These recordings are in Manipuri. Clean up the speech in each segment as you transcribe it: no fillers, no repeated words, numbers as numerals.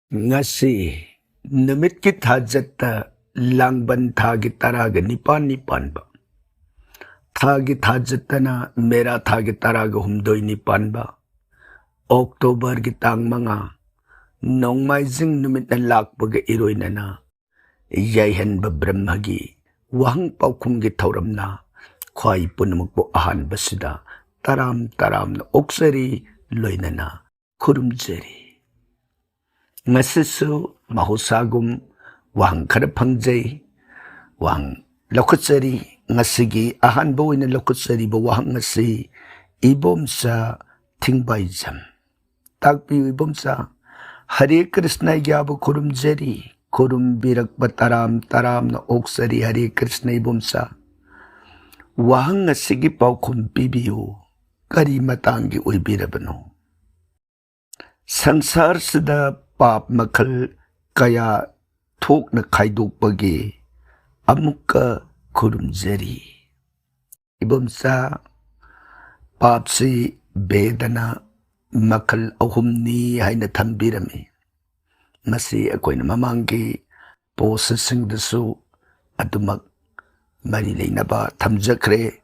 Ngasi numit ki thajata langban thagi taraga nipan ba. Thagi thajatana mera thagi taraga humdoi nipan ba. October ki tang mga nongmaizing numit na lakbaga iroy na yayhan ba brahmagi wahang paukum ki tauram na kway punamag po ahan basida taram na oksari loy na kurumjeri. Ngasisu mahusagum wang karapangjay wang lokutsari ngasigi ahan ba na lokutsari ba wang ngasi ibom sa tingbayjam tagpi ibom sa Hare Krishna gyabu kurumjari kurumbirak ba taram na oksari Hare Krishna ibom sa wang ngasigi pao kumpibiyo kari matangi uibirabano sansar sada pap makal kaya thok na khaidokpagi amukka kurumjari ibom sa pap si bedana makal ahumni haina thambirami masi akoina mamanggi posesing dasu adumak mari leinaba thamjakre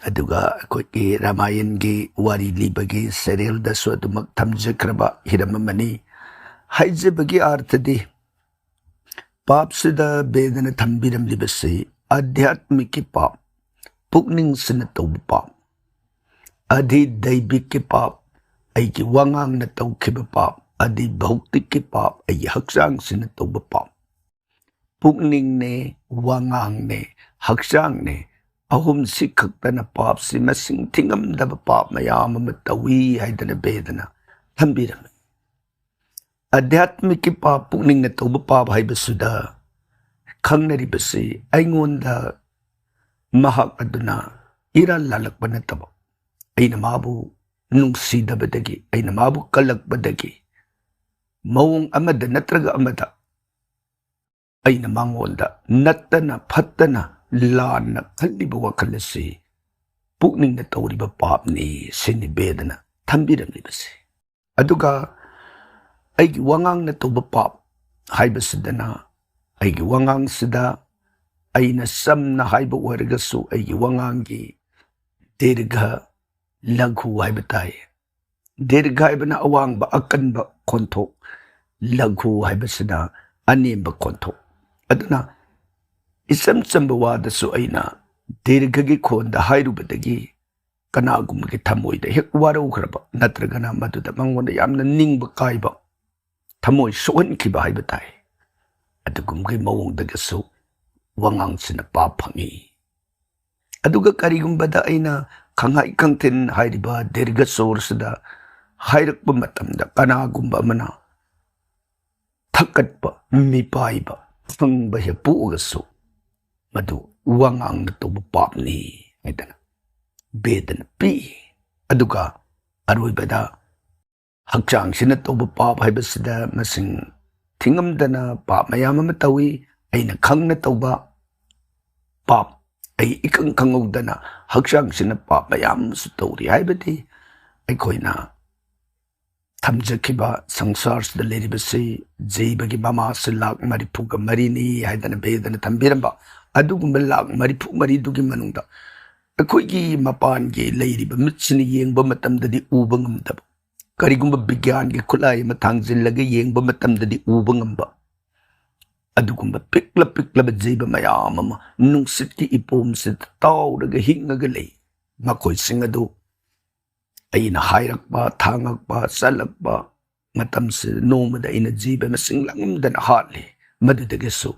aduga akoiki ramayan gi wari libagi serial dasu adumak thamjakraba hiramamani haijabagi arthadi papsida bedana thambiram libasi adhyatmiki pap pukning sinataw pap adi daibiki pap aigi wangang na tawkiba pap adi bhauktik pap aigi haksang sinataw pap pukning ne wangang ne haksang ne ahum sikakta na pap si masing tingam daba pap mayama matawi haidana bedana thambiram Adhyatmiki pap pukning na tawba pap haibasuda kangnaribasi ayngonda mahak aduna iral lalakba na tabo ay namabu nungsidabadagi ay namabu kalakbadagi mawong amada natraga amada ay namangonda natana patana lana kalibawa kalasi pukning na tawriba pap ni sinibeda na tambiram libasi aduga ay wangang na tuba pap haiba sida na ay wangang sida ay nasam na haiba wargasu ay wangang gi dirga laghu haiba tayo dirga haiba na awang ba akan ba kontok laghu haiba sida anim ba kontok aduna isam sambawa dasu ay na dirga gi konda hairu badagi kanagum gi tamoy da hek waraw kraba natraga na maduda mangwanda yamna ning ba kaiba Tamoy soon kiba haiba tayo. Adugum kay mawong dagaso, wangang sinapapangi. Aduga karigum bada ay na kangay kang tin hayriba derigasor sada hayrak ba matamda kanagum ba mana. Takat pa, mipay ba, pang bahya puugaso. Madu, wangang na to bapap ni. Ay dana, beda na pi. Aduga, aroy bada, Haksang sinatoba pap haibasida masing tingamdana pap mayama matawi ay nakang natoba pap ay ikang kangawdana haksang sinapap mayama sutawri haibadi ay koy na tamjakiba sangsar sa daliribasi jaybagi mama silak maripuga marini haidana bedana tambiramba adugum balak maripug maridugi manungda akoy gi mapan gi layriba mitsini yengba matamdadi ubang amdaba Karigumba bigyan ki kulay matangzin lagi yeng ba matamdadi ubang amba. Adugumba pikla ba jayba mayama ma nung siti ipom sit tao daga hinga galay. Makoy singado ay nahayrak ba, tangak ba, salak ba. Matamsi nomada ina jayba masinglangam dan hali. Madidagaso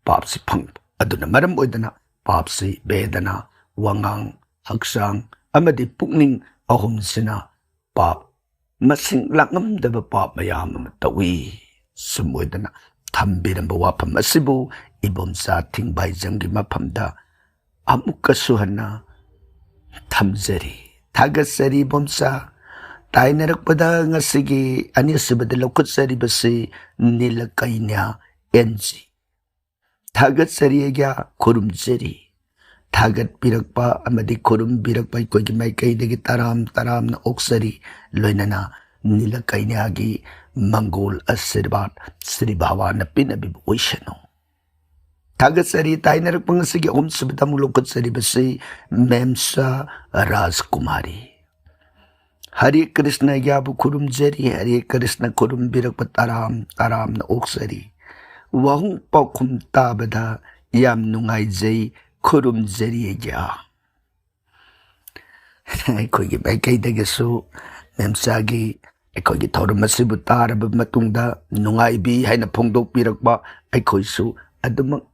papsi pang. Aduna maramoy dana papsi bedana wangang haksang amadi pukning ahum sina pap. Masing langam daba pap mayama matawi sumoy na tambiran bawa pamasibu ibom sa ating bayjang gimapamda amuk kasuhan na tamzari tagasari ibom sa tayo narakpada nga sige ani sabadalakot sari basi nilakay niya enzi tagasari agya kurumzari Tagat birakpa amadi kurum birakpa koy gimay kay dagi taram na oksari loy na nilakay niya agi Mongol आशीर्वाद श्री भावाना पिनबिब ओइसनो थागतसरी ताइनरक पंगसिगी ओम सुबदम लोकतसरी बसी मेमसा राजकुमारी हरे कृष्ण याबु खुरुमजरी हरे कृष्ण खुरुमबिरक ताराम ताराम न ओक्सरी वहुं पौखुम ताबदा याम नुंगाइजै खुरुमजरी या ꯑꯩꯈꯣꯏꯒꯤ ꯃꯥꯏꯀꯩꯗꯒꯤꯁꯨ ꯃꯦꯝꯆꯥꯒꯤ ꯑꯩꯈꯣꯏꯒꯤ ꯊꯧꯔꯝ ꯑꯁꯤꯕꯨ ꯇꯥꯔꯕ ꯃꯇꯨꯡꯗ ꯅꯨꯡꯉꯥꯏꯕꯤ ꯍꯥꯏꯅ ꯐꯣꯡꯗꯣꯛꯄꯤꯔꯛꯄ ꯑꯩꯈꯣꯏꯁꯨ ꯑꯗꯨꯃꯛ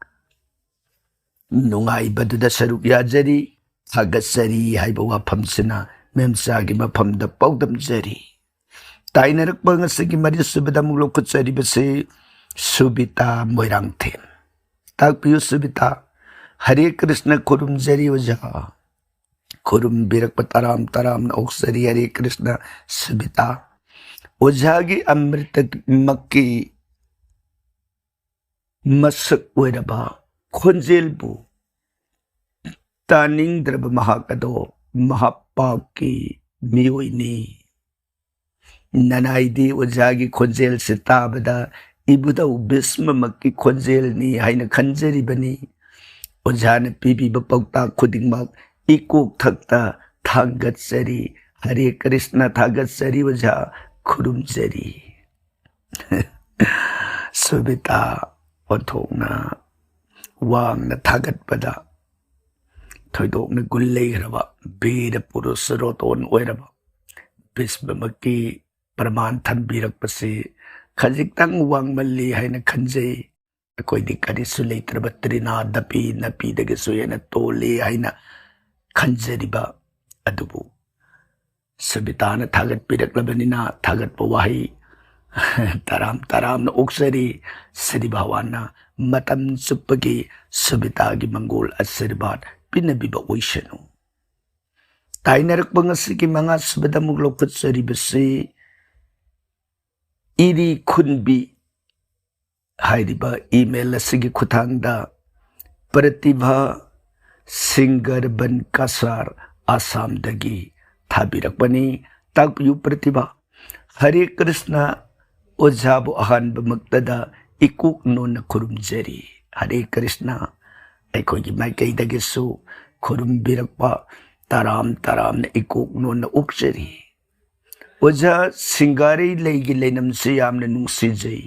ꯅꯨꯡꯉꯥꯏꯕꯗꯨꯗ ꯁꯔꯨꯛ ꯌꯥꯖꯔꯤ ꯊꯥꯒꯠꯆꯔꯤ ꯍꯥꯏꯕ ꯋꯥꯐꯝꯁꯤꯅ ꯃꯦꯝꯆꯥꯒꯤ ꯃꯐꯝꯗ ꯄꯥꯎꯗꯝꯖꯔꯤ ꯇꯥꯏꯅꯔꯛꯄ ꯉꯁꯤꯒꯤ ꯃꯔꯤꯁꯨꯕꯗ ꯑꯃꯨꯛ ꯂꯧꯈꯠꯆꯔꯤꯕꯁꯤ ꯁꯨꯕꯤꯇꯥ ꯃꯣꯏꯔꯥꯡꯊꯦꯝ ꯇꯥꯛꯄꯤꯌꯨ ꯁꯨꯕꯤꯇꯥ ꯍꯔꯦ ꯀ꯭ꯔꯤꯁꯅ ꯈꯨꯔꯨꯝꯖꯔꯤ ꯑꯣꯖꯥ खुरुमबिरक ताराम ताराम ओक्सरी हरे कृष्ण सुबिता ओझागी अमृत मक्की मसक ओइरबा खोंजेलबु तानिंगद्रब महाकदो महापाकी मियोइनी ननाइदी ओझागी खोंजेल से ताबदा इबुदा बिस्म मक्की खोंजेलनी हाइना खंजरिबनी ओझाने पीबीबा पौता खुदिंगमक इकोक थकता थागतसरी हरे कृष्ण थागतसरी वजा खुरुमजरी सुबिता ओथोंना वांगना थागतपदा थोइदोकना गुल लेग्रबा वीर पुरुष रोतोन ओइरबा विश्वमकी प्रमाण थंबिरकपसे खजिकतंग वांगमल्ली हाइना खंजै अकोइदि करिसु लेत्रबा त्रिना दपी नपी दगसु येना तोले हाइना खंजरिबा अदुबु सुबिताना थागत पिरकलबनिना थागत पवाही ताराम ताराम न ओक्सरी श्री भवाना मतम सुपगी सुबिता की मंगोल आशीर्वाद पिनबिबा ओइसनु ताइनरक पंगसिगी मंगा सुबदा मुक लोकतसरिबसे इरी खुनबी हाइरिबा ईमेल असिगी खुथांगदा प्रतिभा सिंगर बन कसार आसाम दगी थाबिरकबनी ताकपियु प्रतिभा हरे कृष्ण ओझाबु अहानब मक्तदा इकुक नोन खुरुमजरी हरे कृष्ण अखोगी माइकैदगिसु खुरुमबिरकपा ताराम ताराम ने इकुक नोन उक्जरी ओझा सिंगारी लेगी लेनमसे यामने नुंगसिजै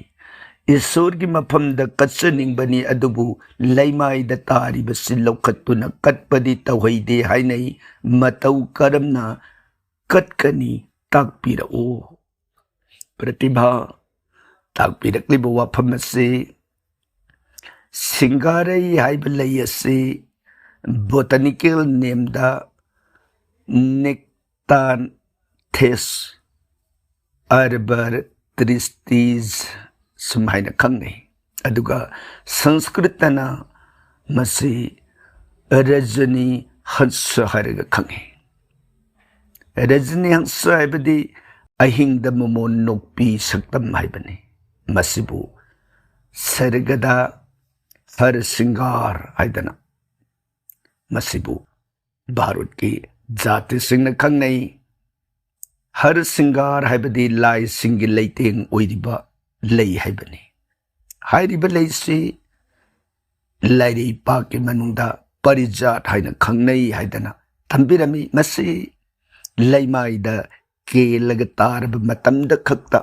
ईश्वर की मफम द कच्चनिंगबनी अदुबु लैमाइद तारिबसि लौखत्तुना कटपदी तौहैदे हाइनै मतौ करमना कटकनी ताकपिरओ प्रतिभा ताकपिरक्लिब वाफम से सिंगारई हाइब लई असे बोटानिकल नेम दा नेक्टान्थेस अर्बर ट्रिस्टीज सुमाइना खंगै अदुगा संस्कृतना मसी रजनी हंस हरगा खंगै रजनी हंस हाइबदी अहिंगदा मोमोन नोक्पी सक्तम हाइबनी मसिबु सरगदा हर सिंगार हाइदना मसिबु भारत की जाति सिंह खंगै हर सिंगार हाइबदी लाई सिंगी लेतेंग ओइरिबा लई हाइबनी हाइरिबा लईसी लाइरी पाके मनुंगदा परिजात हाइना खंगनै हाइदना थंबिरमी मसी लैमाइदा केलगा तारब मतमदा खक्ता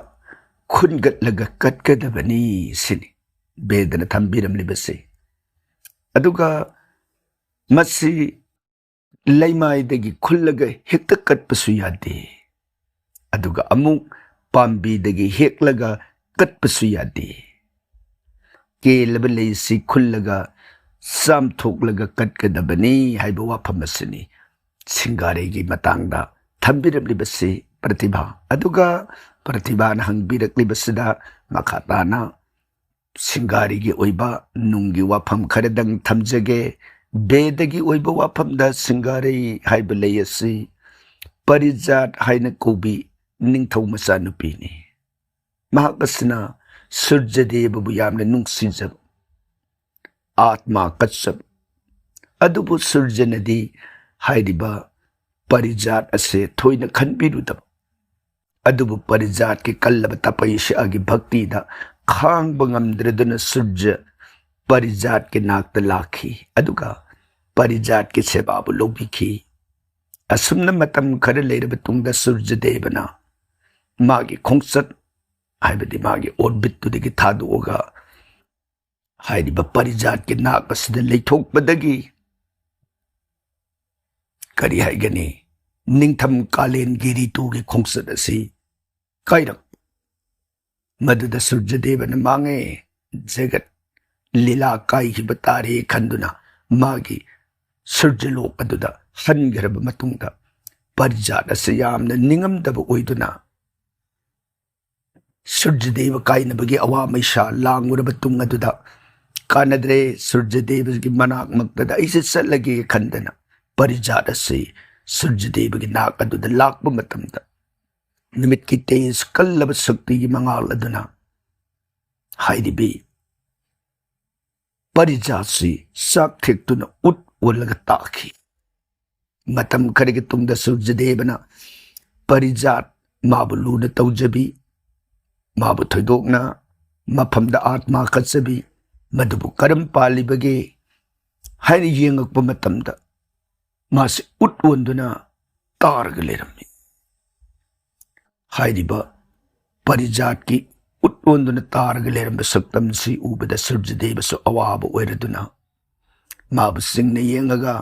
खुनगतलगा कटकदबनी सिनी बेदना थंबिरमलिबसे अदुगा मसी लैमाइदगी खुल्लगा हेक्ता कटपसु यादे अदुगा अमुक पाम्बीदगी हेक्लगा कटपसु यादे केलब लैसी खुल्लगा सामथोकलगा कटकदबनी हाइबा वाफमसनी सिंगारेगी मतांगदा थंबिरमलिबसे प्रतिभा अदुगा प्रतिभाना हंगबिरक्लिबसदा मखाताना सिंगारेगी ओइबा नुंगी वाफम खरदंग थमजगे बेदगी ओइबा वाफमदा सिंगारे हाइबा लैयसी परिजात हाइना कोबी निंगथौ मचा नुपीनी महाकसना सूर्यदेवबु यामना नुंगसिजब आत्मा कच्चब अदुबु सूर्यनदी हाइरिबा परिजात असे थोइना खनबिरुदब ꯑꯗꯨꯕꯨ ꯄꯔꯤꯖꯥꯠꯀꯤ ꯀꯜꯂꯕ ꯇꯄꯩꯁꯥꯒꯤ ꯚꯛꯇꯤꯗ ꯈꯥꯡꯕ ꯉꯝꯗ꯭ꯔꯗꯨꯅ ꯁꯨꯔꯖ ꯄꯔꯤꯖꯥꯠꯀꯤ ꯅꯥꯛꯇ ꯂꯥꯛꯈꯤ ꯑꯗꯨꯒ ꯄꯔꯤꯖꯥꯠꯀꯤ ꯁꯦꯕꯥꯕꯨ ꯂꯧꯕꯤꯈꯤ꯫ ꯑꯁꯨꯝꯅ ꯃꯇꯝ ꯈꯔ ꯂꯩꯔꯕ ꯇꯨꯡꯗ ꯁꯨꯔꯖꯗꯦꯕꯅ ꯃꯥꯒꯤ ꯈꯣꯡꯆꯠ ꯍꯥꯏꯕꯗꯤ ꯃꯥꯒꯤ ꯑꯣꯔꯕꯤꯠꯇꯨꯗꯒꯤ ꯊꯥꯗꯣꯛꯑꯒ ꯍꯥꯏꯔꯤꯕ ꯄꯔꯤꯖꯥꯠꯀꯤ ꯅꯥꯛ ꯑꯁꯤꯗ ꯂꯩꯊꯣꯛꯄꯗꯒꯤ ꯀꯔꯤ ꯍꯥꯏꯒꯅꯤ ꯅꯤꯡꯊꯝ ꯀꯥꯂꯦꯟꯒꯤ ꯔꯤꯇꯨꯒꯤ ꯈꯣꯡꯆꯠ ꯑꯁꯤ ꯀꯥꯏꯔꯛ ꯃꯗꯨꯗ ꯁꯨꯔꯖꯗꯦꯕꯅ ꯃꯥꯡꯉꯦ ꯖꯒꯠ ꯂꯤꯂꯥ ꯀꯥꯏꯈꯤꯕ ꯇꯥꯔꯦ ꯈꯟꯗꯨꯅ ꯃꯥꯒꯤ ꯁꯨꯔꯖꯂꯣꯛ ꯑꯗꯨꯗ ꯍꯟꯈ꯭ꯔꯕ ꯃꯇꯨꯡꯗ ꯄꯔꯤꯖꯥꯠ ꯑꯁꯤ ꯌꯥꯝꯅ ꯅꯤꯡꯉꯝꯗꯕ ꯑꯣꯏꯗꯨꯅ ꯁꯨꯔꯖꯗꯦꯕ ꯀꯥꯏꯅꯕꯒꯤ ꯑꯋꯥ ꯃꯩꯁꯥ ꯂꯥꯡꯉꯨꯔꯕ ꯇꯨꯡ ꯑꯗꯨꯗ ꯀꯥꯟꯅꯗ꯭ꯔꯦ ꯁꯨꯔꯖꯗꯦꯕꯒꯤ ꯃꯅꯥꯛꯃꯛꯇꯗ ꯑꯩꯁꯦ ꯆꯠꯂꯒꯦ ꯈꯟꯗꯅ ꯄꯔꯤꯖꯥꯠ ꯑꯁꯤ ꯁꯨꯔꯖꯗꯦꯕꯒꯤ ꯅꯥꯛ ꯑꯗꯨꯗ ꯂꯥꯛꯄ ꯃꯇꯝꯗ ꯅꯨꯃꯤꯠꯀꯤ ꯇꯦꯖ ꯀꯜꯂꯕ ꯁꯛꯇꯤꯒꯤ ꯃꯉꯥꯜ ꯑꯗꯨꯅ ꯍꯥꯏꯔꯤꯕꯤ ꯄꯔꯤꯖꯥꯠꯁꯤ ꯆꯥꯛ ꯊꯦꯛꯇꯨꯅ ꯎꯠ ꯑꯣꯜꯂꯒ ꯇꯥꯈꯤ꯫ ꯃꯇꯝ ꯈꯔꯒꯤ ꯇꯨꯡꯗ ꯁꯨꯔꯖꯗꯦꯕꯅ ꯄꯔꯤꯖꯥꯠ ꯃꯥꯕꯨ ꯂꯨꯅ ꯇꯧꯖꯕꯤ, ꯃꯥꯕꯨ ꯊꯣꯏꯗꯣꯛꯅ ꯃꯐꯝꯗ ꯑꯥꯠꯃꯥ ꯀꯠꯆꯕꯤ, ꯃꯗꯨꯕꯨ ꯀꯔꯝ ꯄꯥꯜꯂꯤꯕꯒꯦ ꯍꯥꯏꯅ ꯌꯦꯡꯉꯛꯄ ꯃꯇꯝꯗ ꯃꯥꯁꯤ ꯎꯠ ꯑꯣꯟꯗꯨꯅ ꯇꯥꯔꯒ ꯂꯩꯔꯝꯃꯤ꯫ ꯍꯥꯏꯔꯤꯕ ꯄꯔꯤꯖꯥꯠꯀꯤ ꯎꯠ ꯑꯣꯟꯗꯨꯅ ꯇꯥꯔꯒ ꯂꯩꯔꯝꯕ ꯁꯛꯇꯝꯁꯤ ꯎꯕꯗ ꯁꯨꯔꯖꯗꯦꯕꯁꯨ ꯑꯋꯥꯕ ꯑꯣꯏꯔꯗꯨꯅ ꯃꯥꯕꯨ ꯆꯤꯡꯅ ꯌꯦꯡꯉꯒ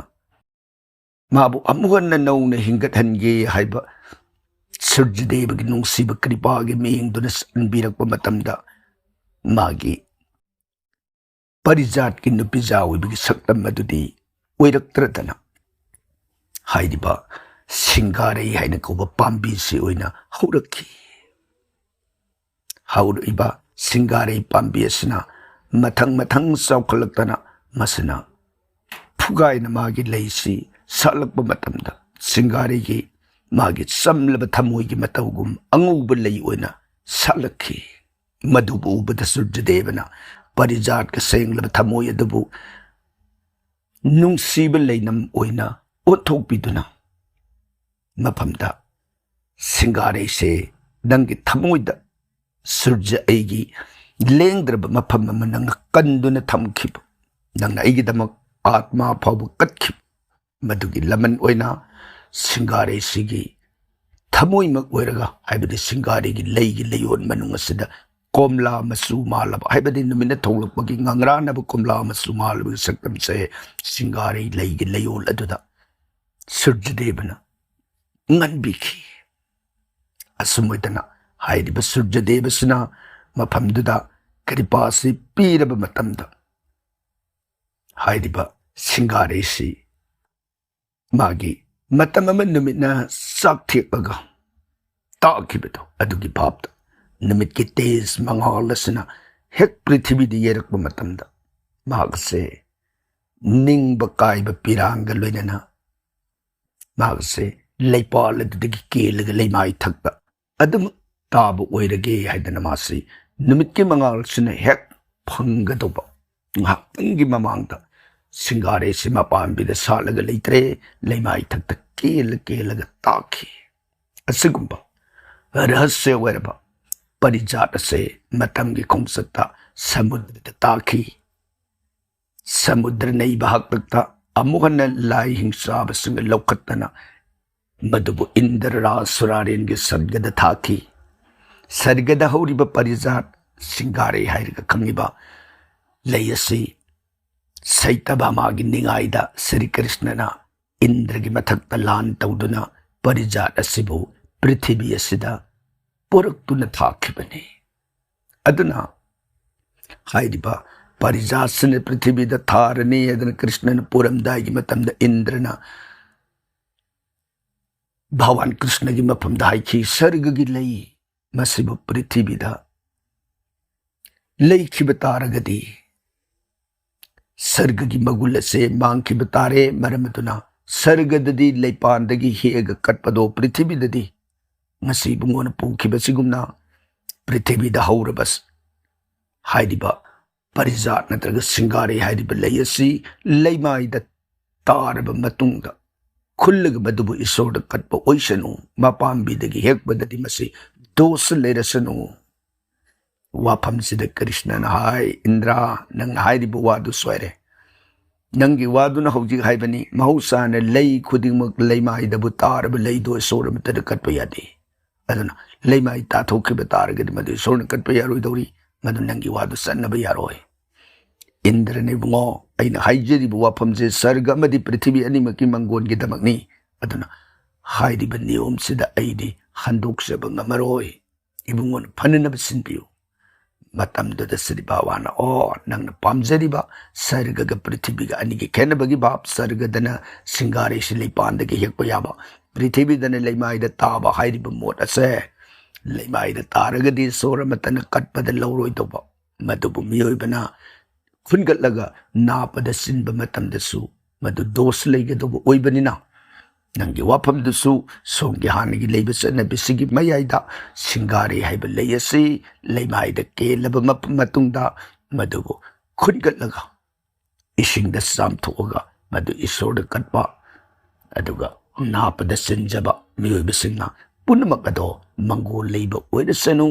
ꯃꯥꯕꯨ ꯑꯃꯨꯛ ꯍꯟꯅ ꯅꯧꯅ ꯍꯤꯡꯒꯠꯍꯟꯒꯦ ꯍꯥꯏꯕ ꯁꯨꯔꯖꯗꯦꯕꯒꯤ ꯅꯨꯡꯁꯤꯕ ꯀ꯭ꯔꯤꯄꯥꯒꯤ ꯃꯤꯠꯌꯦꯡꯗꯨꯅ ꯆꯪꯕꯤꯔꯛꯄ ꯃꯇꯝꯗ ꯃꯥꯒꯤ ꯄꯔꯤꯖꯥꯠꯀꯤ ꯅꯨꯄꯤꯖꯥ ꯑꯣꯏꯕꯒꯤ ꯁꯛꯇꯝ ꯑꯗꯨꯗꯤ ꯑꯣꯏꯔꯛꯇ꯭ꯔꯗꯅ ꯍꯥꯏꯔꯤꯕ ꯁꯤꯡꯒꯥꯔꯩ ꯍꯥꯏꯅ ꯀꯧꯕ ꯄꯥꯝꯕꯤꯁꯤ ꯑꯣꯏꯅ ꯍꯧꯔꯛꯈꯤ꯫ ꯍꯧꯔꯛꯏꯕ ꯁꯤꯡꯒꯥꯔꯩ ꯄꯥꯝꯕꯤ ꯑꯁꯤꯅ ꯃꯊꯪ ꯃꯊꯪ ꯆꯥꯎꯈꯠꯂꯛꯇꯅ ꯃꯁꯤꯅ ꯐꯨꯒꯥꯏꯅ ꯃꯥꯒꯤ ꯂꯩꯁꯤ ꯁꯥꯠꯂꯛꯄ ꯃꯇꯝꯗ ꯁꯤꯡꯒꯥꯔꯩꯒꯤ ꯃꯥꯒꯤ ꯆꯝꯂꯕ ꯊꯃꯣꯏꯒꯤ ꯃꯇꯧꯒꯨꯝ ꯑꯉꯧꯕ ꯂꯩ ꯑꯣꯏꯅ ꯁꯥꯠꯂꯛꯈꯤ꯫ ꯃꯗꯨꯕꯨ ꯎꯕꯗ ꯁꯨꯔꯖꯗꯦꯕꯅ ꯄꯔꯤꯖꯥꯠꯀ ꯁꯦꯡꯂꯕ ꯊꯃꯣꯏ ꯑꯗꯨꯕꯨ ꯅꯨꯡꯁꯤꯕ ꯂꯩꯅꯝ ꯑꯣꯏꯅ ꯑꯣꯟꯊꯣꯛꯄꯤꯗꯨꯅ ꯃꯐꯝꯗ ꯁꯤꯡꯒꯥꯔꯩꯁꯦ ꯅꯪꯒꯤ ꯊꯃꯣꯏꯗ ꯁꯨꯔꯖ ꯑꯩꯒꯤ ꯂꯦꯡꯗ꯭ꯔꯕ ꯃꯐꯝ ꯑꯃ ꯅꯪꯅ ꯀꯟꯗꯨꯅ ꯊꯝꯈꯤꯕ, ꯅꯪꯅ ꯑꯩꯒꯤꯗꯃꯛ ꯑꯥꯠꯃꯥ ꯐꯥꯎꯕ ꯀꯠꯈꯤꯕ ꯃꯗꯨꯒꯤ ꯂꯃꯟ ꯑꯣꯏꯅ ꯁꯤꯡꯒꯥꯔꯩꯁꯤꯒꯤ ꯊꯃꯣꯏꯃꯛ ꯑꯣꯏꯔꯒ ꯍꯥꯏꯕꯗꯤ ꯁꯤꯡꯒꯥꯔꯩꯒꯤ ꯂꯩꯒꯤ ꯂꯩꯌꯣꯟ ꯃꯅꯨꯡ ꯑꯁꯤꯗ ꯀꯣꯝꯂꯥ ꯃꯆꯨ ꯃꯥꯜꯂꯕ ꯍꯥꯏꯕꯗꯤ ꯅꯨꯃꯤꯠꯅ ꯊꯣꯛꯂꯛꯄꯒꯤ ꯉꯪꯔꯥꯅꯕ ꯀꯣꯝꯂꯥ ꯃꯆꯨ ꯃꯥꯜꯂꯕꯒꯤ ꯁꯛꯇꯝꯁꯦ ꯁꯤꯡꯒꯥꯔꯩ ꯂꯩꯒꯤ ꯂꯩꯌꯣꯜ ꯑꯗꯨꯗ ꯁꯨꯔꯖꯗꯦꯕꯅ ꯉꯟꯕꯤꯈꯤ꯫ ꯑꯁꯨꯝ ꯑꯣꯏꯗꯅ ꯍꯥꯏꯔꯤꯕ ꯁꯨꯔꯖꯗꯦꯕꯁꯤꯅ ꯃꯐꯝꯗꯨꯗ ꯀ꯭ꯔꯤꯄꯥꯁꯤ ꯄꯤꯔꯕ ꯃꯇꯝꯗ ꯍꯥꯏꯔꯤꯕ ꯁꯤꯡꯒꯥꯔꯩꯁꯤ ꯃꯥꯒꯤ ꯃꯇꯝ ꯑꯃ ꯅꯨꯃꯤꯠꯅ ꯆꯥꯛ ꯊꯦꯛꯂꯒ ꯇꯥꯈꯤꯕꯗꯣ ꯑꯗꯨꯒꯤ ꯚꯥꯞꯇ ꯅꯨꯃꯤꯠꯀꯤ ꯇꯦꯖ ꯃꯉꯥꯜ ꯑꯁꯤꯅ ꯍꯦꯛ ꯄ꯭ꯔꯤꯊꯤꯕꯤꯗ ꯌꯩꯔꯛꯄ ꯃꯇꯝꯗ ꯃꯍꯥꯛꯁꯦ ꯅꯤꯡꯕ ꯀꯥꯏꯕ ꯄꯤꯔꯥꯡꯒ ꯂꯣꯏꯅꯅ ꯃꯍꯥꯛꯁꯦ ꯂꯩꯄꯥꯜ ꯑꯗꯨꯗꯒꯤ ꯀꯦꯜꯂꯒ ꯂꯩꯃꯥꯏ ꯊꯛꯇ ꯑꯗꯨꯝ ꯇꯥꯕ ꯑꯣꯏꯔꯒꯦ ꯍꯥꯏꯗꯅ ꯃꯥꯁꯤ ꯅꯨꯃꯤꯠꯀꯤ ꯃꯉꯥꯜꯁꯤꯅ ꯍꯦꯛ ꯐꯪꯒꯗꯧꯕ ꯉꯥꯏꯍꯥꯛꯇꯪꯒꯤ ꯃꯃꯥꯡꯗ ꯁꯤꯡꯒꯥꯔꯩꯁꯤ ꯃꯄꯥꯟꯕꯤꯗ ꯁꯥꯠꯂꯒ ꯂꯩꯇ꯭ꯔꯦ, ꯂꯩꯃꯥꯏ ꯊꯛꯇ ꯀꯦꯜꯂꯒ ꯇꯥꯈꯤ꯫ ꯑꯁꯤꯒꯨꯝꯕ ꯔꯍꯁ꯭ꯌ ꯑꯣꯏꯔꯕ ꯄꯔꯤꯖꯥꯠ ꯑꯁꯦ ꯃꯇꯝꯒꯤ ꯈꯣꯡꯆꯠꯇ ꯁꯃꯨꯗ꯭ꯔꯗ ꯇꯥꯈꯤ꯫ ꯁꯃꯨꯗ꯭ꯔ ꯅꯩꯕ ꯍꯥꯛꯇꯛꯇ ꯑꯃꯨꯛ ꯍꯟꯅ ꯂꯥꯏ ꯍꯤꯡꯆꯥꯕꯁꯤꯡꯅ ꯂꯧꯈꯠꯇꯅ ꯃꯗꯨꯕꯨ ꯏꯟꯗ꯭ꯔ ꯔꯥꯖ ꯁꯨꯔꯥꯔꯦꯟꯒꯤ ꯁꯔꯒꯗ ꯊꯥꯈꯤ꯫ ꯁꯔꯒꯗ ꯍꯧꯔꯤꯕ ꯄꯔꯤꯖꯥꯠ ꯁꯤꯡꯒꯥꯔꯩ ꯍꯥꯏꯔꯒ ꯈꯪꯉꯤꯕ ꯂꯩ ꯑꯁꯤ ꯁꯩꯇꯚꯥꯃꯥꯒꯤ ꯅꯤꯡꯉꯥꯏꯗ ꯁ꯭ꯔꯤ ꯀ꯭ꯔꯤꯁꯅꯅ ꯏꯟꯗ꯭ꯔꯒꯤ ꯃꯊꯛꯇ ꯂꯥꯟ ꯇꯧꯗꯨꯅ ꯄꯔꯤꯖꯥꯠ ꯑꯁꯤꯕꯨ ꯄ꯭ꯔꯤꯊꯤꯕꯤ ꯑꯁꯤꯗ ꯄꯨꯔꯛꯇꯨꯅ ꯊꯥꯈꯤꯕꯅꯤ꯫ ꯑꯗꯨꯅ ꯍꯥꯏꯔꯤꯕ ꯄꯔꯤꯖꯥꯠꯁꯤꯅ ꯄ꯭ꯔꯤꯊꯤꯕꯤꯗ ꯊꯥꯔꯅꯤ ꯍꯥꯏꯗꯅ ꯀ꯭ꯔꯤꯁꯅꯅ ꯄꯨꯔꯝꯗꯥꯏꯒꯤ ꯃꯇꯝꯗ ꯏꯟꯗ꯭ꯔꯅ ꯚꯒꯋꯥꯟ ꯀ꯭ꯔꯤꯁꯅꯒꯤ ꯃꯐꯝꯗ ꯍꯥꯏꯈꯤ, ꯁꯔꯒꯒꯤ ꯂꯩ ꯃꯁꯤꯕꯨ ꯄ꯭ꯔꯤꯊꯤꯕꯤꯗ ꯂꯩꯈꯤꯕ ꯇꯥꯔꯒꯗꯤ ꯁꯔꯒꯒꯤ ꯃꯒꯨꯟ ꯑꯁꯦ ꯃꯥꯡꯈꯤꯕ ꯇꯥꯔꯦ, ꯃꯔꯝ ꯑꯗꯨꯅ ꯁꯔꯒꯗꯗꯤ ꯂꯩꯄꯥꯟꯗꯒꯤ ꯍꯦꯛꯑꯒ ꯀꯠꯄꯗꯣ ꯄ꯭ꯔꯤꯊꯤꯕꯤꯗꯗꯤ ꯉꯁꯤ ꯏꯕꯨꯡꯉꯣꯅ ꯄꯨꯈꯤꯕꯁꯤꯒꯨꯝꯅ ꯄ꯭ꯔꯤꯊꯤꯕꯤꯗ ꯍꯧꯔꯕ ꯍꯥꯏꯔꯤꯕ ꯄꯔꯤꯖꯥꯠ ꯅꯠꯇ꯭ꯔꯒ ꯁꯤꯡꯒꯥꯔꯩ ꯍꯥꯏꯔꯤꯕ ꯂꯩ ꯑꯁꯤ ꯂꯩꯃꯥꯏꯗ ꯇꯥꯔꯕ ꯃꯇꯨꯡꯗ ꯈꯨꯜꯂꯒ ꯃꯗꯨꯕꯨ ꯏꯁꯣꯔꯗ ꯀꯠꯄ ꯑꯣꯏꯁꯅꯨ ꯃꯄꯥꯝꯕꯤꯗꯒꯤ ꯍꯦꯛꯄꯗꯗꯤ ꯃꯁꯤ ꯗꯣꯁ ꯂꯩꯔꯁꯅꯨ ꯋꯥꯐꯝꯁꯤꯗ ꯀ꯭ꯔꯤꯁꯅꯅ ꯍꯥꯏ ꯏꯟꯗ꯭ꯔ ꯅꯪꯅ ꯍꯥꯏꯔꯤꯕ ꯋꯥꯗꯨ ꯁꯣꯏꯔꯦ ꯅꯪꯒꯤ ꯋꯥꯗꯨꯅ ꯍꯧꯖꯤꯛ ꯍꯥꯏꯕꯅꯤ ꯃꯍꯧꯁꯥꯅ ꯂꯩ ꯈꯨꯗꯤꯡꯃꯛ ꯂꯩꯃꯥꯏꯗꯕꯨ ꯇꯥꯔꯕ ꯂꯩꯗꯣ ꯏꯁꯣꯔ ꯑꯃꯠꯇꯗ ꯀꯠꯄ ꯌꯥꯗꯦ ꯑꯗꯨꯅ ꯂꯩꯃꯥꯏ ꯇꯥꯊꯣꯛꯈꯤꯕ ꯇꯥꯔꯒꯗꯤ ꯃꯗꯨ ꯏꯁꯣꯔꯅ ꯀꯠꯄ ꯌꯥꯔꯣꯏꯗꯧꯔꯤ ꯃꯗꯨ ꯅꯪꯒꯤ ꯋꯥꯗꯨ ꯆꯠꯅꯕ ꯌꯥꯔꯣꯏ ꯏꯟꯗ꯭ꯔꯅ ꯏꯕꯨꯡꯉꯣ ꯑꯩꯅ ꯍꯥꯏꯖꯔꯤꯕ ꯋꯥꯐꯝꯁꯦ ꯁꯔꯒ ꯑꯃꯗꯤ ꯄ꯭ꯔꯤꯊꯤꯕꯤ ꯑꯅꯤꯃꯛꯀꯤ ꯃꯪꯒꯣꯟꯒꯤꯗꯃꯛꯅꯤ ꯑꯗꯨꯅ ꯍꯥꯏꯔꯤꯕ ꯅꯤꯌꯣꯝꯁꯤꯗ ꯑꯩꯗꯤ ꯍꯟꯗꯣꯛꯆꯕ ꯉꯝꯃꯔꯣꯏ ꯏꯕꯨꯡꯉꯣꯅ ꯐꯅꯅꯕ ꯁꯤꯟꯕꯤꯌꯨ ꯃꯇꯝꯗꯨꯗ ꯁ꯭ꯔꯤ ꯚꯒꯋꯥꯟꯅ ꯅꯪꯅ ꯄꯥꯝꯖꯔꯤꯕ ꯁꯔꯒꯒ ꯄ꯭ꯔꯤꯊꯤꯕꯤꯒ ꯑꯅꯤꯒꯤ ꯈꯦꯠꯅꯕꯒꯤ ꯚꯥꯞ ꯁꯔꯒꯗꯅ ꯁꯤꯡꯒꯥꯔꯩꯁꯤ ꯂꯩꯄꯥꯟꯗꯒꯤ ꯍꯦꯛꯄ ꯌꯥꯕ ꯄ꯭ꯔꯤꯊꯤꯕꯤꯗꯅ ꯂꯩꯃꯥꯏꯗ ꯇꯥꯕ ꯍꯥꯏꯔꯤꯕ ꯃꯣꯠ ꯑꯁꯦ ꯂꯩꯃꯥꯏꯗ ꯇꯥꯔꯒꯗꯤ ꯏꯁꯣꯔ ꯑꯃꯠꯇꯅ ꯀꯠꯄꯗ ꯂꯧꯔꯣꯏꯗꯧꯕ ꯃꯗꯨꯕꯨ ꯃꯤꯑꯣꯏꯕꯅ ꯈꯨꯟꯒꯠꯂꯒ ꯅꯥꯄꯗ ꯆꯤꯟꯕ ꯃꯇꯝꯗꯁꯨ ꯃꯗꯨ ꯗꯣꯁ ꯂꯩꯒꯗꯧꯕ ꯑꯣꯏꯕꯅꯤꯅ ꯅꯪꯒꯤ ꯋꯥꯐꯝꯗꯨꯁꯨ ꯁꯣꯝꯒꯤ ꯍꯥꯟꯅꯒꯤ ꯂꯩꯕ ꯆꯠꯅꯕꯤꯁꯤꯒꯤ ꯃꯌꯥꯏꯗ ꯁꯤꯡꯒꯥꯔꯩ ꯍꯥꯏꯕ ꯂꯩ ꯑꯁꯤ ꯂꯩꯃꯥꯏꯗ ꯀꯦꯜꯂꯕ ꯃꯇꯨꯡꯗ ꯃꯗꯨꯕꯨ ꯈꯨꯟꯒꯠꯂꯒ ꯏꯁꯤꯡꯗ ꯆꯥꯝꯊꯣꯛꯑꯒ ꯃꯗꯨ ꯏꯁꯣꯔꯗ ꯀꯠꯄ ꯑꯗꯨꯒ ꯅꯥꯄꯗ ꯆꯤꯟꯖꯕ ꯃꯤꯑꯣꯏꯕꯁꯤꯡꯅ ꯄꯨꯝꯅꯃꯛ ꯑꯗꯣ ꯃꯪꯒꯣꯜ ꯂꯩꯕ ꯑꯣꯏꯔꯁꯅꯨ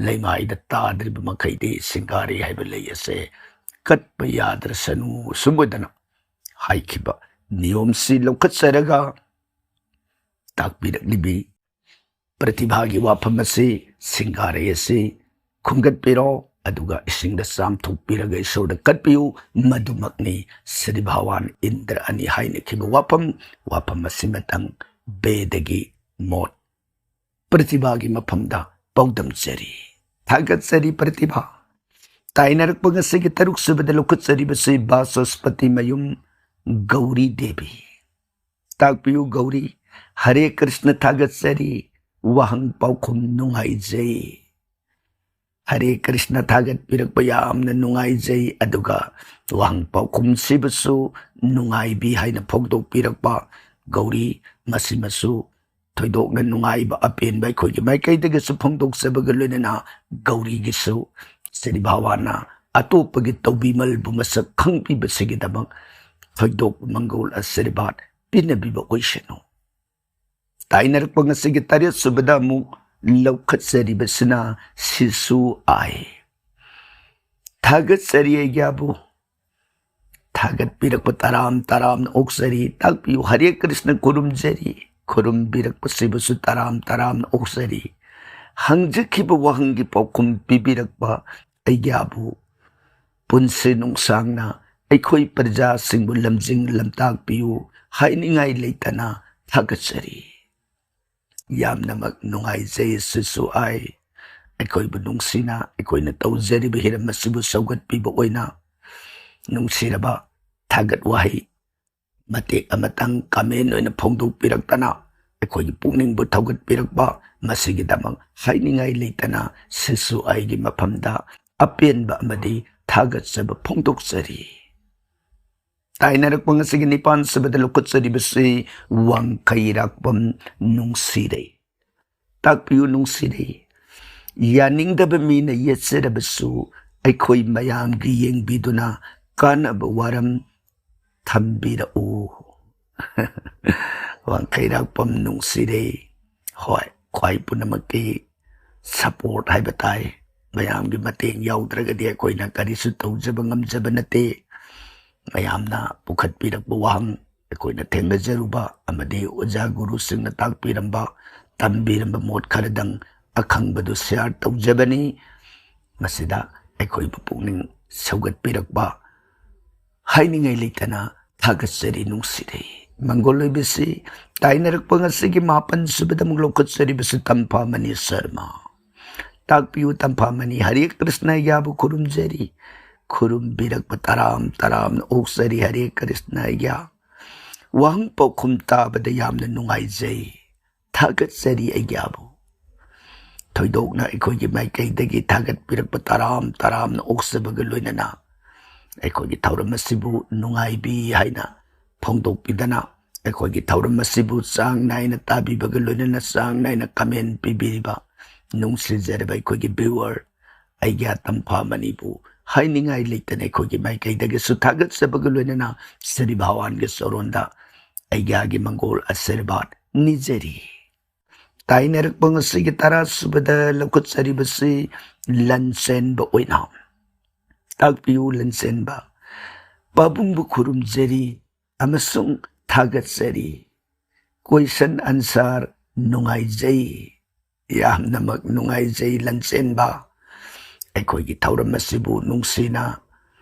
ꯂꯩꯃꯥꯏꯗ ꯇꯥꯗ꯭ꯔꯤꯕ ꯃꯈꯩꯗꯤ ꯁꯤꯡꯒꯥꯔꯩ ꯍꯥꯏꯕ ꯂꯩ ꯑꯁꯦ ꯀꯠꯄ ꯌꯥꯗ꯭ꯔꯁꯅꯨ ꯁꯨꯝꯕꯗꯅ ꯍꯥꯏꯈꯤꯕ ꯅꯤꯌꯣꯝꯁꯤ ꯂꯧꯈꯠꯆꯔꯒ ꯇꯥꯛꯄꯤꯔꯛꯂꯤꯕꯤ ꯄ꯭ꯔꯇꯤꯚꯥꯒꯤ ꯋꯥꯐꯝ ꯑꯁꯤ ꯁꯤꯡꯒꯥꯔꯩ ꯑꯁꯤ ꯈꯨꯝꯒꯠꯄꯤꯔꯣ ꯑꯗꯨꯒ ꯏꯁꯤꯡꯗ ꯆꯥꯝꯊꯣꯛꯄꯤꯔꯒ ꯏꯁꯣꯔꯗ ꯀꯠꯄꯤꯌꯨ ꯃꯗꯨꯃꯛꯅꯤ ꯁ꯭ꯔꯤ ꯚꯒꯋꯥꯟ ꯏꯟꯗ꯭ꯔ ꯑꯅꯤ ꯍꯥꯏꯅꯈꯤꯕ ꯋꯥꯐꯝ ꯑꯁꯤꯃꯇꯪ ꯕꯦꯗꯒꯤ ꯃꯣꯠ ꯄ꯭ꯔꯇꯤꯚꯥꯒꯤ ꯃꯐꯝꯗ ꯄꯥꯎꯗꯝꯖꯔꯤ ꯊꯥꯒꯠꯆꯔꯤ ꯄ꯭ꯔꯇꯤꯚꯥ ꯇꯥꯏꯅꯔꯛꯄ ꯉꯁꯤꯒꯤ 6ꯁꯨꯕꯗ ꯂꯧꯈꯠꯆꯔꯤꯕꯁꯤ ꯕꯥꯆꯁꯄꯇꯤ ꯃꯌꯨꯝ ꯒꯧꯔꯤ ꯗꯦꯕꯤ ꯇꯥꯛꯄꯤꯌꯨ ꯒꯧꯔꯤ ꯍꯔꯦ ꯀ꯭ꯔꯤꯁꯅ ꯊꯥꯒꯠꯆꯔꯤ ꯋꯥꯍꯪ ꯄꯥꯎꯈꯨꯝ ꯅꯨꯡꯉꯥꯏꯖꯩ ꯍꯔꯦ ꯀ꯭ꯔꯤꯁꯅ ꯊꯥꯒꯠꯄꯤꯔꯛꯄ ꯌꯥꯝꯅ ꯅꯨꯡꯉꯥꯏꯖꯩ ꯑꯗꯨꯒ ꯋꯥꯍꯪ ꯄꯥꯎꯈꯨꯝꯁꯤꯕꯨꯁꯨ ꯅꯨꯡꯉꯥꯏꯕꯤ ꯍꯥꯏꯅ ꯐꯣꯡꯗꯣꯛꯄꯤꯔꯛꯄ ꯒꯧꯔꯤ ꯃꯁꯤꯃꯁꯨ ꯊꯣꯏꯗꯣꯛꯅ ꯅꯨꯡꯉꯥꯏꯕ ꯑꯄꯦꯟꯕ ꯑꯩꯈꯣꯏꯒꯤ ꯃꯥꯏꯀꯩꯗꯒꯤꯁꯨ ꯐꯣꯡꯗꯣꯛꯆꯕꯒ ꯂꯣꯏꯅꯅ ꯒꯧꯔꯤꯒꯤꯁꯨ ꯁ꯭ꯔꯤ ꯚꯒꯋꯥꯟꯅ ꯑꯇꯣꯞꯄꯒꯤ ꯇꯧꯕꯤꯃꯜꯕꯨ ꯃꯁꯛ ꯈꯪꯕꯤꯕꯁꯤꯒꯤꯗꯃꯛ ꯊꯣꯏꯗꯣꯛꯄ ꯃꯪꯒꯣꯜ ꯑꯁꯤꯔꯕꯥꯠ ꯄꯤꯅꯕꯤꯕ ꯑꯣꯏꯁꯅꯨ ꯇꯥꯏꯅꯔꯛꯄ ꯉꯁꯤꯒꯤ 7ꯁꯨꯕꯗ ꯑꯃꯨꯛ ꯂꯧꯈꯠꯆꯔꯤꯕꯁꯤꯅ ꯁꯤꯁꯨ ꯑꯥꯏ ꯊꯥꯒꯠꯆꯔꯤ ꯑꯩꯒ꯭ꯌꯥꯕꯨ ꯊꯥꯒꯠꯄꯤꯔꯛꯄ ꯇꯔꯥꯝꯅ ꯑꯣꯛꯆꯔꯤ ꯇꯥꯛꯄꯤꯌꯨ ꯍꯔꯦ ꯀ꯭ꯔꯤꯁꯅ ꯈꯨꯔꯨꯝꯖꯔꯤ ꯈꯨꯔꯨꯝꯕꯤꯔꯛꯄꯁꯤꯕꯨꯁꯨ ꯇꯔꯥꯝꯅ ꯑꯣꯛꯆꯔꯤ ꯍꯪꯖꯈꯤꯕ ꯋꯥꯍꯪꯒꯤ ꯄꯥꯎꯈꯨꯝ ꯄꯤꯕꯤꯔꯛꯄ ꯑꯩꯒ꯭ꯌꯥꯕꯨ ꯄꯨꯟꯁꯤ ꯅꯨꯡꯁꯥꯡꯅ ꯑꯩꯈꯣꯏ ꯄ꯭ꯔꯖꯥꯁꯤꯡꯕꯨ ꯂꯝꯖꯤꯡ ꯂꯝꯇꯥꯛꯄꯤꯌꯨ ꯍꯥꯏꯅꯤꯡꯉꯥꯏ ꯂꯩꯇꯅ ꯊꯥꯒꯠꯆꯔꯤ ꯌꯥꯝꯅꯃꯛ ꯅꯨꯡꯉꯥꯏꯖꯩ ꯁꯤꯁꯨ ꯑꯩꯈꯣꯏꯕꯨ ꯅꯨꯡꯁꯤꯅ ꯑꯩꯈꯣꯏꯅ ꯇꯧꯖꯔꯤꯕ ꯍꯤꯔꯝ ꯑꯁꯤꯕꯨ ꯁꯧꯒꯠꯄꯤꯕ ꯑꯣꯏꯅ ꯅꯨꯡꯁꯤꯔꯕ ꯊꯥꯒꯠ ꯋꯥꯍꯩ ꯃꯇꯦꯛ ꯑꯃꯇꯪ ꯀꯃꯦꯟ ꯑꯣꯏꯅ ꯐꯣꯡꯗꯣꯛꯄꯤꯔꯛꯇꯅ ꯑꯩꯈꯣꯏꯒꯤ ꯄꯨꯛꯅꯤꯡꯕꯨ ꯊꯧꯒꯠꯄꯤꯔꯛꯄ ꯃꯁꯤꯒꯤꯗꯃꯛ ꯍꯥꯏꯅꯤꯡꯉꯥꯏ ꯂꯩꯇꯅ ꯁꯤꯁꯨ ꯑꯩꯒꯤ ꯃꯐꯝꯗ ꯑꯄꯦꯟꯕ ꯑꯃꯗꯤ ꯊꯥꯒꯠꯆꯕ ꯐꯣꯡꯗꯣꯛꯆꯔꯤ ꯇꯥꯏꯅꯔꯛꯄ ꯉꯁꯤꯒꯤ 9ꯁꯨꯕꯗ ꯂꯧꯈꯠꯆꯔꯤꯕꯁꯤ ꯋꯥꯡꯈꯩꯔꯥꯛꯄꯝ ꯅꯨꯡꯁꯤꯔꯩ ꯇꯥꯛꯄꯤꯌꯨ ꯅꯨꯡꯁꯤꯔꯩ ꯌꯥꯅꯤꯡꯗꯕ ꯃꯤꯅ ꯌꯦꯠꯆꯔꯕꯁꯨ ꯑꯩꯈꯣꯏ ꯃꯌꯥꯝꯒꯤ ꯌꯦꯡꯕꯤꯗꯨꯅ ꯀꯥꯟꯅꯕ ꯋꯥꯔꯝ ꯊꯝꯕꯤꯔꯛꯎ ꯋꯥꯡꯈꯩꯔꯥꯛꯄꯝ ꯅꯨꯡꯁꯤꯔꯩ ꯍꯣꯏ ꯈ꯭ꯋꯥꯏ ꯄꯨꯝꯅꯃꯛꯀꯤ ꯁꯄꯣꯔꯠ ꯍꯥꯏꯕ ꯇꯥꯏ ꯃꯌꯥꯝꯒꯤ ꯃꯇꯦꯡ ꯌꯥꯎꯗ꯭ꯔꯒꯗꯤ ꯑꯩꯈꯣꯏꯅ ꯀꯔꯤꯁꯨ ꯇꯧꯖꯕ ꯉꯝꯖꯕ ꯅꯠꯇꯦ ꯃꯌꯥꯝꯅ ꯄꯨꯈꯠꯄꯤꯔꯛꯄ ꯋꯥꯍꯪ ꯑꯩꯈꯣꯏꯅ ꯊꯦꯡꯅꯖꯔꯨꯕ ꯑꯃꯗꯤ ꯑꯣꯖꯥ ꯒꯨꯔꯨꯁꯤꯡꯅ ꯇꯥꯛꯄꯤꯔꯝꯕ ꯇꯝꯕꯤꯔꯝꯕ ꯃꯣꯠ ꯈꯔꯗꯪ ꯑꯈꯪꯕꯗꯨ ꯁꯤꯌꯥꯔ ꯇꯧꯖꯕꯅꯤ ꯃꯁꯤꯗ ꯑꯩꯈꯣꯏꯕꯨ ꯄꯨꯛꯅꯤꯡ ꯁꯧꯒꯠꯄꯤꯔꯛꯄ ꯍꯥꯏꯅꯤꯡꯉꯥই ꯂꯩꯇꯅ ꯊꯥꯒꯠꯆꯔꯤ ꯅꯨꯡꯁꯤꯔꯩ ꯃꯪꯒꯣꯜ ꯑꯣꯏꯕꯁꯤ ꯇꯥꯏꯅꯔꯛꯄ ꯉꯁꯤꯒꯤ 9ꯁꯨꯕꯗ ꯑꯃꯨꯛ ꯂꯧꯈꯠꯆꯔꯤꯕꯁꯤ ꯇꯝꯐꯥꯃꯅꯤ ꯁꯔꯃ ꯇꯥꯛꯄꯤꯌꯨ ꯇꯝꯐꯥꯃꯅꯤ ꯍꯔꯦ ꯀ꯭ꯔꯤꯁꯅ ꯑꯩꯒ꯭ꯌꯥꯕꯨ ꯈꯨꯔꯨꯝꯖꯔꯤ ꯈꯨꯔꯨꯝꯕꯤꯔꯛꯄ ꯇꯔꯥꯝꯅ ꯑꯣꯛꯆꯔꯤ ꯍꯔꯦ ꯀ꯭ꯔꯤꯁꯅ ꯑꯩꯒ꯭ꯌꯥ ꯋꯥꯍꯪ ꯄꯥꯎꯈꯨꯝ ꯇꯥꯕꯗ ꯌꯥꯝꯅ ꯅꯨꯡꯉꯥꯏꯖꯩ ꯊꯥꯒꯠꯆꯔꯤ ꯑꯩꯒ꯭ꯌꯥꯕꯨ ꯊꯣꯏꯗꯣꯛꯅ ꯑꯩꯈꯣꯏꯒꯤ ꯃꯥꯏꯀꯩꯗꯒꯤ ꯊꯥꯒꯠꯄꯤꯔꯛꯄ ꯇꯔꯥꯝꯅ ꯑꯣꯛꯆꯕꯒ ꯂꯣꯏꯅꯅ ꯑꯩꯈꯣꯏꯒꯤ ꯊꯧꯔꯝ ꯑꯁꯤꯕꯨ ꯅꯨꯡꯉꯥꯏꯕꯤ ꯍꯥꯏꯅ ꯐꯣꯡꯗꯣꯛꯄꯤꯗꯅ ꯑꯩꯈꯣꯏꯒꯤ ꯊꯧꯔꯝ ꯑꯁꯤꯕꯨ ꯆꯥꯡ ꯅꯥꯏꯅ ꯇꯥꯕꯤꯕꯒ ꯂꯣꯏꯅꯅ ꯆꯥꯡ ꯅꯥꯏꯅ ꯀꯃꯦꯟ ꯄꯤꯕꯤꯔꯤꯕ ꯅꯨꯡꯁꯤꯖꯔꯕ ꯑꯩꯈꯣꯏꯒꯤ ꯚ꯭ꯌꯨꯋꯔ ꯑꯩꯒ꯭ꯌꯥ ꯇꯝꯐꯥꯃꯅꯤꯕꯨ ꯍꯥꯏꯅꯤꯡꯉꯥꯏ ꯂꯩꯇꯅ ꯑꯩꯈꯣꯏꯒꯤ ꯃꯥꯏꯀꯩꯗꯒꯤꯁꯨ ꯊꯥꯒꯠꯆꯕꯒ ꯂꯣꯏꯅꯅ ꯁ꯭ꯔꯤ ꯚꯒꯋꯥꯟꯒꯤ ꯆꯣꯔꯣꯟꯗ ꯑꯩꯒꯤ ꯃꯪꯒꯣꯜ ꯑꯁꯤꯔꯕꯥꯠ ꯅꯤꯖꯔꯤ ꯇꯥꯏꯅꯔꯛꯄ ꯉꯁꯤꯒꯤ 10ꯁꯨꯕꯗ ꯂꯧꯈꯠꯆꯔꯤꯕꯁꯤ ꯂꯟꯆꯦꯟꯕ ꯑꯣꯏꯅ ꯇꯥꯛꯄꯤꯌꯨ ꯂꯟꯆꯦꯟꯕ ꯄꯥꯕꯨꯡꯕꯨ ꯈꯨꯔꯨꯝꯖꯔꯤ ꯑꯃꯁꯨꯡ ꯊꯥꯒꯠꯆꯔꯤ ꯀꯣꯏꯁꯟ ꯑꯟꯁꯔ ꯅꯨꯡꯉꯥꯏꯖꯩ ꯌꯥꯝꯅꯃꯛ ꯅꯨꯡꯉꯥꯏꯖꯩ ꯂꯟꯆꯦꯟꯕ ꯑꯩꯈꯣꯏꯒꯤ ꯊꯧꯔꯝ ꯑꯁꯤꯕꯨ ꯅꯨꯡꯁꯤꯅ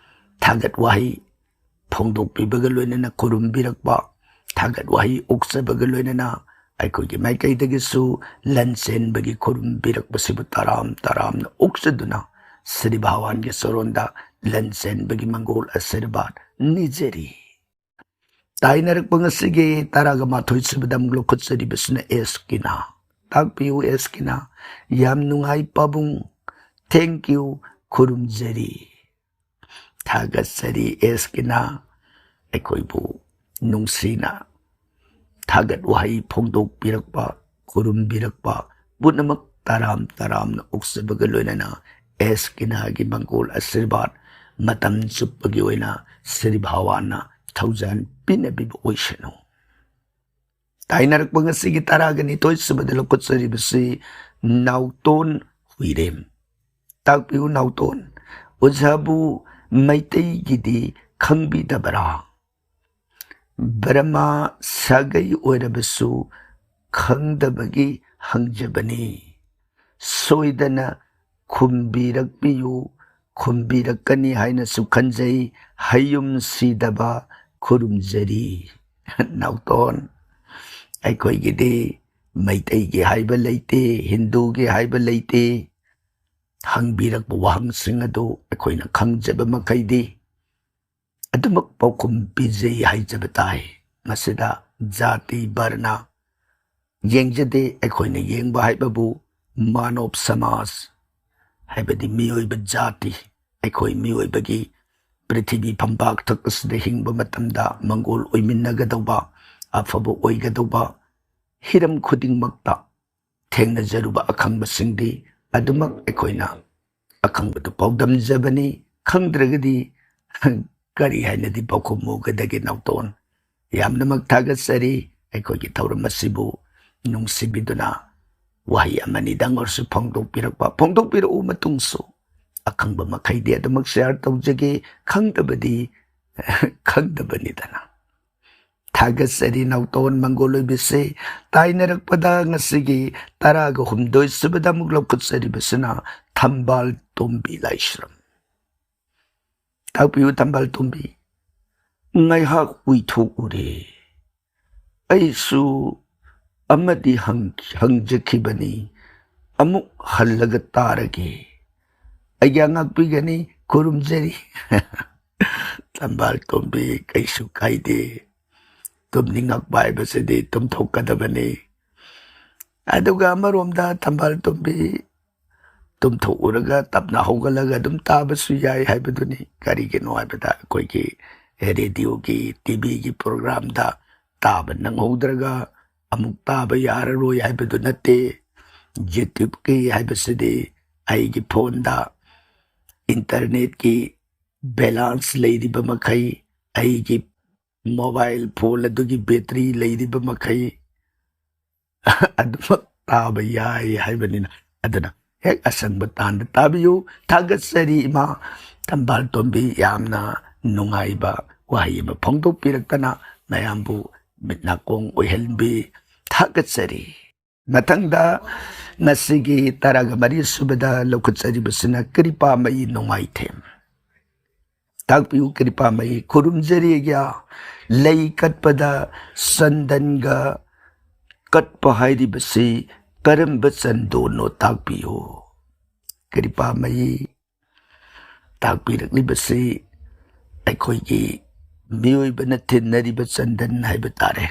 ꯊꯥꯒꯠ ꯋꯥꯍꯩ ꯐꯣꯡꯗꯣꯛꯄꯤꯕꯒ ꯂꯣꯏꯅꯅ ꯈꯨꯔꯨꯝꯕꯤꯔꯛꯄ ꯊꯥꯒꯠ ꯋꯥꯍꯩ ꯑꯣꯛꯆꯕꯒ ꯂꯣꯏꯅꯅ ꯑꯩꯈꯣꯏꯒꯤ ꯃꯥꯏꯀꯩꯗꯒꯤꯁꯨ ꯂꯟꯆꯦꯟꯕꯒꯤ ꯈꯨꯔꯨꯝꯕꯤꯔꯛꯄꯁꯤꯕꯨ ꯇꯔꯥꯝꯅ ꯑꯣꯛꯆꯗꯨꯅ ꯁ꯭ꯔꯤ ꯚꯒꯋꯥꯟꯒꯤ ꯆꯔꯣꯟꯗ ꯂꯟꯆꯦꯟꯕꯒꯤ ꯃꯪꯒꯣꯜ ꯑꯁꯤꯔꯕꯥꯠ ꯅꯤꯖꯔꯤ ꯇꯥꯏꯅꯔꯛꯄ ꯉꯁꯤꯒꯤ 11ꯁꯨꯕꯗ ꯑꯃꯨꯛ ꯂꯧꯈꯠꯆꯔꯤꯕꯁꯤꯅ ꯑꯦꯁꯀꯤꯅ ꯇꯥꯛꯄꯤꯌꯨ ꯑꯦꯁꯀꯤꯅ ꯌꯥꯝ ꯅꯨꯡꯉꯥꯏ ꯄꯥꯕꯨꯡ ꯊꯦꯡꯛ ꯌꯨ ꯈꯨꯔꯨꯝꯖꯔꯤ ꯊꯥꯒꯠꯆꯔꯤ ꯑꯦꯁꯀꯤꯅ ꯑꯩꯈꯣꯏꯕꯨ ꯅꯨꯡꯁꯤꯅ ꯊꯥꯒꯠ ꯋꯥꯍꯩ ꯐꯣꯡꯗꯣꯛꯄꯤꯔꯛꯄ ꯈꯨꯔꯨꯝꯕꯤꯔꯛꯄ ꯄꯨꯝꯅꯃꯛ ꯇꯔꯥꯝꯅ ꯑꯣꯛꯆꯕꯒ ꯂꯣꯏꯅꯅ ꯑꯦꯁꯀꯤꯅꯥꯒꯤ ꯃꯪꯒꯣꯜ ꯑꯁꯤꯔꯕꯥꯠ ꯃꯇꯝ ꯆꯨꯞꯄꯒꯤ ꯑꯣꯏꯅ ꯁ꯭ꯔꯤ ꯚꯒꯋꯥꯟꯅ ꯊꯧꯖꯥꯜ ꯄꯤꯅꯕꯤꯕ ꯑꯣꯏꯁꯅꯨ ꯇꯥꯏꯅꯔꯛꯄ ꯉꯁꯤꯒꯤ 12ꯁꯨꯕꯗ ꯂꯧꯈꯠꯆꯔꯤꯕꯁꯤ ꯅꯥꯎꯇꯣꯟ ꯍꯨꯏꯔꯦꯝ ꯇꯥꯛꯄꯤꯌꯨ ꯅꯥꯎꯇꯣꯟ ꯑꯣꯖꯥꯕꯨ ꯃꯩꯇꯩꯒꯤꯗꯤ ꯈꯪꯕꯤꯗꯕꯔꯥ ꯕꯔꯃꯥ ꯁꯥꯒꯩ ꯑꯣꯏꯔꯕꯁꯨ ꯈꯪꯗꯕꯒꯤ ꯍꯪꯖꯕꯅꯤ ꯁꯣꯏꯗꯅ ꯈꯨꯝꯕꯤꯔꯛꯄꯤꯌꯨ ꯈꯨꯝꯕꯤꯔꯛꯀꯅꯤ ꯍꯥꯏꯅꯁꯨ ꯈꯟꯖꯩ ꯍꯌꯨꯝ ꯁꯤꯗꯕ ꯈꯨꯔꯨꯝꯖꯔꯤ ꯅꯥꯎꯇꯣꯟ ꯑꯩꯈꯣꯏꯒꯤꯗꯤ ꯃꯩꯇꯩꯒꯤ ꯍꯥꯏꯕ ꯂꯩꯇꯦ ꯍꯤꯟꯗꯨꯒꯤ ꯍꯥꯏꯕ ꯂꯩꯇꯦ ꯍꯪꯕꯤꯔꯛꯄ ꯋꯥꯍꯪꯁꯤꯡ ꯑꯗꯨ ꯑꯩꯈꯣꯏꯅ ꯈꯪꯖꯕ ꯃꯈꯩꯗꯤ ꯑꯗꯨꯃꯛ ꯄꯥꯎꯈꯨꯝ ꯄꯤꯖꯩ ꯍꯥꯏꯖꯕ ꯇꯥꯏ ꯃꯁꯤꯗ ꯖꯥꯇꯤ ꯕꯔꯅ ꯌꯦꯡꯖꯗꯦ ꯑꯩꯈꯣꯏꯅ ꯌꯦꯡꯕ ꯍꯥꯏꯕꯕꯨ ꯃꯥꯅꯣꯕ ꯁꯃꯥꯖ ꯍꯥꯏꯕꯗꯤ ꯃꯤꯑꯣꯏꯕ ꯖꯥꯇꯤ ꯑꯩꯈꯣꯏ ꯃꯤꯑꯣꯏꯕꯒꯤ ꯄ꯭ꯔꯤꯊꯤꯕꯤ ꯐꯝꯄꯥꯛꯊꯛ ꯑꯁꯤꯗ ꯍꯤꯡꯕ ꯃꯇꯝꯗ ꯃꯪꯒꯣꯜ ꯑꯣꯏꯃꯤꯟꯅꯒꯗꯧꯕ ꯑꯐꯕ ꯑꯣꯏꯒꯗꯧꯕ ꯍꯤꯔꯝ ꯈꯨꯗꯤꯡꯃꯛꯇ ꯊꯦꯡꯅꯖꯔꯨꯕ ꯑꯈꯪꯕꯁꯤꯡꯗꯤ ꯑꯗꯨꯃꯛ ꯑꯩꯈꯣꯏꯅ ꯑꯈꯪꯕꯗꯨ ꯄꯥꯎꯗꯝꯖꯕꯅꯤ ꯈꯪꯗ꯭ꯔꯒꯗꯤ ꯀꯔꯤ ꯍꯥꯏꯅꯗꯤ ꯄꯥꯎꯈꯨꯝ ꯃꯨꯒꯗꯒꯦ ꯅꯥꯎꯇꯣꯟ ꯌꯥꯝꯅꯃꯛ ꯊꯥꯒꯠꯆꯔꯤ ꯑꯩꯈꯣꯏꯒꯤ ꯊꯧꯔꯝ ꯑꯁꯤꯕꯨ ꯅꯨꯡꯁꯤꯕꯤꯗꯨꯅ ꯋꯥꯍꯩ ꯑꯃꯅꯤꯗꯪ ꯑꯣꯏꯔꯁꯨ ꯐꯣꯡꯗꯣꯛꯄꯤꯔꯛꯎ ꯃꯇꯨꯡꯁꯨ ꯑꯈꯪꯕ ꯃꯈꯩꯗꯤ ꯑꯗꯨꯃꯛ ꯁꯤꯌꯥꯔ ꯇꯧꯖꯒꯦ ꯈꯪꯗꯕꯗꯤ ꯈꯪꯗꯕꯅꯤꯗꯅ ꯊꯥꯒꯠꯆꯔꯤ ꯅꯥꯎꯇꯣꯟ ꯃꯪꯒꯣꯜ ꯑꯣꯏꯕꯤꯁꯦ ꯇꯥꯏꯅꯔꯛꯄꯗ ꯉꯁꯤꯒꯤ 13ꯁꯨꯕꯗ ꯑꯃꯨꯛ ꯂꯧꯈꯠꯆꯔꯤꯕꯁꯤꯅ ꯊꯝꯕꯥꯜ ꯇꯣꯝꯕꯤ ꯂꯥꯏꯁ꯭ꯔꯝ ꯇꯥꯛꯄꯤꯌꯨ ꯊꯝꯕꯥꯜ ꯇꯣꯝꯕꯤ ꯉꯥꯏꯍꯥꯛ ꯎꯏꯊꯣꯛꯎꯔꯦ ꯑꯩꯁꯨ ꯑꯃꯗꯤ ꯍꯪꯖꯈꯤꯕꯅꯤ ꯑꯃꯨꯛ ꯍꯜꯂꯒ ꯇꯥꯔꯒꯦ ꯑꯩꯒ ꯉꯥꯛꯄꯤꯒꯅꯤ ꯈꯨꯔꯨꯝꯖꯔꯤ ꯊꯝꯕꯥꯜ ꯇꯣꯝꯕꯤ ꯀꯩꯁꯨ ꯀꯥꯏꯗꯦ ꯇꯨꯝꯅꯤꯡꯉꯛꯄ ꯍꯥꯏꯕꯁꯤꯗꯤ ꯇꯨꯝꯊꯣꯛꯀꯗꯕꯅꯤ ꯑꯗꯨꯒ ꯑꯃꯔꯣꯝꯗ ꯊꯝꯕꯥꯜ ꯇꯣꯝꯕꯤ ꯇꯨꯝꯊꯣꯛꯎꯔꯒ ꯇꯞꯅ ꯍꯧꯒꯠꯂꯒ ꯑꯗꯨꯝ ꯇꯥꯕꯁꯨ ꯌꯥꯏ ꯍꯥꯏꯕꯗꯨꯅꯤ ꯀꯔꯤꯒꯤꯅꯣ ꯍꯥꯏꯕꯗ ꯑꯩꯈꯣꯏꯒꯤ ꯔꯦꯗꯤꯑꯣꯒꯤ ꯇꯤꯚꯤꯒꯤ ꯄ꯭ꯔꯣꯒ꯭ꯔꯥꯝꯗ ꯇꯥꯕ ꯅꯪꯍꯧꯗ꯭ꯔꯒ ꯑꯃꯨꯛ ꯇꯥꯕ ꯌꯥꯔꯔꯣꯏ ꯍꯥꯏꯕꯗꯨ ꯅꯠꯇꯦ ꯌꯨꯇ꯭ꯌꯨꯕꯀꯤ ꯍꯥꯏꯕꯁꯤꯗꯤ ꯑꯩꯒꯤ ꯐꯣꯟꯗ ꯏꯟꯇꯔꯅꯦꯠꯀꯤ ꯕꯦꯂꯥꯟꯁ ꯂꯩꯔꯤꯕ ꯃꯈꯩ ꯑꯩꯒꯤ ꯃꯣꯕꯥꯏꯜ ꯐꯣꯟ ꯑꯗꯨꯒꯤ ꯕꯦꯇ꯭ꯔꯤ ꯂꯩꯔꯤꯕ ꯃꯈꯩ ꯑꯗꯨꯃꯛ ꯇꯥꯕ ꯌꯥꯏ ꯍꯥꯏꯕꯅꯤꯅ ꯑꯗꯨꯅ ꯍꯦꯛ ꯑꯁꯪꯕ ꯇꯥꯟꯗ ꯇꯥꯕꯤꯌꯨ ꯊꯥꯒꯠꯆꯔꯤ ꯏꯃꯥ ꯊꯝꯕꯥꯜ ꯇꯣꯝꯕꯤ ꯌꯥꯝꯅ ꯅꯨꯡꯉꯥꯏꯕ ꯋꯥꯍꯩ ꯑꯃ ꯐꯣꯡꯗꯣꯛꯄꯤꯔꯛꯇꯅ ꯃꯌꯥꯝꯕꯨ ꯃꯤꯠ ꯅꯥꯀꯣꯡ ꯑꯣꯏꯍꯟꯕꯤ ꯊꯥꯒꯠꯆꯔꯤ ꯃꯊꯪꯗ ꯉꯁꯤꯒꯤ 13ꯁꯨꯕꯗ ꯂꯧꯈꯠꯆꯔꯤꯕꯁꯤꯅ ꯀ꯭ꯔꯤꯄꯥꯃꯌꯤ ꯅꯣꯡꯃꯥꯏꯊꯦꯝ ꯇꯥꯛꯄꯤꯌꯨ ꯀ꯭ꯔꯤꯄꯥꯃꯌꯤ ꯈꯨꯔꯨꯝꯖꯔꯤꯒ ꯂꯩ ꯀꯠꯄꯗ ꯆꯟꯗꯟꯒ ꯀꯠꯄ ꯍꯥꯏꯔꯤꯕꯁꯤ ꯀꯔꯝꯕ ꯆꯟꯗꯣꯟꯅꯣ ꯇꯥꯛꯄꯤꯌꯨ ꯀ꯭ꯔꯤꯄꯥꯃꯌꯤ ꯇꯥꯛꯄꯤꯔꯛꯂꯤꯕꯁꯤ ꯑꯩꯈꯣꯏꯒꯤ ꯃꯤꯑꯣꯏꯕꯅ ꯊꯤꯟꯅꯔꯤꯕ ꯆꯟꯗꯟ ꯍꯥꯏꯕ ꯇꯥꯔꯦ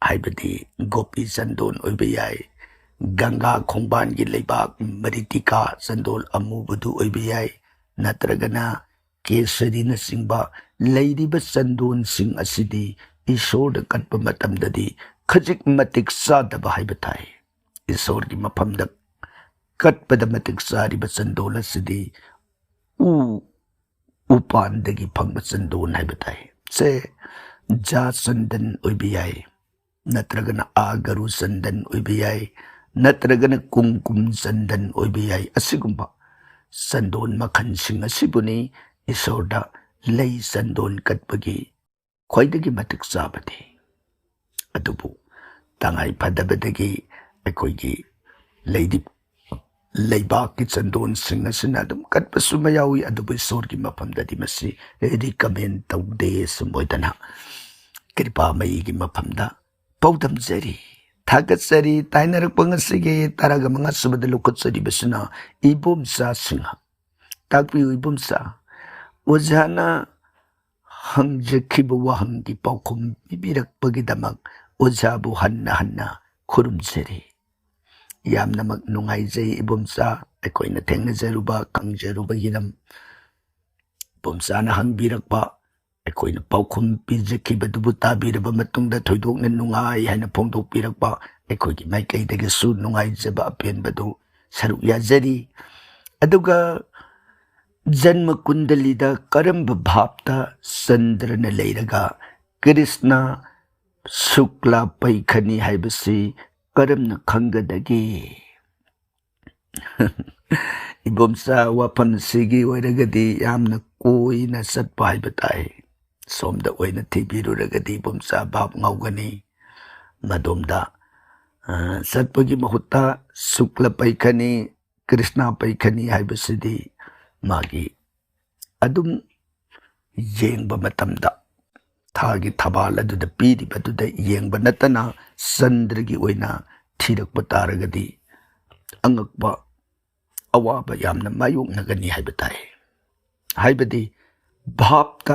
ꯍꯥꯏꯕꯗꯤ ꯒꯣꯄꯤ ꯆꯟꯗꯣꯟ ꯑꯣꯏꯕ ꯌꯥꯏ ꯒꯪꯒꯥ ꯈꯣꯡꯕꯥꯟꯒꯤ ꯂꯩꯕꯥꯛ ꯃꯔꯤꯇꯤꯀꯥ ꯆꯟꯗꯣꯜ ꯑꯃꯨꯕꯗꯨ ꯑꯣꯏꯕ ꯌꯥꯏ ꯅꯠꯇ꯭ꯔꯒꯅ ꯀꯦꯁꯔꯤꯅꯆꯤꯡꯕ ꯂꯩꯔꯤꯕ ꯆꯟꯗꯣꯟꯁꯤꯡ ꯑꯁꯤꯗꯤ ꯏꯁꯣꯔꯗ ꯀꯠꯄ ꯃꯇꯝꯗꯗꯤ ꯈꯖꯤꯛ ꯃꯇꯤꯛ ꯆꯥꯗꯕ ꯍꯥꯏꯕ ꯇꯥꯏ ꯏꯁꯣꯔꯒꯤ ꯃꯐꯝꯗ ꯀꯠꯄꯗ ꯃꯇꯤꯛ ꯆꯥꯔꯤꯕ ꯆꯟꯗꯣꯟ ꯑꯁꯤꯗꯤ ꯎꯄꯥꯟꯗꯒꯤ ꯐꯪꯕ ꯆꯟꯗꯣꯟ ꯍꯥꯏꯕ ꯇꯥꯏ ꯁꯦ जा चंदन ओइबा याय नत्रगना आगरु चंदन ओइबा याय नत्रगना कुमकुम चंदन ओइबा याय असिगुम्बा चंदोन मखनसिंग असिबुनी इसोरदा लई चंदोन कटपगी ख्वाइदगी मतिक चाबदे अदुबु तंगाई फदबदगी अखोइगी लैदी लेबाक की चंदोन सिंह असना अदुम कटपसु मयावी अदुबु इसोर की मफमददी मसी रिकमेंड तौदे सुमोइदना कृपा मई की मफमदा पौदम जरी थागतसरी ताइनरक पंगसिगे तारग मंगा सुबद लुखुत्सरी बसना इबोमसा सिंह ताकपि इबोमसा ओजाना हंजखिब वहंगी पाउखुम बिबिरकपगिदमक ओजाबु हन्ना हन्ना खुरुमजरी यामनमक नुंगाइजै इबोमसा अखोइना थेंगजरुबा खंगजरुबगिदम इबोमसाना हंबिरकपा अखोइना पाउखुम पिजखिबदुबु ताबिरबा मतुंगदा थोइदोकना नुंगाइ हाइना फोंदोकपिरकपा अखोइगी माइकैदगसु नुंगाइजबा अपेनबदु सरुक याजरी अदुगा जन्म कुंडलीदा करंब भावता चंद्रना लेरगा कृष्ण शुक्ला पैखनी हाइबसी करमना खंगदगे इबोमसा वाफम सिगी ओइरगदी यामना कोइना सत्पा हाइबताय सोमदा ओइना थिबिरुरगदी इबोमसा भाव ngauगनी मदोमदा सत्पगी महुत्ता शुक्ला पैखनी कृष्ण पैखनी हाइबसिदी मागी अदुम येंगबा मतमदा थागी थबाल अदुदा पीरिबदुदा येंगबा नतना चंद्रगी ओइना थिरकपा तारगदी अंगकबा अवाबा यामना मायोगनगनी हाइबताय हाइबदी भावता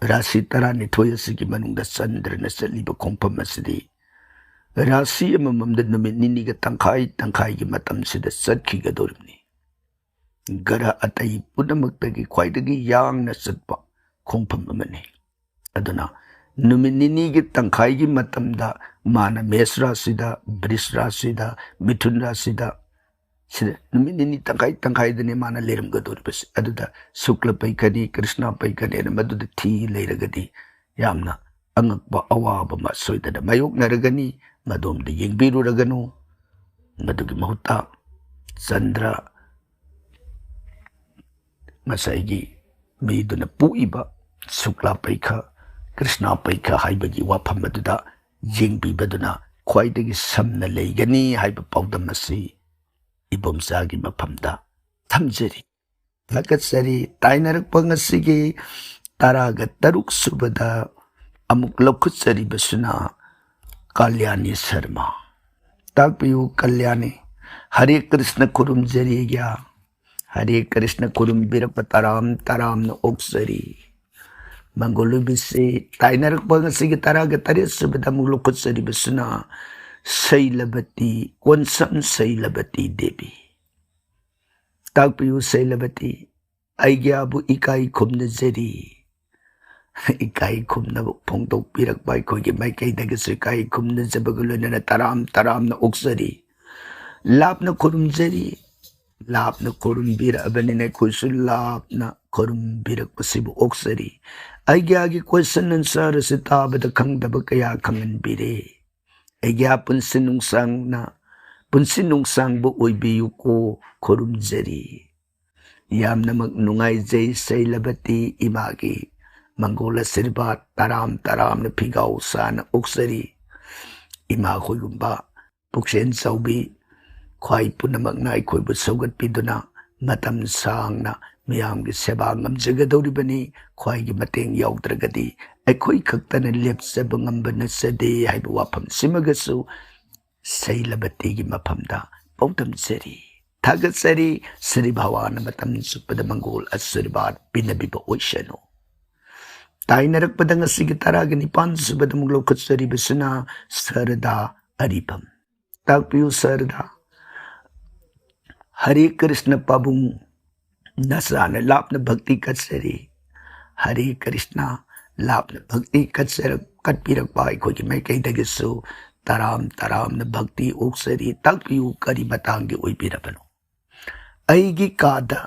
राशि 12 असगी मनुंगदा चंद्रना चलिबा खोंफम असदी राशि अमममदा नुमित निनिगा तंखाई तंखाईगी मतमसिदा चटखिगदोरिबनी गरा अतई पुनमक्तगी ख्वाइदगी यांगना चटपा खोंफम अमनी अदुना नुमित निनिगी तंखाईगी मतमदा माना मेष राशिदा वृष राशिदा मिथुन राशिदा सिदा नुमित निनि तंखाई तंखाईदने माना लेरमगदोरिबस अदुदा शुक्ल पैखनी कृष्ण पैखनी मदुदा थी लेरगदी यामना अंगकबा अवाबा मा सोइदना मायोगनरगनी मदोमदा येंगबिरुरगनु मदुगी महुत्ता चंद्र मसाइगी मीदुना पुइबा शुक्ला पैखा कृष्ण पैखा हाइबगी वाफम अदुदा येंगबिबदुना ख्वाइदगी समना लेगनी हाइबा पाउदम असि इबोमसागी मफमदा थमजरी लगतसरी ताइनरक पंगसिगी तारागा तरुक सुबदा अमुक लौखुत्सरी बसुना कल्याणी शर्मा ताकपियु कल्याणी हरे कृष्ण कुरुम जरिया हरे कृष्ण कुरुम बिरप तराम तराम न ओक्सरी मंगोलु बिसे ताइनरक पंगसिगी तारागा तरे सुबदा अमुक लौखुत्सरी बसुना शैलवती कोनसम शैलवती देवी ताकपियु शैलवती आइग्याबु इकाई खुमनजरी इकाई खुमनब फोंदोकपिरकपा अखोइगी माइकैदगसु इकाई खुमनजबग लोइनना तराम तराम न ओक्सरी लापना खुरुमजरी लापना खुरुमबिरअबनिने खुसु लापना खुरुमबिरकपसिबु ओक्सरी आइग्यागी क्वेश्चन आंसर से ताबद खंगदब कया खंगनबिरे आइग्या पुंसि नुंगसांगबु ओइबियुको खुरुमजरी यामनमक नुंगाइजै शैलवती इमागी मंगोल आशीर्वाद तराम तराम न फिगाव सान ओक्सरी इमा खोइगुम्बा पुक्सेन चौबी ख्वाइ पुनमकना अखोइबु सौगतपिदुना मतम सांगना मियामगी सेवा ngमजगदौरिबनी ख्वाइगी मतेंग याउद्रगदी अखोइ खक्तन लेपचब ngamba नसदे हाइबु वाफम सिमगसु शैलवतीगी मफमदा पौतम जरी थागतसरी श्री भगवान मतम सुपद मंगोल आशीर्वाद पिनबिबा ओइसनो ताइनरक पदंग सिगी तराग निपान सुबद मुगलो खुत्सरी बसुना सरदा अरिपम ताकपियु सरदा हरे कृष्ण पाबुंग नसान लापन भक्ति कत्सरी हरे कृष्ण लापन भक्ति कत्सर कटपिरक पाई खोगी मैं कई दगसु तराम तराम न भक्ति ओक्सरी ताकपियु करी बतांगे ओइबिरबनो अइगी कादा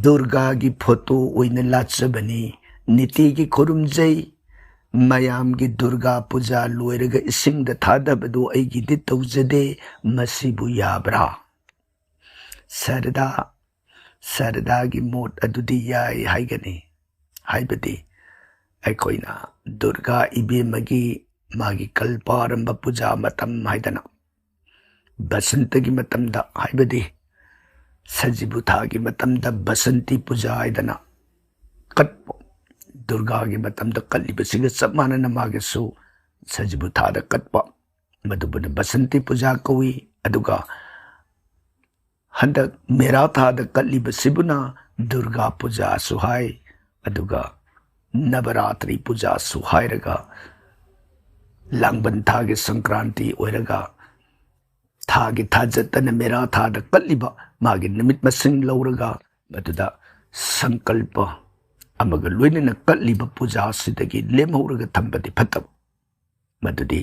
दुर्गा की फोटो ओइन लाचबनी नीति की खुरुमजै ꯃꯌꯥꯝꯒꯤ ꯗꯨꯔꯒꯥ ꯄꯨꯖꯥ ꯂꯣꯏꯔꯒ ꯏꯁꯤꯡꯗ ꯊꯥꯗꯕꯗꯨ ꯑꯩꯒꯤꯗꯤ ꯇꯧꯖꯗꯦ, ꯃꯁꯤꯕꯨ ꯌꯥꯕ꯭ꯔꯥ? ꯁꯔꯗꯥꯒꯤ ꯃꯣꯠ ꯑꯗꯨꯗꯤ ꯌꯥꯏ ꯍꯥꯏꯒꯅꯤ꯫ ꯍꯥꯏꯕꯗꯤ ꯑꯩꯈꯣꯏꯅ ꯗꯨꯔꯒꯥ ꯏꯕꯦꯝꯃꯒꯤ ꯃꯥꯒꯤ ꯀꯜꯄꯥꯔꯝꯕ ꯄꯨꯖꯥ ꯃꯇꯝ ꯍꯥꯏꯗꯅ ꯕꯁꯟꯇꯒꯤ ꯃꯇꯝꯗ, ꯍꯥꯏꯕꯗꯤ ꯁꯖꯤꯕꯨ ꯊꯥꯒꯤ ꯃꯇꯝꯗ ꯕꯁꯟꯇꯤ ꯄꯨꯖꯥ ꯍꯥꯏꯗꯅ ꯀꯠꯄ, ꯗꯨꯔꯒꯥꯒꯤ ꯃꯇꯝꯗ ꯀꯠꯂꯤꯕꯁꯤꯒ ꯆꯞ ꯃꯥꯟꯅꯅ ꯃꯥꯒꯤꯁꯨ ꯁꯖꯤꯕꯨ ꯊꯥꯗ ꯀꯠꯄ, ꯃꯗꯨꯕꯨꯅ ꯕꯁꯟꯇꯤ ꯄꯨꯖꯥ ꯀꯧꯏ꯫ ꯑꯗꯨꯒ ꯍꯟꯗꯛ ꯃꯦꯔꯥ ꯊꯥꯗ ꯀꯠꯂꯤꯕꯁꯤꯕꯨꯅ ꯗꯨꯔꯒꯥ ꯄꯨꯖꯥꯁꯨ ꯍꯥꯏ, ꯑꯗꯨꯒ ꯅꯕꯔꯥꯇ꯭ꯔꯤ ꯄꯨꯖꯥꯁꯨ ꯍꯥꯏꯔꯒ ꯂꯥꯡꯕꯟ ꯊꯥꯒꯤ ꯁꯪꯀ꯭ꯔꯥꯟꯇꯤ ꯑꯣꯏꯔꯒ ꯊꯥꯒꯤ ꯊꯥꯖꯠꯇꯅ ꯃꯦꯔꯥ ꯊꯥꯗ ꯀꯠꯂꯤꯕ ꯃꯥꯒꯤ ꯅꯨꯃꯤꯠ ꯃꯁꯤꯡ ꯂꯧꯔꯒ ꯃꯗꯨꯗ ꯁꯪꯀꯜꯄ ꯑꯃꯒ ꯂꯣꯏꯅꯅ ꯀꯠꯂꯤꯕ ꯄꯨꯖꯥꯁꯤꯗꯒꯤ ꯂꯦꯝꯍꯧꯔꯒ ꯊꯝꯕꯗꯤ ꯐꯠꯇꯕ꯫ ꯃꯗꯨꯗꯤ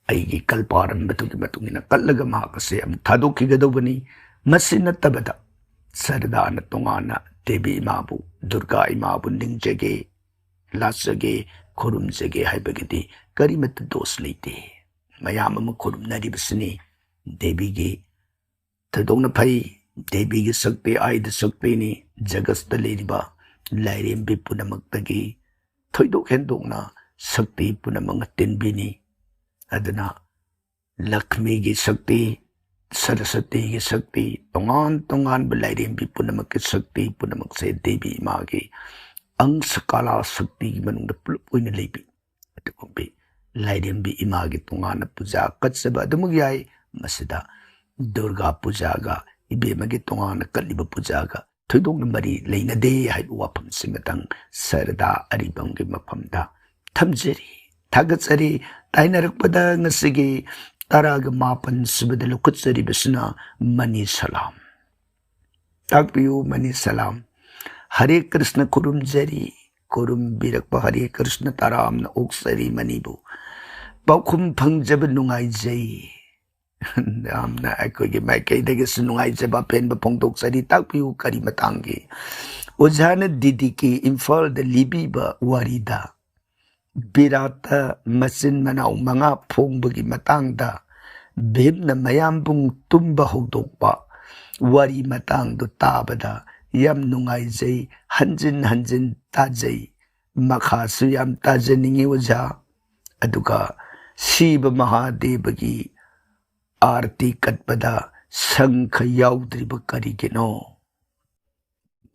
ꯑꯩꯒꯤ ꯀꯜꯄꯥꯔꯝꯕꯗꯨꯒꯤ ꯃꯇꯨꯡ ꯏꯟꯅ ꯀꯠꯂꯒ ꯃꯍꯥꯛ ꯑꯁꯦ ꯑꯃꯨꯛ ꯊꯥꯗꯣꯛꯈꯤꯒꯗꯧꯕꯅꯤ꯫ ꯃꯁꯤ ꯅꯠꯇꯕꯗ ꯁꯔꯗꯥꯅ ꯇꯣꯉꯥꯟꯅ ꯗꯦꯕꯤ ꯏꯃꯥꯕꯨ, ꯗꯨꯔꯒꯥ ꯏꯃꯥꯕꯨ ꯅꯤꯡꯖꯒꯦ, ꯂꯥꯠꯆꯒꯦ, ꯈꯨꯔꯨꯝꯖꯒꯦ ꯍꯥꯏꯕꯒꯤꯗꯤ ꯀꯔꯤꯃꯠꯇ ꯗꯣꯁ ꯂꯩꯇꯦ꯫ ꯃꯌꯥꯝ ꯑꯃ ꯈꯨꯔꯨꯝꯅꯔꯤꯕꯁꯤꯅꯤ ꯗꯦꯕꯤꯒꯤ ꯊꯣꯏꯗꯣꯛꯅ ꯐꯩ, ꯗꯦꯕꯤꯒꯤ ꯁꯛꯇꯤ ꯑꯥꯏꯗ ꯁꯛꯇꯤꯅꯤ, ꯖꯒꯠꯇ ꯂꯩꯔꯤꯕ ꯂꯥꯏꯔꯦꯝꯕꯤ ꯄꯨꯝꯅꯃꯛꯇꯒꯤ ꯊꯣꯏꯗꯣꯛ ꯍꯦꯟꯗꯣꯛꯅ ꯁꯛꯇꯤ ꯄꯨꯝꯅꯃꯛꯅ ꯇꯤꯟꯕꯤꯅꯤ꯫ ꯑꯗꯨꯅ ꯂꯛష్ꯃꯤꯒꯤ ꯁꯛꯇꯤ, ꯁꯔꯁꯋꯇꯤꯒꯤ ꯁꯛꯇꯤ, ꯇꯣꯉꯥꯟ ꯇꯣꯉꯥꯟꯕ ꯂꯥꯏꯔꯦꯝꯕꯤ ꯄꯨꯝꯅꯃꯛꯀꯤ ꯁꯛꯇꯤ ꯄꯨꯝꯅꯃꯛꯁꯦ ꯗꯦꯕꯤ ꯏꯃꯥꯒꯤ ꯑꯪꯁ ꯀꯥꯂꯥ ꯁꯛꯇꯤꯒꯤ ꯃꯅꯨꯡꯗ ꯄꯨꯂꯞ ꯑꯣꯏꯅ ꯂꯩꯕꯤ꯫ ꯑꯗꯨꯒꯨꯝꯕꯤ ꯂꯥꯏꯔꯦꯝꯕꯤ ꯏꯃꯥꯒꯤ ꯇꯣꯉꯥꯟꯅ ꯄꯨꯖꯥ ꯀꯠꯆꯕ ꯑꯗꯨꯃꯛ ꯌꯥꯏ꯫ ꯃꯁꯤꯗ ꯗꯨꯔꯒꯥ ꯄꯨꯖꯥꯒ ꯏꯕꯦꯝꯃꯒꯤ ꯇꯣꯉꯥꯟꯅ ꯀꯠꯂꯤꯕ ꯄꯨꯖꯥꯒ ꯊꯣꯏꯗꯣꯛꯅ ꯃꯔꯤ ꯂꯩꯅꯗꯦ ꯍꯥꯏꯕ ꯋꯥꯐꯝꯁꯤꯃꯇꯪ ꯁꯔꯗꯥ ꯑꯔꯤꯕꯝꯒꯤ ꯃꯐꯝꯗ ꯊꯝꯖꯔꯤ, ꯊꯥꯒꯠꯆꯔꯤ꯫ ꯇꯥꯏꯅꯔꯛꯄꯗ ꯉꯁꯤꯒꯤ 19 ꯁꯨꯕꯗ ꯂꯧꯈꯠꯆꯔꯤꯕꯁꯤꯅ ꯃꯅꯤ ꯁꯂꯥꯝ꯫ ꯇꯥꯛꯄꯤꯌꯨ ꯃꯅꯤ ꯁꯂꯥꯝ꯫ ꯍꯔꯦ ꯀ꯭ꯔꯤꯁꯅ ꯈꯨꯔꯨꯝꯖꯔꯤ, ꯈꯨꯔꯨꯝꯕꯤꯔꯛꯄ ꯍꯔꯦ ꯀ꯭ꯔꯤꯁꯅ ꯇꯔꯥꯝꯅ ꯑꯣꯛꯆꯔꯤ ꯃꯅꯤꯕꯨ꯫ ꯄꯥꯎꯈꯨꯝ ꯐꯪꯖꯕ ꯅꯨꯡꯉꯥꯏꯖꯩ, ꯌꯥꯝꯅ ꯑꯩꯈꯣꯏꯒꯤ ꯃꯥꯏꯀꯩꯗꯒꯤꯁꯨ ꯅꯨꯡꯉꯥꯏꯖꯕ ꯑꯄꯦꯟꯕ ꯐꯣꯡꯗꯣꯛꯆꯔꯤ꯫ ꯇꯥꯛꯄꯤꯌꯨ ꯀꯔꯤ ꯃꯇꯥꯡꯒꯤ? ꯑꯣꯖꯥꯅ ꯗꯤꯗꯤꯀꯤ ꯏꯝꯐꯥꯜꯗ ꯂꯤꯕꯤꯕ ꯋꯥꯔꯤꯗ ꯕꯤꯔꯥꯠꯇ ꯃꯆꯤꯟ ꯃꯅꯥꯎ 5 ꯐꯣꯡꯕꯒꯤ ꯃꯇꯥꯡꯗ ꯚꯤꯝꯅ ꯃꯌꯥꯝꯕꯨꯡ ꯇꯨꯝꯕ ꯍꯧꯗꯣꯛꯄ ꯋꯥꯔꯤ ꯃꯇꯥꯡꯗꯨ ꯇꯥꯕꯗ ꯌꯥꯝ ꯅꯨꯡꯉꯥꯏꯖꯩ, ꯍꯟꯖꯤꯟ ꯍꯟꯖꯤꯟ ꯇꯥꯖꯩ, ꯃꯈꯥꯁꯨ ꯌꯥꯝ ꯇꯥꯖꯅꯤꯡꯉꯤ ꯑꯣꯖꯥ꯫ ꯑꯗꯨꯒ ꯁꯤꯕ ꯃꯍꯥꯗꯦꯕꯒꯤ आरती कटपदा शंख याउद्रिब करिगिनो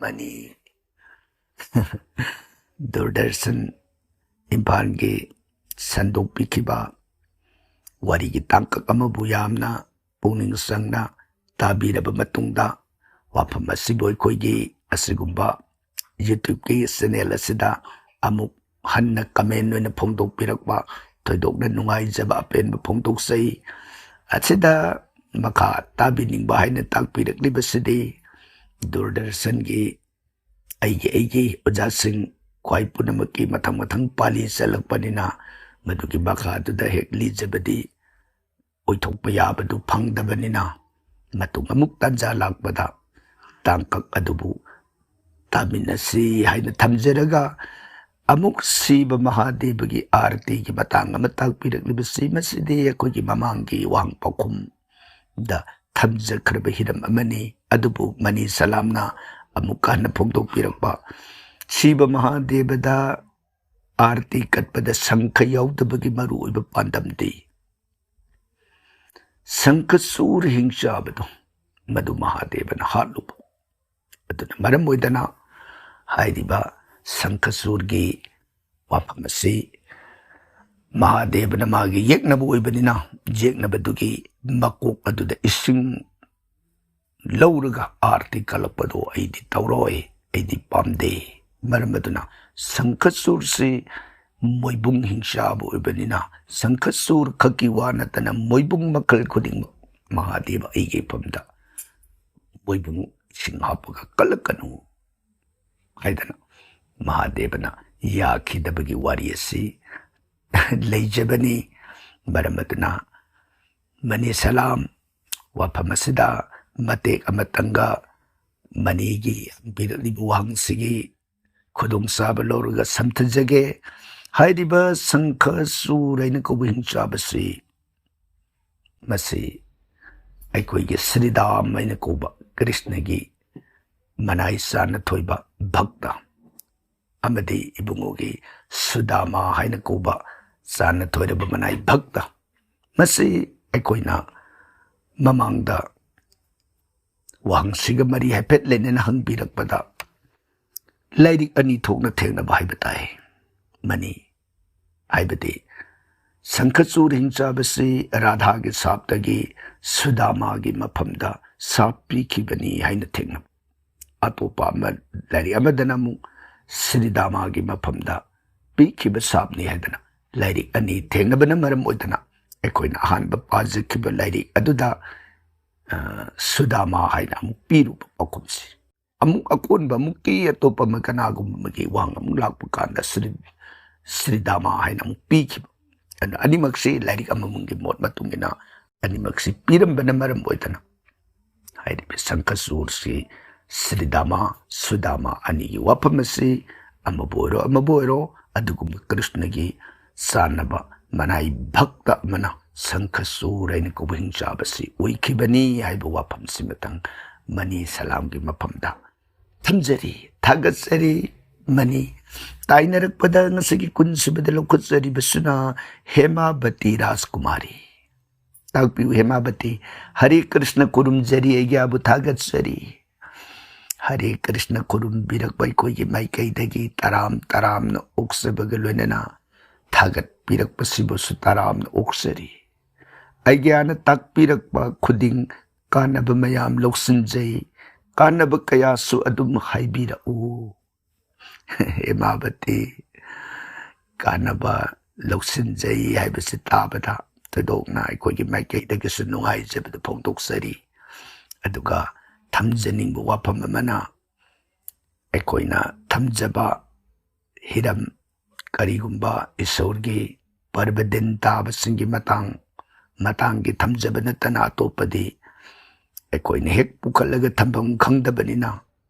मनी दूरदर्शन इम्फाल के संदोक्पीखिबा वारीगी तांकक अमबु यामना पुनिंग संगना ताबीरबा मतुंगदा वाफम असिबु अखोइगी असिगुंबा यूट्यूब की चैनल असिदा अमुक हन्ना कमेंट ओइना फोंदोक्पिरकबा थोइदोकना नुंगाइजबा अपेनबा फोंदोक्सै असिदा मखा ताबीनिंगबा हाइना ताकपिरकलिबसिदि दूरदर्शन की अैगी ओजासिंग ख्वाइ पुनमकी मथंग मथंग पाली चलकपनिना मदुगी मखादुदा हेक लीजबदी ओइथोकपा याबदु फंगदबनिना मतुंग अमुक तंजा लाकपदा तांकक अदुबु तामिनसी हाइना थमजरगा अमुक शिव महादेव की आरती की मतंग अमा ताकपिरकलिबसि मसिदि अखोइगी ममांगी वांग पाखुम दा थमजखरब हिरम अमनी अदुबु मनी सलामना अमुक हन्ना फोंदोक्पिरकपा शिव महादेव दा आरती कटपदा शंख याउदबगी मरुओइबा पांडमदि शंखसूर हिंसाबदो मधु महादेवन हालुब अदुना मरम ओइदना हाइरिबा शंखसूर की वाफम असी महादेवन मागी येक्नब ओइबनिना येक्नबदुगी मकोक अदुदा इसिंग लौरगा आरती कलपदो अइदि तौरोय अइदि पामदे मरम अदुना शंखसूर से मोइबुंग हिंसाब ओइबनिना शंखसूर खकी वा नतना मोइबुंग मखल खुदिंग महादेव अइगे फमदा मोइबुंग सिंहापगा कलकनु हाइदना महादेवना याखिदबगी वारी असि लैजबनी मरम अदुना मनी सलाम वाफम असिदा मतेक अमतंगा मनीगी बिरलिबु वांगसिगी खुदुंग साब लौरगा समथजगे ꯍꯥꯏꯔꯤꯕ ꯁꯪꯈ ꯆꯨꯔ ꯍꯥꯏꯅ ꯀꯧꯕ ꯍꯤꯡꯆꯥꯕꯁꯤ ꯃꯁꯤ ꯑꯩꯈꯣꯏꯒꯤ ꯁ꯭ꯔꯤꯗꯥꯝ ꯍꯥꯏꯅ ꯀꯧꯕ ꯀ꯭ꯔꯤꯁꯅꯒꯤ ꯃꯅꯥꯏ ꯆꯥꯅ ꯊꯣꯏꯕ ꯚꯛꯇ ꯑꯃꯗꯤ ꯏꯕꯨꯡꯉꯣꯒꯤ ꯁꯨꯗꯥꯃꯥ ꯍꯥꯏꯅ ꯀꯧꯕ ꯆꯥꯅ ꯊꯣꯏꯔꯕ ꯃꯅꯥꯏ ꯚꯛꯇ ꯃꯁꯤ ꯑꯩꯈꯣꯏꯅ ꯃꯃꯥꯡꯗ ꯋꯥꯍꯪꯁꯤꯒ ꯃꯔꯤ ꯍꯥꯏꯐꯦꯠ ꯂꯩꯅꯅ ꯍꯪꯕꯤꯔꯛꯄꯗ ꯂꯥꯏꯔꯤꯛ ꯑꯅꯤ ꯊꯣꯛꯅ ꯊꯦꯡꯅꯕ ꯍꯥꯏꯕ ꯇꯥꯏ ꯃꯅꯤ ꯍꯥꯏꯕꯗꯤ ꯁꯪꯈꯆꯨꯔ ꯍꯤꯡꯆꯥꯕꯁꯤ ꯔꯥꯙꯥꯒꯤ ꯁꯥꯞꯇꯒꯤ ꯁꯨꯗꯥꯃꯥꯒꯤ ꯃꯐꯝꯗ ꯁꯥꯞ ꯄꯤꯈꯤꯕꯅꯤ ꯍꯥꯏꯅ ꯊꯦꯡꯅꯕ ꯑꯇꯣꯞꯄ ꯂꯥꯏꯔꯤꯛ ꯑꯃꯗꯅ ꯑꯃꯨꯛ ꯁ꯭ꯔꯤꯗꯥꯃꯥꯒꯤ ꯃꯐꯝꯗ ꯄꯤꯈꯤꯕ ꯁꯥꯞꯅꯤ ꯍꯥꯏꯗꯅ ꯂꯥꯏꯔꯤꯛ ꯑꯅꯤ ꯊꯦꯡꯅꯕꯅ ꯃꯔꯝ ꯑꯣꯏꯗꯅ ꯑꯩꯈꯣꯏꯅ ꯑꯍꯥꯟꯕ ꯄꯥꯖꯈꯤꯕ ꯂꯥꯏꯔꯤꯛ ꯑꯗꯨꯗ ꯁꯨꯗꯥꯃꯥ ꯍꯥꯏꯅ ꯑꯃꯨꯛ ꯄꯤꯔꯨꯕ ꯄꯥꯎꯈꯨꯝꯁꯤ ꯑꯃꯨꯛ ꯑꯀꯣꯟꯕ ꯑꯃꯨꯛꯀꯤ ꯑꯇꯣꯞꯄ ꯀꯅꯥꯒꯨꯝꯕ ꯑꯃꯒꯤ ꯋꯥꯍꯪ ꯑꯃꯨꯛ ꯂꯥꯛꯄ ꯀꯥꯟꯗ ꯁ꯭ꯔꯤꯗꯥꯃꯥ ꯍꯥꯏꯅ ꯑꯃꯨꯛ ꯄꯤꯈꯤꯕ ꯑꯗꯨꯅ ꯑꯅꯤꯃꯛꯁꯤ ꯂꯥꯏꯔꯤꯛ ꯑꯃꯃꯝꯒꯤ ꯃꯣꯠ ꯃꯇꯨꯡ ꯏꯟꯅ ꯑꯅꯤꯃꯛꯁꯤ ꯄꯤꯔꯝꯕꯅ ꯃꯔꯝ ꯑꯣꯏꯗꯅ ꯍꯥꯏꯔꯤꯕ ꯁꯪꯈꯆꯨꯔꯁꯤ ꯁ꯭ꯔꯤꯗꯥꯃꯥ ꯁꯨꯗꯥꯃꯥ ꯑꯅꯤꯒꯤ ꯋꯥꯐꯝ ꯑꯁꯤ ꯑꯃꯕꯨ ꯑꯣꯏꯔꯣ ꯑꯗꯨꯒꯨꯝꯕ ꯀ꯭ꯔꯤꯁꯅꯒꯤ ꯆꯥꯟꯅꯕ ꯃꯅꯥꯏ ꯚꯛꯇ ꯑꯃꯅ ꯁꯪꯈꯆꯨꯔ ꯍꯥꯏꯅ ꯀꯧꯕ ꯍꯤꯡꯆꯥꯕꯁꯤ ꯑꯣꯏꯈꯤꯕꯅꯤ ꯍꯥꯏꯕ ꯋꯥꯐꯝꯁꯤꯃꯇꯪ ꯃꯅꯤ ꯁꯂꯥꯝꯒꯤ ꯃꯐꯝꯗ ꯊꯝꯖꯔꯤ ꯊꯥꯒꯠꯆꯔꯤ ꯃꯅꯤ ꯇꯥꯏꯅꯔꯛꯄꯗ ꯉꯁꯤꯒꯤ ꯀꯨꯟꯁꯨꯕꯗ ꯂꯧꯈꯠꯆꯔꯤꯕꯁꯤꯅ ꯍꯦꯃꯥꯕꯇꯤ ꯔꯥꯖꯀꯨꯃꯥꯔꯤ ꯇꯥꯛꯄꯤꯌꯨ ꯍꯦꯃꯥꯕꯇꯤ ꯍꯔꯦ ꯀ꯭ꯔꯤꯁꯅ ꯈꯨꯔꯨꯝꯖꯔꯤ ꯑꯩꯒꯤꯕꯨ ꯊꯥꯒꯠꯆꯔꯤ ꯍꯔꯦ ꯀ꯭ꯔꯤꯁꯅ ꯈꯨꯔꯨꯝꯕꯤꯔꯛꯄ ꯑꯩꯈꯣꯏꯒꯤ ꯃꯥꯏꯀꯩꯗꯒꯤ ꯇꯔꯥꯝꯅ ꯑꯣꯛꯆꯕꯒ ꯂꯣꯏꯅꯅ ꯊꯥꯒꯠꯄꯤꯔꯛꯄꯁꯤꯕꯨꯁꯨ ꯇꯔꯥꯝꯅ ꯑꯣꯛꯆꯔꯤ ꯑꯩꯒ꯭ꯌꯥꯅ ꯇꯥꯛꯄꯤꯔꯛꯄ ꯈꯨꯗꯤꯡ ꯀꯥꯟꯅꯕ ꯃꯌꯥꯝ ꯂꯧꯁꯤꯟꯖꯩ ꯀꯥꯟꯅꯕ ꯀꯌꯥꯁꯨ ꯑꯗꯨꯝ ꯍꯥꯏꯕꯤꯔꯛꯎ ꯍꯦꯃꯥꯕꯇꯤ ꯀꯥꯟꯅꯕ ꯂꯧꯁꯤꯟꯖꯩ ꯍꯥꯏꯕꯁꯤ ꯇꯥꯕꯗ ꯊꯣꯏꯗꯣꯛꯅ ꯑꯩꯈꯣꯏꯒꯤ ꯃꯥꯏꯀꯩꯗꯒꯤꯁꯨ ꯅꯨꯡꯉꯥꯏꯖꯕꯗꯨ ꯐꯣꯡꯗꯣꯛꯆꯔꯤ ꯑꯗꯨꯒ ꯊꯝꯖꯅꯤꯡꯕ ꯋꯥꯐꯝ ꯑꯃꯅ ꯑꯩꯈꯣꯏꯅ ꯊꯝꯖꯕ ꯍꯤꯔꯝ ꯀꯔꯤꯒꯨꯝꯕ ꯏꯁꯣꯔꯒꯤ ꯄꯔꯕꯗꯤꯟ ꯇꯥꯕꯁꯤꯡꯒꯤ ꯃꯇꯥꯡꯒꯤ ꯊꯝꯖꯕ ꯅꯠꯇꯅ ꯑꯇꯣꯞꯄꯗꯤ ꯑꯩꯈꯣꯏꯅ ꯍꯦꯛ ꯄꯨꯈꯠꯂꯒ ꯊꯝꯐꯝ ꯈꯪꯗꯕꯅꯤꯅ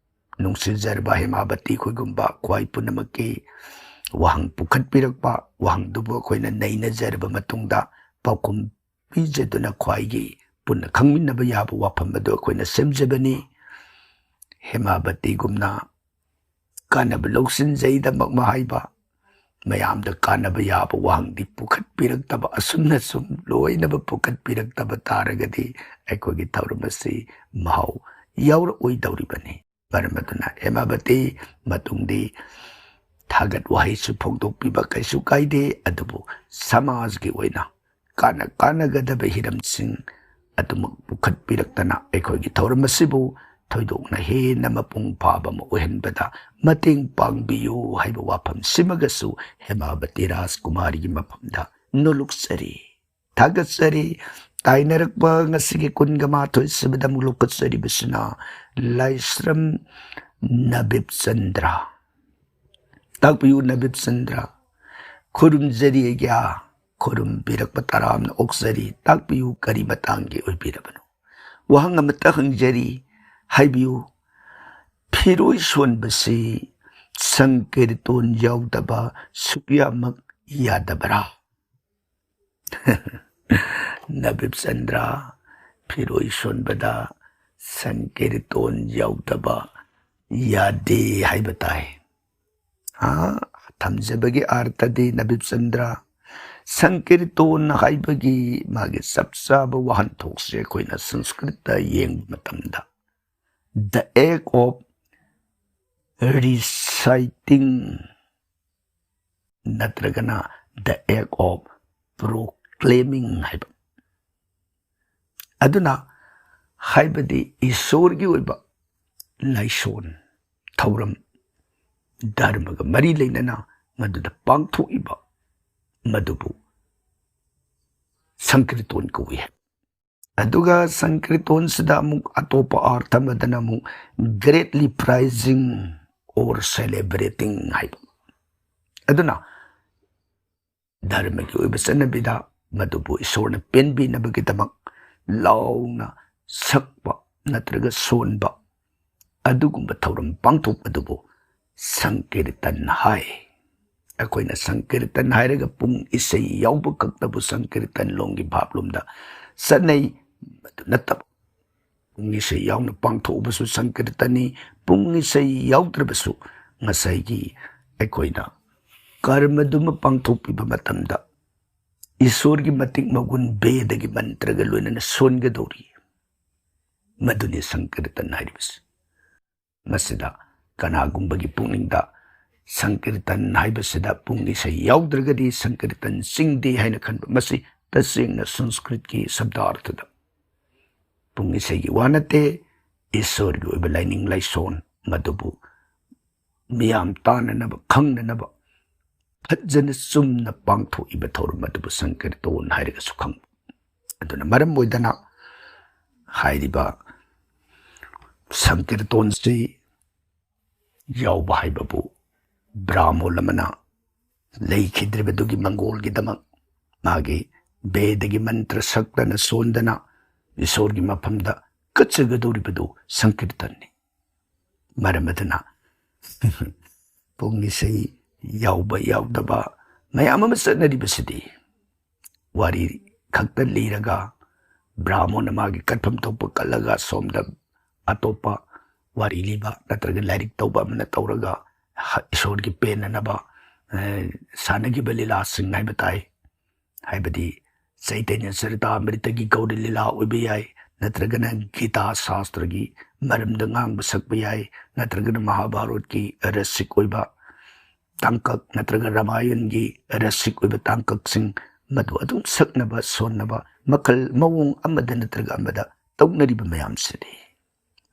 ꯅꯨꯡꯁꯤꯖꯔꯕ ꯍꯦꯃꯥꯕꯇꯤ ꯑꯩꯈꯣꯏꯒꯨꯝꯕ ꯈ꯭ꯋꯥꯏ ꯄꯨꯝꯅꯃꯛꯀꯤ ꯋꯥꯍꯪ ꯄꯨꯈꯠꯄꯤꯔꯛꯄ ꯋꯥꯍꯪꯗꯨꯕꯨ ꯑꯩꯈꯣꯏꯅ ꯅꯩꯅꯖꯔꯕ ꯃꯇꯨꯡꯗ ꯄꯥꯎꯈꯨꯝ ꯄꯤꯖꯗꯨꯅ ꯈ꯭ꯋꯥꯏꯒꯤ ꯄꯨꯟꯅ ꯈꯪꯃꯤꯟꯅꯕ ꯌꯥꯕ ꯋꯥꯐꯝ ꯑꯗꯨ ꯑꯩꯈꯣꯏꯅ ꯁꯦꯝꯖꯕꯅꯤ ꯍꯦꯃꯥꯕꯇꯤꯒꯨꯝꯅ ꯀꯥꯟꯅꯕ ꯂꯧꯁꯤꯟꯖꯩꯗꯃꯛ ꯍꯥꯏꯕ ꯃꯌꯥꯝꯗ ꯀꯥꯟꯅꯕ ꯌꯥꯕ ꯋꯥꯍꯪꯗꯤ ꯄꯨꯈꯠꯄꯤꯔꯛꯇꯕ ꯑꯁꯨꯝꯅ ꯁꯨꯝ ꯂꯣꯏꯅꯕ ꯄꯨꯈꯠꯄꯤꯔꯛꯇꯕ ꯇꯥꯔꯒꯗꯤ ꯑꯩꯈꯣꯏꯒꯤ ꯊꯧꯔꯝ ꯑꯁꯤ ꯃꯍꯥꯎ ꯌꯥꯎꯔꯛꯑꯣꯏꯗꯧꯔꯤꯕꯅꯤ ꯃꯔꯝ ꯑꯗꯨꯅ ꯍꯦꯃꯥꯕꯇꯤ ꯃꯇꯨꯡꯗꯤ ꯊꯥꯒꯠ ꯋꯥꯍꯩꯁꯨ ꯐꯣꯡꯗꯣꯛꯄꯤꯕ ꯀꯩꯁꯨ ꯀꯥꯏꯗꯦ ꯑꯗꯨꯕꯨ ꯁꯃꯥꯖꯒꯤ ꯑꯣꯏꯅ ꯀꯥꯟꯅꯒꯗꯕ ꯍꯤꯔꯝꯁꯤꯡ ꯑꯗꯨꯃꯛ ꯄꯨꯈꯠꯄꯤꯔꯛꯇꯅ ꯑꯩꯈꯣꯏꯒꯤ ꯊꯧꯔꯝ ꯑꯁꯤꯕꯨ ꯊꯣꯏꯗꯣꯛꯅ ꯍꯦꯟꯅ ꯃꯄꯨꯡ ꯐꯥꯕ ꯑꯃ ꯑꯣꯏꯍꯟꯕꯗ ꯃꯇꯦꯡ ꯄꯥꯡꯕꯤꯌꯨ ꯍꯥꯏꯕ ꯋꯥꯐꯝꯁꯤꯃꯒꯁꯨ ꯍꯦꯃꯥꯕꯇꯤ ꯔꯥꯖꯀꯨꯃꯥꯔꯤꯒꯤ ꯃꯐꯝꯗ ꯅꯣꯂꯨꯛꯆꯔꯤ ꯊꯥꯒꯠꯆꯔꯤ ꯇꯥꯏꯅꯔꯛꯄ ꯉꯁꯤꯒꯤ 21 ꯑꯃꯨꯛ ꯂꯧꯈꯠꯆꯔꯤꯕꯁꯤꯅ ꯂꯥꯏꯁ꯭ꯔꯝ ꯅꯕꯤꯕꯆꯟꯗ꯭ꯔ ꯇꯥꯛꯄꯤꯌꯨ ꯅꯕꯤꯕꯆꯟꯗ꯭ꯔ ꯈꯨꯔꯨꯝꯖꯔꯤ ꯑꯩꯒ꯭ꯌꯥ ꯈꯨꯔꯨꯝꯕꯤꯔꯛꯄ ꯇꯔꯥꯝꯅ ꯑꯣꯛꯆꯔꯤ ꯇꯥꯛꯄꯤꯌꯨ ꯀꯔꯤ ꯃꯇꯥꯡꯒꯤ ꯑꯣꯏꯕꯤꯔꯕꯅꯣ ꯋꯥꯍꯪ ꯑꯃꯠꯇ ꯍꯪꯖꯔꯤ ꯍꯥꯏꯕꯤꯌꯨ ꯐꯤꯔꯣꯏ ꯁꯣꯟꯕꯁꯤ ꯁꯪꯀꯤꯔꯇꯣꯟ ꯌꯥꯎꯗꯕ ꯁꯨꯛꯌꯥꯃꯛ ꯌꯥꯗꯕ꯭ꯔꯥ ꯅꯕꯤꯕꯆꯟꯗ꯭ꯔ ꯐꯤꯔꯣꯏ ꯁꯣꯟꯕꯗ ꯁꯪꯀꯤꯔꯇꯣꯟ ꯌꯥꯎꯗꯕ ꯌꯥꯗꯦ ꯍꯥꯏꯕ ꯇꯥꯏ ꯊꯝꯖꯕꯒꯤ ꯑꯥꯔꯊꯗꯤ ꯅꯕꯤꯕꯆꯟꯗ꯭ꯔ ꯁꯪꯀꯤꯔꯇꯣꯟ ꯍꯥꯏꯕꯒꯤ ꯃꯥꯒꯤ ꯆꯞ ꯆꯥꯕ ꯋꯥꯍꯟꯊꯣꯛꯁꯦ ꯑꯩꯈꯣꯏꯅ ꯁꯪꯁꯀ꯭ꯔꯤꯠꯇ ꯌꯦꯡꯕ ꯃꯇꯝꯗ ꯗ ꯑꯦꯛ ꯑꯣꯐ ꯔꯤꯁꯥꯏꯇꯤꯡ ꯅꯠꯇ꯭ꯔꯒꯅ ꯗ ꯑꯦꯛ ꯑꯣꯐ ꯄ꯭ꯔꯣꯀ꯭ꯂꯦꯃꯤꯡ ꯍꯥꯏꯕ ꯑꯗꯨꯅ ꯍꯥꯏꯕꯗꯤ ꯏꯁꯣꯔꯒꯤ ꯑꯣꯏꯕ ꯂꯥꯏꯁꯣꯟ ꯊꯧꯔꯝ ꯙꯔꯃꯒ ꯃꯔꯤ ꯂꯩꯅꯅ ꯃꯗꯨꯗ ꯄꯥꯡꯊꯣꯛꯏꯕ ꯃꯗꯨꯕꯨ ꯁꯪꯀꯤꯔꯇꯣꯟ ꯀꯧꯏ ꯑꯗꯨꯒ ꯁꯪꯀꯤꯔꯇꯣꯟꯁꯤꯗ ꯑꯃꯨꯛ ꯑꯇꯣꯞꯄ ꯑꯥꯔꯊ ꯑꯃꯗꯅ ꯑꯃꯨꯛ ꯒ꯭ꯔꯦꯠꯂꯤ ꯄ꯭ꯔꯥꯏꯖꯤꯡ ꯑꯣꯔ ꯁꯦꯂꯦꯕ꯭ꯔꯦꯇꯤꯡ ꯍꯥꯏꯕ ꯑꯗꯨꯅ ꯙꯔꯃꯒꯤ ꯑꯣꯏꯕ ꯆꯠꯅꯕꯤꯗ ꯃꯗꯨꯕꯨ ꯏꯁꯣꯔꯅ ꯄꯦꯟꯕꯤꯅꯕꯒꯤꯗꯃꯛ ꯂꯥꯎꯅ ꯁꯛꯄ ꯅꯠꯇ꯭ꯔꯒ ꯁꯣꯟꯕ ꯑꯗꯨꯒꯨꯝꯕ ꯊꯧꯔꯝ ꯄꯥꯡꯊꯣꯛꯄꯗꯨꯕꯨ ꯁꯪꯀꯤꯔꯇꯟ ꯍꯥꯏ ꯑꯩꯈꯣꯏꯅ ꯁꯪꯀꯤꯔꯇꯟ ꯍꯥꯏꯔꯒ ꯄꯨꯡ ꯏꯁꯩ ꯌꯥꯎꯕ ꯈꯛꯇꯕꯨ ꯁꯪꯀꯤꯔꯇꯟ ꯂꯣꯝꯒꯤ ꯚꯥꯞꯂꯣꯝꯗ ꯆꯠꯅꯩ ꯃꯗꯨ ꯅꯠꯇꯕ ꯄꯨꯡ ꯏꯁꯩ ꯌꯥꯎꯅ ꯄꯥꯡꯊꯣꯛꯎꯕꯁꯨ ꯁꯪꯀꯤꯔꯇꯟꯅꯤ ꯄꯨꯡ ꯏꯁꯩ ꯌꯥꯎꯗ꯭ꯔꯕꯁꯨ ꯉꯁꯥꯏꯒꯤ ꯑꯩꯈꯣꯏꯅ ꯀꯔꯃꯗꯨꯃ ꯄꯥꯡꯊꯣꯛꯄꯤꯕ ꯃꯇꯝꯗ ꯏꯁꯣꯔꯒꯤ ꯃꯇꯤꯛ ꯃꯒꯨꯟ ꯕꯦꯗꯒꯤ ꯃꯟꯇ꯭ꯔꯒ ꯂꯣꯏꯅꯅ ꯁꯣꯟꯒꯗꯧꯔꯤ ꯃꯗꯨꯅꯤ ꯁꯪꯀꯤꯔꯇꯟ ꯍꯥꯏꯔꯤꯕꯁꯤ ꯃꯁꯤꯗ ꯀꯅꯥꯒꯨꯝꯕꯒꯤ ꯄꯨꯛꯅꯤꯡꯗ ꯁꯪꯀꯤꯔꯇꯟ ꯍꯥꯏꯕꯁꯤꯗ ꯄꯨꯡ ꯏꯁꯩ ꯌꯥꯎꯗ꯭ꯔꯒꯗꯤ ꯁꯪꯀꯤꯔꯇꯟ ꯆꯤꯡꯗꯦ ꯍꯥꯏꯅ ꯈꯟꯕ ꯃꯁꯤ ꯇꯁꯦꯡꯅ ꯁꯪꯁꯀ꯭ꯔꯤꯠꯀꯤ ꯁꯕꯗꯥꯔꯊꯗ ꯄꯨꯡ ꯏꯁꯩꯒꯤ ꯋꯥ ꯅꯠꯇꯦ ꯏꯁꯣꯔꯒꯤ ꯑꯣꯏꯕ ꯂꯥꯏꯅꯤꯡ ꯂꯥꯏꯁꯣꯟ ꯃꯗꯨꯕꯨ ꯃꯤꯌꯥꯝ ꯇꯥꯅꯅꯕ ꯈꯪꯅꯅꯕ ꯐꯖꯅ ꯆꯨꯝꯅ ꯄꯥꯡꯊꯣꯛꯏꯕ ꯊꯧꯔꯝ ꯑꯗꯨꯕꯨ ꯁꯪꯀꯤꯔꯇꯣꯟ ꯍꯥꯏꯔꯒꯁꯨ ꯈꯪꯕ ꯑꯗꯨꯅ ꯃꯔꯝ ꯑꯣꯏꯗꯅ ꯍꯥꯏꯔꯤꯕ ꯁꯪꯀꯤꯔꯇꯣꯟꯁꯤ ꯌꯥꯎꯕ ꯍꯥꯏꯕꯕు ꯕ꯭ꯔꯥꯍ꯭ꯃꯣꯟ ꯑꯃꯅ ꯂꯩꯈꯤꯗ꯭ꯔꯤꯕꯗꯨꯒꯤ ꯃꯪꯒꯣꯜꯒꯤꯗꯃꯛ ꯃꯥꯒꯤ ꯕꯦꯗꯒꯤ ꯃꯟꯇ꯭ꯔ ꯁꯛꯇꯅ ꯁꯣꯟꯗꯅ ꯏꯁꯣꯔꯒꯤ ꯃꯐꯝꯗ ꯀꯠꯆꯒꯗꯧꯔꯤꯕꯗꯨ ꯁꯪꯀꯤꯔꯇꯟꯅꯤ ꯃꯔꯝ ꯑꯗꯨꯅ ꯄꯨꯡ ꯏꯁꯩ ꯌꯥꯎꯕ ꯌꯥꯎꯗꯕ ꯃꯌꯥꯝ ꯑꯃ ꯆꯠꯅꯔꯤꯕꯁꯤꯗꯤ ꯋꯥꯔꯤ ꯈꯛꯇ ꯂꯤꯔꯒ ꯕ꯭ꯔꯥꯍ꯭ꯃꯣꯟꯅ ꯃꯥꯒꯤ ꯀꯠꯐꯝ ꯊꯣꯛꯄ ꯀꯠꯂꯒ ꯁꯣꯝꯗ ꯑꯇꯣꯞꯄ ꯋꯥꯔꯤ ꯂꯤꯕ ꯅꯠꯇ꯭ꯔꯒ ꯂꯥꯏꯔꯤꯛ ꯇꯧꯕ ꯑꯃꯅ ꯇꯧꯔꯒ ꯏꯁꯣꯔꯒꯤ ꯄꯦꯟꯅꯅꯕ ꯁꯥꯟꯅꯈꯤꯕ ꯂꯤꯂꯥꯁꯤꯡ ꯍꯥꯏꯕ ꯇꯥꯏ ꯍꯥꯏꯕꯗꯤ ꯆꯩꯇꯟꯌ ꯆꯔꯤꯇꯥꯃ꯭ꯔꯤꯇꯒꯤ ꯒꯧꯔꯤ ꯂꯤꯂꯥ ꯑꯣꯏꯕ ꯌꯥꯏ ꯅꯠꯇ꯭ꯔꯒꯅ ꯒीता ꯁꯥꯁꯇ꯭ꯔꯒꯤ ꯃꯔꯝꯗ ꯉꯥꯡꯕ ꯁꯛꯄ ꯌꯥꯏ ꯅꯠꯇ꯭ꯔꯒꯅ ꯃꯍꯥꯚꯥꯔꯠꯀꯤ ꯔꯁꯤꯛ ꯑꯣꯏꯕ ꯇꯥꯡꯀꯛ ꯅꯠꯇ꯭ꯔꯒ ꯔꯥꯃꯥꯌꯟꯒꯤ ꯔꯁꯤꯛ ꯑꯣꯏꯕ ꯇꯥꯡꯀꯛꯁꯤꯡ ꯃꯗꯨ ꯑꯗꯨꯝ ꯁꯛꯅꯕ ꯁꯣꯟꯅꯕ ꯃꯈꯜ ꯃꯑꯣꯡ ꯑꯃꯗ ꯅꯠꯇ꯭ꯔꯒ ꯑꯃꯗ ꯇꯧꯅꯔꯤꯕ ꯃꯌꯥꯝꯁꯤꯗꯤ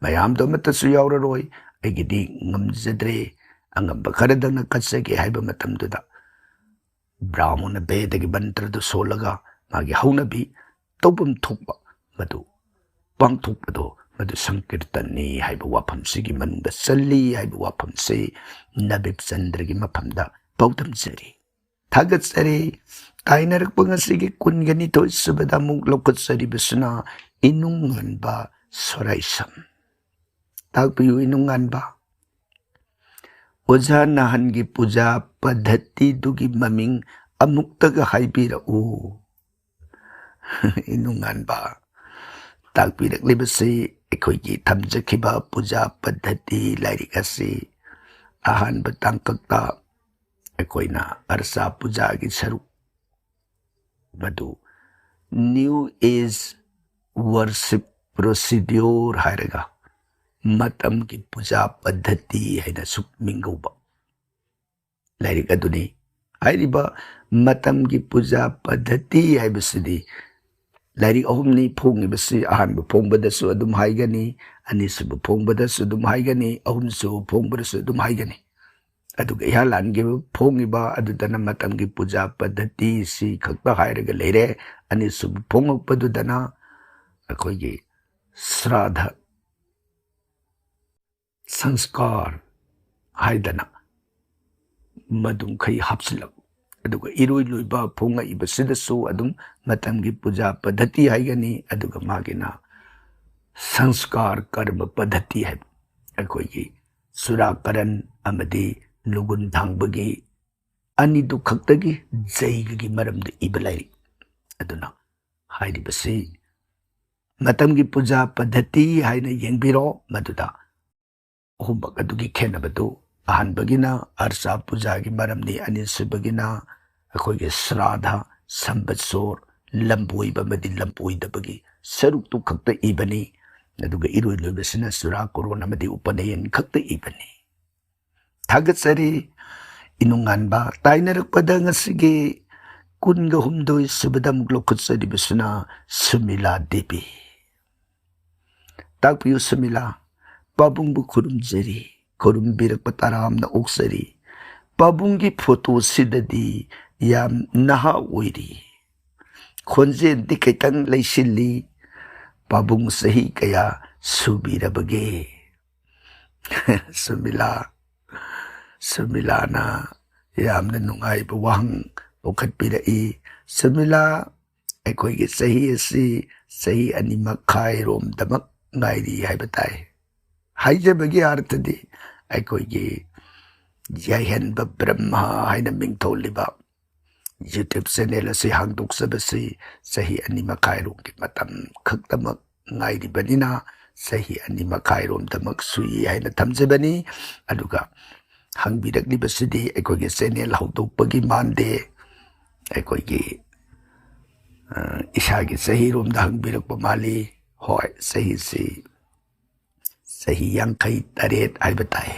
ꯃꯌꯥꯝꯗꯣ ꯑꯃꯠꯇꯁꯨ ꯌꯥꯎꯔꯔꯣꯏ ꯑꯩꯒꯤꯗꯤ ꯉꯝꯖꯗ꯭ꯔꯦ ꯑꯉꯝꯕ ꯈꯔꯗꯪꯅ ꯀꯠꯆꯒꯦ ꯍꯥꯏꯕ ꯃꯇꯝꯗꯨꯗ ꯕ꯭ꯔꯥꯍ꯭ꯃꯣꯟꯅ ꯕꯦꯗꯒꯤ ꯃꯟꯇ꯭ꯔꯗꯨ ꯁꯣꯜꯂꯒ ꯃꯥꯒꯤ ꯍꯧꯅꯕꯤ ꯇꯧꯐꯝ ꯊꯣꯛꯄ ꯃꯗꯨ ꯄꯥꯡꯊꯣꯛꯄꯗꯣ ꯃꯗꯨ ꯁꯪꯀꯤꯔꯇꯟꯅꯤ ꯍꯥꯏꯕ ꯋꯥꯐꯝꯁꯤꯒꯤ ꯃꯅꯨꯡꯗ ꯆꯜꯂꯤ ꯍꯥꯏꯕ ꯋꯥꯐꯝꯁꯤ ꯅꯕꯤꯞ ꯆꯟꯗ꯭ꯔꯒꯤ ꯃꯐꯝꯗ ꯄꯥꯎꯗꯝꯖꯔꯤ ꯊꯥꯒꯠꯆꯔꯤ ꯇꯥꯏꯅꯔꯛꯄ ꯉꯁꯤꯒꯤ 22 ꯁꯨꯕꯗ ꯑꯃꯨꯛ ꯂꯧꯈꯠꯆꯔꯤꯕꯁꯤꯅ ꯏꯅꯨꯡꯉꯥꯟꯕ ꯁꯣꯔꯥꯏꯁꯝ ꯇꯥꯛꯄꯤꯌꯨ ꯏꯅꯨꯡꯉꯥꯟꯕ ꯑꯣꯖꯥ ꯅꯍꯥꯟꯒꯤ ꯄꯨꯖꯥ ꯄද්ධꯇꯤꯗꯨꯒꯤ ꯃꯃꯤꯡ ꯑꯃꯨꯛꯇꯒ ꯍꯥꯏꯕꯤꯔꯛꯎ ꯏꯅꯨꯡꯉꯥꯟꯕ ꯇꯥꯛꯄꯤꯔꯛꯂꯤꯕꯁꯤ ꯑꯩꯈꯣꯏꯒꯤ ꯊꯝꯖꯈꯤꯕ ꯄꯨꯖꯥ ꯄද්ධꯇꯤ ꯂꯥꯏꯔꯤꯛ ꯑꯁꯤ ꯑꯍꯥꯟꯕ ꯇꯥꯡꯀꯛꯇ ꯑꯩꯈꯣꯏꯅ ꯑꯔꯆꯥ ꯄꯨꯖꯥꯒꯤ ꯁꯔꯨꯛ ꯃꯗꯨ ꯅ꯭ꯌꯨ ꯑꯦꯖ ꯋꯔꯁꯤꯞ ꯄ꯭ꯔꯣꯁꯤꯗ꯭ꯌꯣꯔ ꯍꯥꯏꯔꯒ ꯃꯇꯝꯒꯤ ꯄꯨꯖꯥ ꯄද්ධꯇꯤ ꯍꯥꯏꯅ ꯁꯨꯛ ꯃꯤꯡꯒꯧꯕ ꯂꯥꯏꯔꯤꯛ ꯑꯗꯨꯅꯤ ꯍꯥꯏꯔꯤꯕ ꯃꯇꯝꯒꯤ ꯄꯨꯖꯥ ꯄද්ධꯇꯤ ꯍꯥꯏꯕꯁꯤꯗꯤ ꯂꯥꯏꯔꯤꯛ ꯑꯍꯨꯝꯅꯤ ꯐꯣꯡꯉꯤꯕꯁꯤ ꯑꯍꯥꯟꯕ ꯐꯣꯡꯕꯗꯁꯨ ꯑꯗꯨꯝ ꯍꯥꯏꯒꯅꯤ ꯑꯅꯤꯁꯨꯕ ꯐꯣꯡꯕꯗꯁꯨ ꯑꯗꯨꯝ ꯍꯥꯏꯒꯅꯤ ꯑꯍꯨꯝꯁꯨꯕ ꯐꯣꯡꯕꯗꯁꯨ ꯑꯗꯨꯝ ꯍꯥꯏꯒꯅꯤ ꯑꯗꯨꯒ ꯏꯍꯥꯟ ꯐꯣꯡꯉꯤꯕ ꯑꯗꯨꯗꯅ ꯃꯇꯝꯒꯤ ꯄꯨꯖꯥ ꯄদ্ধꯇꯤꯁꯤ ꯈꯛꯇ ꯍꯥꯏꯔꯒ ꯂꯩꯔꯦ ꯑꯅꯤꯁꯨꯕ ꯐꯣꯡꯉꯛꯄꯗꯨꯗꯅ ꯑꯩꯈꯣꯏꯒꯤ ꯁ꯭ꯔꯥꯙ ꯁꯪꯁꯀꯥꯔ ꯍꯥꯏꯗꯅ ꯃꯗꯨꯝꯈꯩ ꯍꯥꯞꯆꯤꯜꯂꯛ ꯑꯗꯨꯒ ꯏꯔꯣꯏ ꯂꯣꯏꯕ ꯐꯣꯡꯉꯛꯏꯕꯁꯤꯗꯁꯨ ꯑꯗꯨꯝ ꯃꯇꯝꯒꯤ ꯄꯨꯖꯥ ꯄද්ධꯇꯤ ꯍꯥꯏꯒꯅꯤ ꯑꯗꯨꯒ ꯃꯥꯒꯤꯅ ꯁꯪꯁꯀꯥꯔ ꯀꯔꯃ ꯄද්ධꯇꯤ ꯍꯥꯏꯕ ꯑꯩꯈꯣꯏꯒꯤ ꯆꯨꯔꯥꯀꯔꯟ ꯑꯃꯗꯤ ꯂꯨꯒꯨꯟ ꯊꯥꯡꯕꯒꯤ ꯑꯅꯤꯗꯨ ꯈꯛꯇꯒꯤ ꯖꯩꯒꯒꯤ ꯃꯔꯝꯗ ꯏꯕ ꯂꯥꯏꯔꯤꯛ ꯑꯗꯨꯅ ꯍꯥꯏꯔꯤꯕꯁꯤ ꯃꯇꯝꯒꯤ ꯄꯨꯖꯥ ꯄদ্ধꯇꯤ ꯍꯥꯏꯅ ꯌꯦꯡꯕꯤꯔꯣ ꯃꯗꯨꯗ ꯑꯍꯨꯝꯃꯛ ꯑꯗꯨꯒꯤ ꯈꯦꯟꯅꯕꯗꯨ ꯑꯍꯥꯟꯕꯒꯤꯅ ꯑꯔꯆꯥ ꯄꯨꯖꯥꯒꯤ ꯃꯔꯝꯅꯤ ꯑꯅꯤꯁꯨꯕꯒꯤꯅ ꯑꯩꯈꯣꯏꯒꯤ ꯁ꯭ꯔꯥꯙ ꯁꯝꯕꯠꯁꯣꯔ ꯂꯝꯕꯣꯏꯕ ꯑꯃꯗꯤ ꯂꯝꯕꯣꯏꯗꯕꯒꯤ ꯁꯔꯨꯛꯇꯨ ꯈꯛꯇ ꯏꯕꯅꯤ ꯑꯗꯨꯒ ꯏꯔꯣꯏ ꯂꯣꯏꯕꯁꯤꯅ ꯆꯨꯔꯥꯀꯣꯔꯣꯟ ꯑꯃꯗꯤ ꯎꯄꯅꯌꯟ ꯈꯛꯇ ꯏꯕꯅꯤ ꯊꯥꯒꯠꯆꯔꯤ ꯏꯅꯨꯡꯉꯥꯟꯕ ꯇꯥꯏꯅꯔꯛꯄꯗ ꯉꯁꯤꯒꯤ 23 ꯁꯨꯕꯗ ꯑꯃꯨꯛ ꯂꯧꯈꯠꯆꯔꯤꯕꯁꯤꯅ ꯁꯨꯃꯤꯂꯥ ꯗꯦꯕꯤ ꯇꯥꯛꯄꯤꯌꯨ ꯁꯨꯃꯤꯂꯥ ꯄꯥꯕꯨꯡꯕꯨ ꯈꯨꯔꯨꯝꯖꯔꯤ ꯈꯨꯔꯨꯝꯕꯤꯔꯛꯄ ꯇꯔꯥꯝꯅ ꯑꯣꯛꯆꯔꯤ ꯄꯥꯕꯨꯡꯒꯤ ꯐꯣꯇꯣꯁꯤꯗꯗꯤ ꯌꯥꯝ ꯅꯍꯥ ꯑꯣꯏꯔꯤ ꯈꯣꯟꯖꯦꯜꯗꯤ ꯈꯤꯇꯪ ꯂꯩꯁꯤꯜꯂꯤ ꯄꯥꯕꯨꯡ ꯆꯍꯤ ꯀꯌా ꯁꯨꯕꯤꯔꯕꯒꯦ ꯁꯨꯃꯤꯂꯥꯅ ꯌꯥꯝꯅ ꯅꯨꯡꯉꯥꯏꯕ ꯋꯥꯍꯪ ꯄꯨꯈꯠꯄꯤꯔꯛꯏ ꯁꯨꯃꯤꯂꯥ ꯑꯩꯈꯣꯏꯒꯤ ꯆꯍꯤ ꯑꯁꯤ ꯆꯍꯤ 2.5 ꯉꯥꯏꯔꯤ ꯍꯥꯏꯕ ꯇꯥꯏ ꯍꯥꯏꯖꯕꯒꯤ ꯑꯥꯔꯊꯗꯤ ꯑꯩꯈꯣꯏꯒꯤ ꯌꯥꯏꯍꯟꯕ ꯕ꯭ꯔꯍ꯭ꯃ ꯍꯥꯏꯅ ꯃꯤꯡꯊꯣꯜꯂꯤꯕ ꯌꯨꯇ꯭ꯌꯨꯕ ꯆꯦꯅꯦꯜ ꯑꯁꯤ ꯍꯥꯡꯗꯣꯛꯆꯕꯁꯤ ꯆꯍꯤ 2.5ꯔꯣꯝꯒꯤ ꯃꯇꯝ ꯈꯛꯇꯃꯛ ꯉꯥꯏꯔꯤꯕꯅꯤꯅ ꯆꯍꯤ 2.5ꯔꯣꯝꯗꯃꯛ ꯁꯨꯏ ꯍꯥꯏꯅ ꯊꯝꯖꯕꯅꯤ ꯑꯗꯨꯒ ꯍꯪꯕꯤꯔꯛꯂꯤꯕꯁꯤꯗꯤ ꯑꯩꯈꯣꯏꯒꯤ ꯆꯦꯅꯦꯜ ꯍꯧꯗꯣꯛꯄꯒꯤ ꯃꯥꯟꯗꯦ ꯑꯩꯈꯣꯏꯒꯤ ꯏꯁꯥꯒꯤ ꯆꯍꯤꯔꯣꯝꯗ ꯍꯪꯕꯤꯔꯛꯄ ꯃꯥꯜꯂꯤ ꯍꯣꯏ ꯆꯍꯤꯁꯤ ꯆꯍꯤ 53 ꯍꯥꯏꯕ ꯇꯥꯏ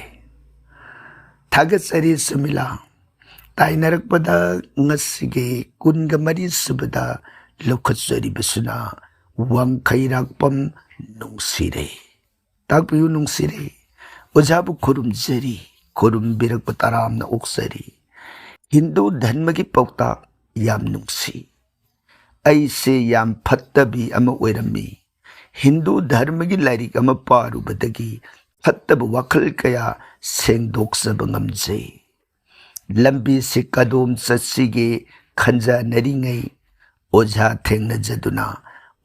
ꯊꯥꯒꯠꯆꯔꯤ ꯁꯨꯃꯤꯂꯥ ꯇꯥꯏꯅꯔꯛꯄꯗ ꯉꯁꯤꯒꯤ 24 ꯁꯨꯕꯗ ꯂꯧꯈꯠꯆꯔꯤꯕꯁꯤꯅ ꯋꯥꯡꯈꯩꯔꯥꯛꯄꯝ ꯅꯨꯡꯁꯤꯔꯦ ꯇꯥꯛꯄꯤꯌꯨ ꯅꯨꯡꯁꯤꯔꯦ ꯑꯣꯖꯥꯕꯨ ꯈꯨꯔꯨꯝꯖꯔꯤ ꯈꯨꯔꯨꯝꯕꯤꯔꯛꯄ ꯇꯔꯥꯝꯅ ꯑꯣꯛꯆꯔꯤ ꯍꯤꯟꯗꯨ ꯙꯔꯃꯒꯤ ꯄꯥꯎꯇꯥꯛ ꯌꯥꯝ ꯅꯨꯡꯁꯤ ꯑꯩꯁꯦ ꯌꯥꯝ ꯐꯠꯇꯕꯤ ꯑꯃ ꯑꯣꯏꯔꯝꯃꯤ ꯍꯤꯟꯗꯨ ꯙꯔꯃꯒꯤ ꯂꯥꯏꯔꯤꯛ ꯑꯃ ꯄꯥꯔꯨꯕꯗꯒꯤ ꯐꯠꯇꯕ ꯋꯥꯈꯜ ꯀꯌꯥ ꯁꯦꯡꯗꯣꯛꯆꯕ ꯉꯝꯖꯩ ꯂꯝꯕꯤꯁꯤ ꯀꯗꯣꯝ ꯆꯠꯁꯤꯒꯦ ꯈꯟꯖꯥꯅꯔꯤꯉꯩ ꯑꯣꯖꯥ ꯊꯦꯡꯅꯖꯗꯨꯅ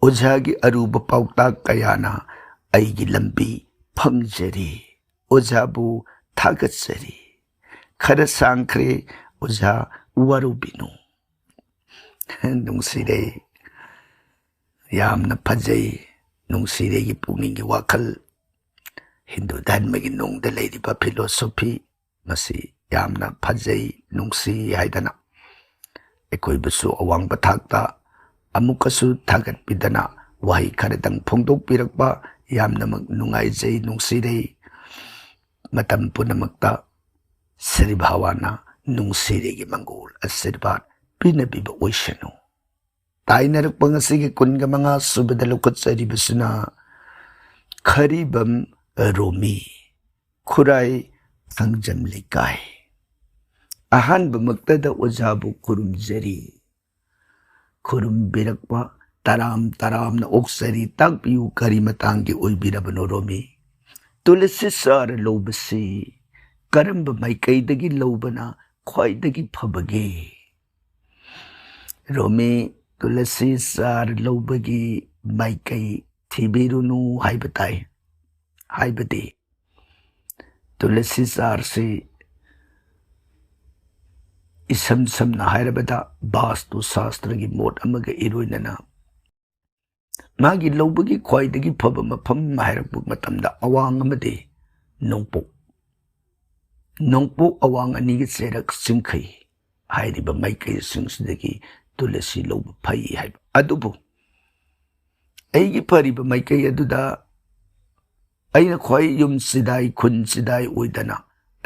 ꯑꯣꯖꯥꯒꯤ ꯑꯔꯨꯕ ꯄꯥꯎꯇꯥꯛ ꯀꯌꯥꯅ ꯑꯩꯒꯤ ꯂꯝꯕꯤ ꯐꯪꯖꯔꯤ ꯑꯣꯖꯥꯕꯨ ꯊꯥꯒꯠꯆꯔꯤ ꯈꯔ ꯁꯥꯡꯈ꯭ꯔꯦ ꯑꯣꯖꯥ ꯋꯥꯔꯧꯕꯤꯅꯨ ꯅꯨꯡꯁꯤꯔꯦ ꯌꯥꯝꯅ ꯐꯖꯩ ꯅꯨꯡꯁꯤꯔꯦꯒꯤ ꯄꯨꯛꯅꯤꯡꯒꯤ ꯋꯥꯈꯜ ꯍꯤꯟꯗꯨ ꯙꯔꯃꯒꯤ ꯅꯨꯡꯗ ꯂꯩꯔꯤꯕ ꯐꯤꯂꯣꯁꯣꯐꯤ ꯃꯁꯤ ꯌꯥꯝꯅ ꯐꯖꯩ ꯅꯨꯡꯁꯤ ꯍꯥꯏꯗꯅ ꯑꯩꯈꯣꯏꯕꯨꯁꯨ ꯑꯋꯥꯡꯕ ꯊꯥꯛꯇ ꯑꯃꯨꯛꯀꯁꯨ ꯊꯥꯒꯠꯄꯤꯗꯅ ꯋꯥꯍꯩ ꯈꯔꯗꯪ ꯐꯣꯡꯗꯣꯛꯄꯤꯔꯛꯄ ꯌꯥꯝꯅꯃꯛ ꯅꯨꯡꯉꯥꯏꯖꯩ ꯅꯨꯡꯁꯤꯔꯦ ꯃꯇꯝ ꯄꯨꯝꯅꯃꯛꯇ ꯁ꯭ꯔꯤ ꯚꯒꯋꯥꯟꯅ ꯅꯨꯡꯁꯤꯔꯦꯒꯤ ꯃꯪꯒꯣꯜ ꯑꯁꯤꯔꯕꯥꯗ ꯄꯤꯅꯕꯤꯕ ꯑꯣꯏꯁꯅꯨ ꯇꯥꯏꯅꯔꯛꯄ ꯉꯁꯤꯒꯤ 25 ꯁꯨꯕꯗ ꯂꯧꯈꯠꯆꯔꯤꯕꯁꯤꯅ ꯈꯔꯤꯕꯝ ꯔꯣꯃꯤ ꯈꯨꯔꯥꯏ ꯊꯥꯡꯖꯝ ꯂꯩꯀꯥꯏ ꯑꯍꯥꯟꯕꯃꯛꯇꯗ ꯑꯣꯖꯥꯕꯨ ꯈꯨꯔꯨꯝꯖꯔꯤ ꯈꯨꯔꯨꯝꯕꯤꯔꯛꯄ ꯇꯔꯥꯝꯅ ꯑꯣꯛꯆꯔꯤ ꯇꯥꯛꯄꯤꯌꯨ ꯀꯔꯤ ꯃꯇꯥꯡꯒꯤ ꯑꯣꯏꯕꯤꯔꯕꯅꯣ ꯔꯣꯃꯤ ꯇꯨꯂꯁꯤ ꯆꯥꯔ ꯂꯧꯕꯁꯤ ꯀꯔꯝꯕ ꯃꯥꯏꯀꯩꯗꯒꯤ ꯂꯧꯕꯅ ꯈ꯭ꯋꯥꯏꯗꯒꯤ ꯐꯕꯒꯦ ꯔꯣꯃꯤ ꯇꯨꯂꯁꯤ ꯆꯥꯔ ꯂꯧꯕꯒꯤ ꯃꯥꯏꯀꯩ ꯊꯤꯕꯤꯔꯨꯅꯨ ꯍꯥꯏꯕ ꯇꯥꯏ ꯍꯥꯏꯕꯗꯤ ꯇꯨꯂꯁꯤ ꯆꯥꯔꯁꯤ ꯏꯁꯝ ꯁꯝꯅ ꯍꯥꯏꯔꯕꯗ ꯚꯥꯁꯇꯨ ꯁꯥꯁꯇ꯭ꯔꯒꯤ ꯃꯣꯠ ꯑꯃꯒ ꯏꯔꯣꯏꯅꯅ ꯃꯥꯒꯤ ꯂꯧꯕꯒꯤ ꯈ꯭ꯋꯥꯏꯗꯒꯤ ꯐꯕ ꯃꯐꯝ ꯍꯥꯏꯔꯛꯄ ꯃꯇꯝꯗ ꯑꯋꯥꯡ ꯑꯃꯗꯤ ꯅꯣꯡꯄꯣꯛ ꯑꯋꯥꯡ ꯑꯅꯤꯒꯤ ꯆꯩꯔꯛ ꯆꯤꯡꯈꯩ ꯍꯥꯏꯔꯤꯕ ꯃꯥꯏꯀꯩꯁꯤꯡꯁꯤꯗꯒꯤ ꯇꯨꯂꯁꯤ ꯂꯧꯕ ꯐꯩ ꯍꯥꯏꯕ ꯑꯗꯨꯕꯨ ꯑꯩꯒꯤ ꯐꯔꯤꯕ ꯃꯥꯏꯀꯩ ꯑꯗꯨꯗ ꯑꯩꯅ ꯈ꯭ꯋꯥꯏ ꯌꯨꯝ ꯆꯤꯗꯥꯏ ꯈꯨꯟ ꯆꯤꯗꯥꯏ ꯑꯣꯏꯗꯅ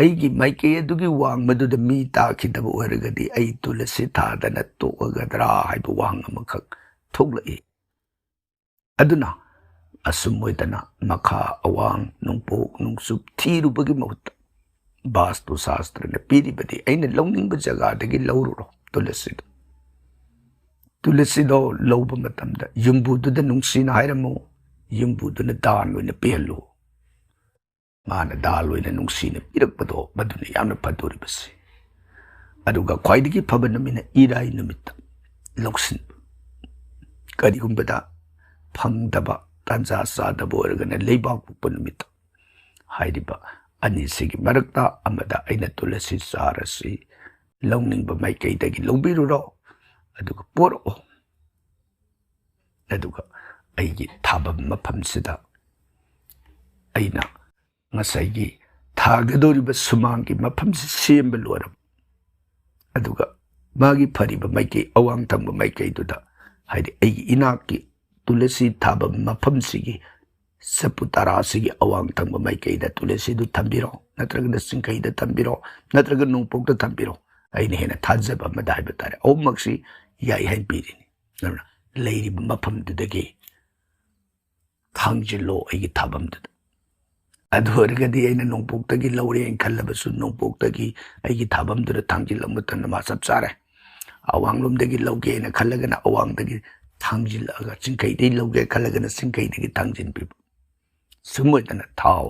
ꯑꯩꯒꯤ ꯃꯥꯏꯀꯩ ꯑꯗꯨꯒꯤ ꯋꯥꯡꯃꯗꯨꯗ ꯃꯤ ꯇꯥꯈꯤꯗꯕ ꯑꯣꯏꯔꯒꯗꯤ ꯑꯩ ꯇꯨꯂꯁꯤ ꯊꯥꯗꯅ ꯇꯣꯛꯑꯒꯗ꯭ꯔꯥ ꯍꯥꯏꯕ ꯋꯥꯍꯪ ꯑꯃꯈꯛ ꯊꯣꯛꯂꯛꯏ ꯑꯗꯨꯅ ꯑꯁꯨꯝ ꯑꯣꯏꯗꯅ ꯃꯈꯥ ꯑꯋꯥꯡ ꯅꯣꯡꯄꯣꯛ ꯅꯣꯡꯆꯨꯞ ꯊꯤꯔꯨꯕꯒꯤ ꯃꯍꯨꯠꯇ ꯚꯥꯁꯇꯨ ꯁꯥꯁꯇ꯭ꯔꯅ ꯄꯤꯔꯤꯕꯗꯤ ꯑꯩꯅ ꯂꯧꯅꯤꯡꯕ ꯖꯒꯥꯗꯒꯤ ꯂꯧꯔꯨꯔꯣ ꯇꯨꯂꯁꯤꯗꯣ ꯂꯧꯕ ꯃꯇꯝꯗ ꯌꯨꯝꯕꯨꯗꯨꯗ ꯅꯨꯡꯁꯤꯅ ꯍꯥꯏꯔꯝꯃꯨ ꯌꯨꯝꯕꯨꯗꯨꯅ ꯗꯥꯟ ꯑꯣꯏꯅ ꯄꯤꯍꯜꯂꯨ ꯃꯥꯅ ꯗꯥꯜ ꯑꯣꯏꯅ ꯅꯨꯡꯁꯤꯅ ꯄꯤꯔꯛꯄꯗꯣ ꯃꯗꯨꯅ ꯌꯥꯝꯅ ꯐꯗꯣꯔꯤꯕꯁꯤ ꯑꯗꯨꯒ ꯈ꯭ꯋꯥꯏꯗꯒꯤ ꯐꯕ ꯅꯨꯃꯤꯠꯅ ꯏꯔꯥꯏ ꯅꯨꯃꯤꯠꯇ ꯂꯧꯁꯤꯟꯕ ꯀꯔꯤꯒꯨꯝꯕꯗ ꯐꯪꯗꯕ ꯇꯥꯟꯖꯥ ꯆꯥꯗꯕ ꯑꯣꯏꯔꯒꯅ ꯂꯩꯕꯥꯛ ꯄꯣꯛꯄ ꯅꯨꯃꯤꯠꯇ ꯍꯥꯏꯔꯤꯕ ꯑꯅꯤꯁꯤꯒꯤ ꯃꯔꯛꯇ ꯑꯃꯗ ꯑꯩꯅ ꯇꯨꯂꯁꯤ ꯆꯥꯔ ꯑꯁꯤ ꯂꯧꯅꯤꯡꯕ ꯃꯥꯏꯀꯩꯗꯒꯤ ꯂꯧꯕꯤꯔꯨꯔꯣ ꯑꯗꯨꯒ ꯄꯣꯔꯛꯑꯣ ꯑꯗꯨꯒ ꯑꯩꯒꯤ ꯊꯥꯐꯝ ꯃꯐꯝꯁꯤꯗ ꯑꯩꯅ ꯉꯁꯥꯏꯒꯤ ꯊꯥꯒꯗꯧꯔꯤꯕ ꯁꯨꯃꯥꯡꯒꯤ ꯃꯐꯝꯁꯤ ꯁꯦꯝꯕ ꯂꯣꯏꯔꯕ ꯑꯗꯨꯒ ꯃꯥꯒꯤ ꯐꯔꯤꯕ ꯃꯥꯏꯀꯩ ꯑꯋꯥꯡ ꯊꯪꯕ ꯃꯥꯏꯀꯩꯗꯨꯗ ꯍꯥꯏꯗꯤ ꯑꯩꯒꯤ ꯏꯅꯥꯛꯀꯤ ꯇꯨꯂꯁꯤ ꯊꯥꯕ ꯃꯐꯝꯁꯤꯒꯤ ꯆꯐꯨ ꯇꯔꯥꯁꯤꯒꯤ ꯑꯋꯥꯡ ꯊꯪꯕ ꯃꯥꯏꯀꯩꯗ ꯇꯨꯂꯁꯤꯗꯨ ꯊꯝꯕꯤꯔꯣ ꯅꯠꯇ꯭ꯔꯒꯅ ꯆꯤꯡꯈꯩꯗ ꯊꯝꯕꯤꯔꯣ ꯅꯠꯇ꯭ꯔꯒ ꯅꯣꯡꯄꯣꯛꯇ ꯊꯝꯕꯤꯔꯣ ꯑꯩꯅ ꯍꯦꯟꯅ ꯊꯥꯖꯕ ꯑꯃꯗ ꯍꯥꯏꯕ ꯇꯥꯔꯦ ꯑꯍꯨꯝꯃꯛꯁꯤ ꯌꯥꯏ ꯍꯥꯏꯕꯤꯔꯤꯅꯤ ꯑꯗꯨꯅ ꯂꯩꯔꯤꯕ ꯃꯐꯝꯗꯨꯗꯒꯤ ꯊꯥꯡꯖꯤꯜꯂꯣ ꯑꯩꯒꯤ ꯊꯥꯐꯝꯗꯨꯗ ꯑꯗꯨ ꯑꯣꯏꯔꯒꯗꯤ ꯑꯩꯅ ꯅꯣꯡꯄꯣꯛꯇꯒꯤ ꯂꯧꯔꯦꯅ ꯈꯜꯂꯕꯁꯨ ꯅꯣꯡꯄꯣꯛꯇꯒꯤ ꯑꯩꯒꯤ ꯊꯥꯐꯝꯗꯨꯗ ꯊꯥꯡꯖꯤꯜꯂꯛ ꯃꯇꯝꯗ ꯃꯥ ꯆꯞ ꯆꯥꯔꯦ ꯑꯋꯥꯡꯂꯣꯝꯗꯒꯤ ꯂꯧꯒꯦꯅ ꯈꯜꯂꯒꯅ ꯑꯋꯥꯡꯗꯒꯤ ꯊꯥꯡꯖꯤꯜꯂꯛꯑꯒ ꯆꯤꯡꯈꯩꯗꯒꯤ ꯂꯧꯒꯦ ꯈꯜꯂꯒꯅ ꯆꯤꯡꯈꯩꯗꯒꯤ ꯊꯥꯡꯖꯤꯟꯕꯤꯕ ꯁꯨꯝ ꯑꯣꯏꯗꯅ ꯊꯥꯎ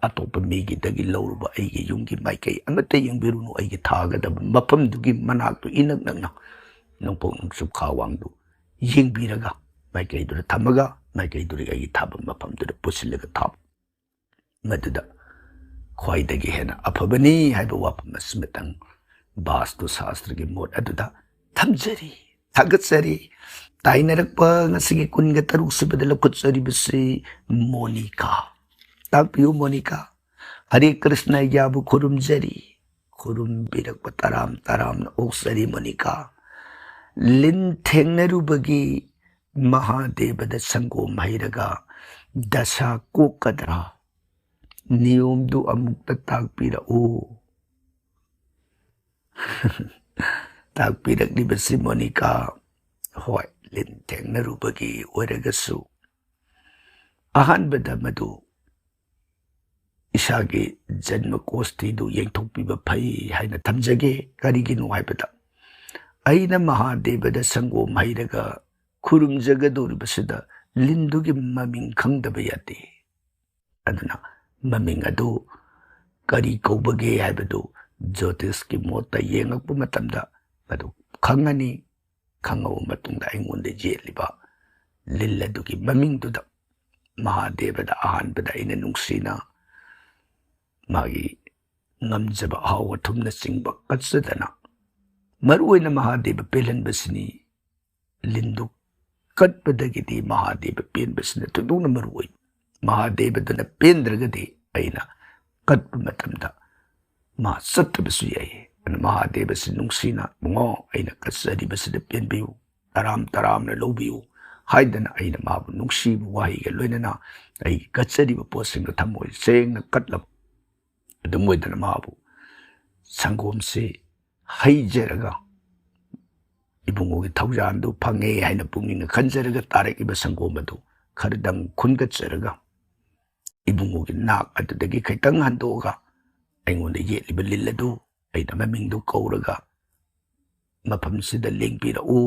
ꯑꯇꯣꯞꯄ ꯃꯤꯒꯤꯗꯒꯤ ꯂꯧꯔꯨꯕ ꯑꯩꯒꯤ ꯌꯨꯝꯒꯤ ꯃꯥꯏꯀꯩ ꯑꯃꯠꯇ ꯌꯦꯡꯕꯤꯔꯨꯅꯨ ꯑꯩꯒꯤ ꯊꯥꯒꯗꯕ ꯃꯐꯝꯗꯨꯒꯤ ꯃꯅꯥꯛꯇꯨ ꯏꯅꯛ ꯅꯛꯅ ꯅꯣꯡꯄꯣꯛ ꯅꯣꯡꯆꯨꯞ ꯈꯥ ꯋꯥꯡꯗꯨ ꯌꯦꯡꯕꯤꯔꯒ ꯃꯥꯏꯀꯩꯗꯨꯗ ꯊꯝꯃꯒ ꯃꯥꯏꯀꯩꯗꯨꯗ ꯑꯩꯒꯤ ꯊꯥꯕ ꯃꯐꯝꯗꯨꯗ ꯄꯨꯁꯤꯜꯂꯒ ꯊꯥꯕ ꯃꯗꯨꯗ ꯈ꯭ꯋꯥꯏꯗꯒꯤ ꯍꯦꯟꯅ ꯑꯐꯕꯅꯤ ꯍꯥꯏꯕ ꯋꯥꯐꯝ ꯑꯁꯤꯃꯇꯪ ꯚꯥꯁꯇꯨ ꯁꯥꯁꯇ꯭ꯔꯒꯤ ꯃꯣꯠ ꯑꯗꯨꯗ ꯊꯝꯖꯔꯤ, ꯊꯥꯒꯠꯆꯔꯤ. ꯇꯥꯏꯅꯔꯛꯄ ꯉꯁꯤꯒꯤ 13 ꯁꯨꯕꯗ ꯂꯧꯈꯠꯆꯔꯤꯕꯁꯤ ꯃꯣꯅꯤꯀꯥ. ꯇꯥꯛꯄꯤꯌꯨ ꯃꯣꯅꯤꯀꯥ. ꯍꯔꯦ ꯀ꯭ꯔꯤꯁꯅ ꯌꯥꯕꯨ ꯈꯨꯔꯨꯝꯖꯔꯤ. ꯈꯨꯔꯨꯝꯕꯤꯔꯛꯄ ꯇꯔꯥꯝꯅ ꯑꯣꯛꯆꯔꯤ ꯃꯣꯅꯤꯀꯥ. ꯂꯤꯟ ꯊꯦꯡꯅꯔꯨꯕꯒꯤ ꯃꯍꯥꯗꯦꯕꯗ ꯁꯪꯒꯣꯝ ꯍꯩꯔꯒ ꯗꯁꯥ ꯀꯣꯛꯀꯗ꯭ꯔꯥ? ꯅꯤꯌꯣꯝꯗꯨ ꯑꯃꯨꯛꯇ ꯇꯥꯛꯄꯤꯔꯛꯎ. ꯇꯥꯛꯄꯤꯔꯛꯂꯤꯕꯁꯤ ꯃꯣꯅꯤꯀꯥ, ꯍꯣꯏ, ꯂꯤꯟ ꯊꯦꯡꯅꯔꯨꯕꯒꯤ ꯑꯣꯏꯔꯒꯁꯨ ꯑꯍꯥꯟꯕꯗ ꯃꯗꯨ ꯏꯁꯥꯒꯤ ꯖꯟꯃ ꯀꯣꯁꯇꯤꯗꯨ ꯌꯦꯡꯊꯣꯛꯄꯤꯕ ꯐꯩ ꯍꯥꯏꯅ ꯊꯝꯖꯒꯦ. ꯀꯔꯤꯒꯤꯅꯣ ꯍꯥꯏꯕꯗ ꯑꯩꯅ ꯃꯍꯥꯗꯦꯕꯗ ꯁꯪꯒꯣꯝ ꯍꯩꯔꯒ ꯈꯨꯔꯨꯝꯖꯒꯗꯧꯔꯤꯕꯁꯤꯗ ꯂꯤꯟꯗꯨꯒꯤ ꯃꯃꯤꯡ ꯈꯪꯗꯕ ꯌꯥꯗꯦ. ꯑꯗꯨꯅ ꯃꯃꯤꯡ ꯑꯗꯨ ꯀꯔꯤ ꯀꯧꯕꯒꯦ ꯍꯥꯏꯕꯗꯨ ꯖꯣꯇꯤꯁꯀꯤ ꯃꯣꯠꯇ ꯌꯦꯡꯂꯛꯄ ꯃꯇꯝꯗ ꯃꯗꯨ ꯈꯪꯉꯅꯤ. ꯈꯪꯉꯕ ꯃꯇꯨꯡꯗ ꯑꯩꯉꯣꯟꯗ ꯌꯦꯠꯂꯤꯕ ꯂꯤꯜ ꯑꯗꯨꯒꯤ ꯃꯃꯤꯡꯗꯨꯗ ꯃꯍꯥꯗꯦꯕꯗ ꯑꯍꯥꯟꯕꯗ ꯑꯩꯅ ꯅꯨꯡꯁꯤꯅ ꯃꯥꯒꯤ ꯉꯝꯖꯕ ꯑꯍꯥꯎ ꯑꯊꯨꯝꯅꯆꯤꯡꯕ ꯀꯠꯆꯗꯅ ꯃꯔꯨꯑꯣꯏꯅ ꯃꯍꯥꯗꯦꯕ ꯄꯦꯜꯍꯟꯕꯁꯤꯅꯤ. ꯂꯤꯟꯗꯨ ꯀꯠꯄꯗꯒꯤꯗꯤ ꯃꯍꯥꯗꯦꯕ ꯄꯦꯟꯕꯁꯤꯅ ꯊꯣꯏꯗꯣꯛꯅ ꯃꯔꯨꯑꯣꯏ. ꯃꯍꯥꯗꯦꯕꯗꯨꯅ ꯄꯦꯟꯗ꯭ꯔꯒꯗꯤ ꯑꯩꯅ ꯀꯠꯄ ꯃꯇꯝꯗ ꯃꯥ ꯆꯠꯇꯕꯁꯨ ꯌꯥꯏ. ꯑꯗꯨꯅ ꯃꯍꯥꯗꯦꯕꯁꯤ ꯅꯨꯡꯁꯤꯅ, ꯃꯉꯣ ꯑꯩꯅ ꯀꯠꯆꯔꯤꯕꯁꯤꯗ ꯄꯦꯟꯕꯤꯌꯨ, ꯇꯔꯥꯝꯅ ꯂꯧꯕꯤꯌꯨ ꯍꯥꯏꯗꯅ ꯑꯩꯅ ꯃꯥꯕꯨ ꯅꯨꯡꯁꯤꯕ ꯋꯥꯍꯩꯒ ꯂꯣꯏꯅꯅ ꯑꯩꯒꯤ ꯀꯠꯆꯔꯤꯕ ꯄꯣꯠꯁꯤꯡꯗꯨ ꯊꯃꯣꯏ ꯁꯦꯡꯅ ꯀꯠꯂꯕ ꯑꯗꯨꯝ ꯑꯣꯏꯗꯅ ꯃꯥꯕꯨ ꯁꯪꯒꯣꯝꯁꯤ ꯍꯩꯖꯔꯒ ꯏꯕꯨꯡꯉꯣꯒꯤ ꯊꯧꯖꯥꯟꯗꯨ ꯐꯪꯉꯦ ꯍꯥꯏꯅ ꯄꯨꯛꯅꯤꯡꯅ ꯈꯟꯖꯔꯒ ꯇꯥꯔꯛꯏꯕ ꯁꯪꯒꯣꯝ ꯑꯗꯨ ꯈꯔꯗꯪ ꯈꯨꯟꯒꯠꯆꯔꯒ ꯏꯕꯨꯡꯉꯣꯒꯤ ꯅꯥꯛ ꯑꯗꯨꯗꯒꯤ ꯈꯤꯇꯪ ꯍꯟꯗꯣꯛꯑꯒ ꯑꯩꯉꯣꯟꯗ ꯌꯦꯠꯂꯤꯕ ꯂꯤꯜ ꯑꯗꯨ ꯑꯩꯅ ꯃꯃꯤꯡꯗꯨ ꯀꯧꯔꯒ ꯃꯐꯝꯁꯤꯗ ꯂꯦꯡꯕꯤꯔꯛꯎ,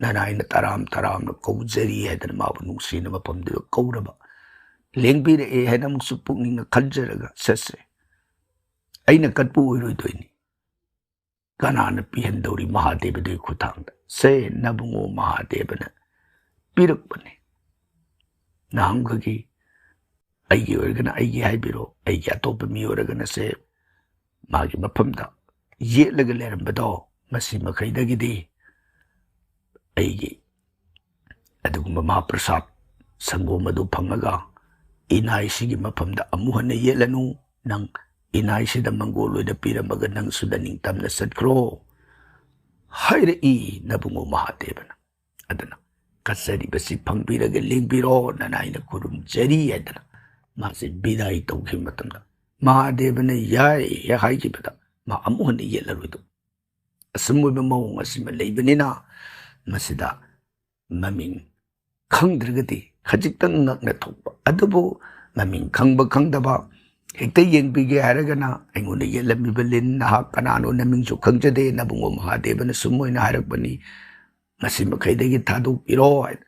ꯅꯅꯥꯏꯅ ꯇꯔꯥꯝꯅ ꯀꯧꯖꯔꯤ ꯍꯥꯏꯗꯅ ꯃꯥꯕꯨ ꯅꯨꯡꯁꯤꯅ ꯃꯐꯝꯗꯨꯗ ꯀꯧꯔꯕ ꯂꯦꯡꯕꯤꯔꯛꯑꯦ ꯍꯥꯏꯅ ꯑꯃꯨꯛꯁꯨ ꯄꯨꯛꯅꯤꯡꯅ ꯈꯟꯖꯔꯒ ꯆꯠꯁꯦ. ꯑꯩꯅ ꯀꯠꯄ ꯑꯣꯏꯔꯣꯏꯗꯣꯏꯅꯤ. ꯀꯅꯥꯅ ꯄꯤꯍꯟꯗꯧꯔꯤ? ꯃꯍꯥꯗꯦꯕꯗꯨꯒꯤ ꯈꯨꯠꯊꯥꯡꯗ. ꯁꯦ ꯅꯕꯨꯡꯉꯣ ꯃꯍꯥꯗꯦꯕꯅ ꯄꯤꯔꯛꯄꯅꯤ. ꯅꯍꯥꯟꯈꯒꯤ ꯑꯩꯒꯤ ꯑꯣꯏꯔꯒꯅ ꯑꯩꯒꯤ ꯍꯥꯏꯕꯤꯔꯣ, ꯑꯩꯒꯤ ꯑꯇꯣꯞꯄ ꯃꯤ ꯑꯣꯏꯔꯒꯅ ꯁꯦ ꯃꯥꯒꯤ ꯃꯐꯝꯗ ꯌꯦꯠꯂꯒ ꯂꯩꯔꯝꯕꯗꯣ ꯃꯁꯤ ꯃꯈꯩꯗꯒꯤꯗꯤ ꯑꯩꯒꯤ ꯑꯗꯨꯒꯨꯝꯕ ꯃꯍꯥꯄ꯭ꯔꯁꯥꯗ ꯁꯪꯒꯣꯝ ꯑꯗꯨ ꯐꯪꯉꯒ ꯏꯅꯥꯏꯁꯤꯒꯤ ꯃꯐꯝꯗ ꯑꯃꯨꯛ ꯍꯟꯅ ꯌꯦꯠꯂꯅꯨ. ꯅꯪ ꯏꯅꯥꯏꯁꯤꯗ ꯃꯪꯒꯣꯜ ꯑꯣꯏꯅ ꯄꯤꯔꯝꯃꯒ ꯅꯪꯁꯨ ꯅꯤꯡꯇꯝꯅ ꯆꯠꯈ꯭ꯔꯣ ꯍꯥꯏꯔꯛꯏ ꯅꯕꯨꯡꯉꯣ ꯃꯍꯥꯗꯦꯕꯅ. ꯑꯗꯨꯅ ꯀꯠꯆꯔꯤꯕꯁꯤ ꯐꯪꯕꯤꯔꯒ ꯂꯦꯡꯕꯤꯔꯣ, ꯅꯅꯥꯏꯅ ꯈꯨꯔꯨꯝꯖꯔꯤ ꯍꯥꯏꯗꯅ ꯃꯥꯁꯦ ꯕꯤꯗꯥꯏ ꯇꯧꯈꯤꯕ ꯃꯇꯝꯗ ꯃꯍꯥꯗꯦꯕꯅ ꯌꯥꯏ ꯍꯥꯏꯈꯤꯕꯗ ꯃꯥ ꯑꯃꯨꯛ ꯍꯟꯅ ꯌꯦꯠꯂꯔꯣꯏꯗꯣ. ꯑꯁꯨꯝꯕ ꯃꯑꯣꯡ ꯑꯁꯤꯃ ꯂꯩꯕꯅꯤꯅ ꯃꯁꯤꯗ ꯃꯃꯤꯡ ꯈꯪꯗ꯭ꯔꯒꯗꯤ ꯈꯖꯤꯛꯇꯪ ꯉꯛꯅ ꯊꯣꯛꯄ, ꯑꯗꯨꯕꯨ ꯃꯃꯤꯡ ꯈꯪꯕ ꯈꯪꯗꯕ ꯍꯦꯛꯇ ꯌꯦꯡꯕꯤꯒꯦ ꯍꯥꯏꯔꯒꯅ ꯑꯩꯉꯣꯟꯗ ꯌꯦꯠꯂꯝꯃꯤꯕ ꯂꯤꯟ ꯅꯍꯥꯛ ꯀꯅꯥꯅꯣ ꯅꯃꯤꯡꯁꯨ ꯈꯪꯖꯗꯦ, ꯅꯕꯨꯡꯉꯣ ꯃꯍꯥꯗꯦꯕꯅ ꯁꯨꯝ ꯑꯣꯏꯅ ꯍꯥꯏꯔꯛꯄꯅꯤ, ꯃꯁꯤ ꯃꯈꯩꯗꯒꯤ ꯊꯥꯗꯣꯛꯄꯤꯔꯣ ꯍꯥꯏꯅ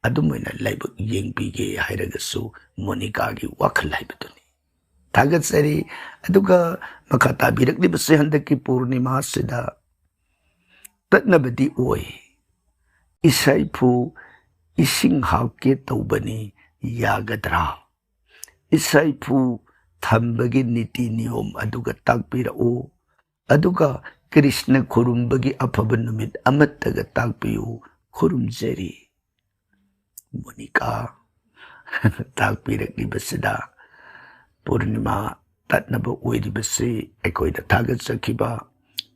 ꯑꯗꯨꯝ ꯑꯣꯏꯅ ꯂꯥꯏꯕꯛ ꯌꯦꯡꯕꯤꯒꯦ ꯍꯥꯏꯔꯒꯁꯨ ꯃꯣꯅꯤꯀꯥꯒꯤ ꯋꯥꯈꯜ ꯍꯥꯏꯕꯗꯨꯅꯤ. ꯊꯥꯒꯠꯆꯔꯤ. ꯑꯗꯨꯒ ꯃꯈꯥ ꯇꯥꯕꯤꯔꯛꯂꯤꯕꯁꯤ ꯍꯟꯗꯛꯀꯤ ꯄꯨꯔꯅꯤꯃꯥꯁꯤꯗ ꯇꯠꯅꯕꯗꯤ ꯑꯣꯏ. ꯏꯁꯩꯐꯨ ꯏꯁꯤꯡ ꯍꯥꯞꯀꯦ ꯇꯧꯕꯅꯤ, ꯌꯥꯒꯗ꯭ꯔꯥ? ꯏꯁꯩꯐꯨ ꯊꯝꯕꯒꯤ ꯅꯤꯇꯤ ꯅꯤꯌꯣꯝ ꯑꯗꯨꯒ ꯇꯥꯛꯄꯤꯔꯛꯎ. ꯑꯗꯨꯒ ꯀ꯭ꯔꯤꯁꯅ ꯈꯨꯔꯨꯝꯕꯒꯤ ꯑꯐꯕ ꯅꯨꯃꯤꯠ ꯑꯃꯠꯇꯒ ꯇꯥꯛꯄꯤꯌꯨ. ꯈꯨꯔꯨꯝꯖꯔꯤ. ꯃꯣꯅꯤꯀꯥ ꯇꯥꯛꯄꯤꯔꯛꯂꯤꯕꯁꯤꯗ ꯄꯨꯔꯅꯤꯃꯥ ꯇꯠꯅꯕ ꯑꯣꯏꯔꯤꯕꯁꯤ ꯑꯩꯈꯣꯏꯗ ꯊꯥꯒꯠꯆꯈꯤꯕ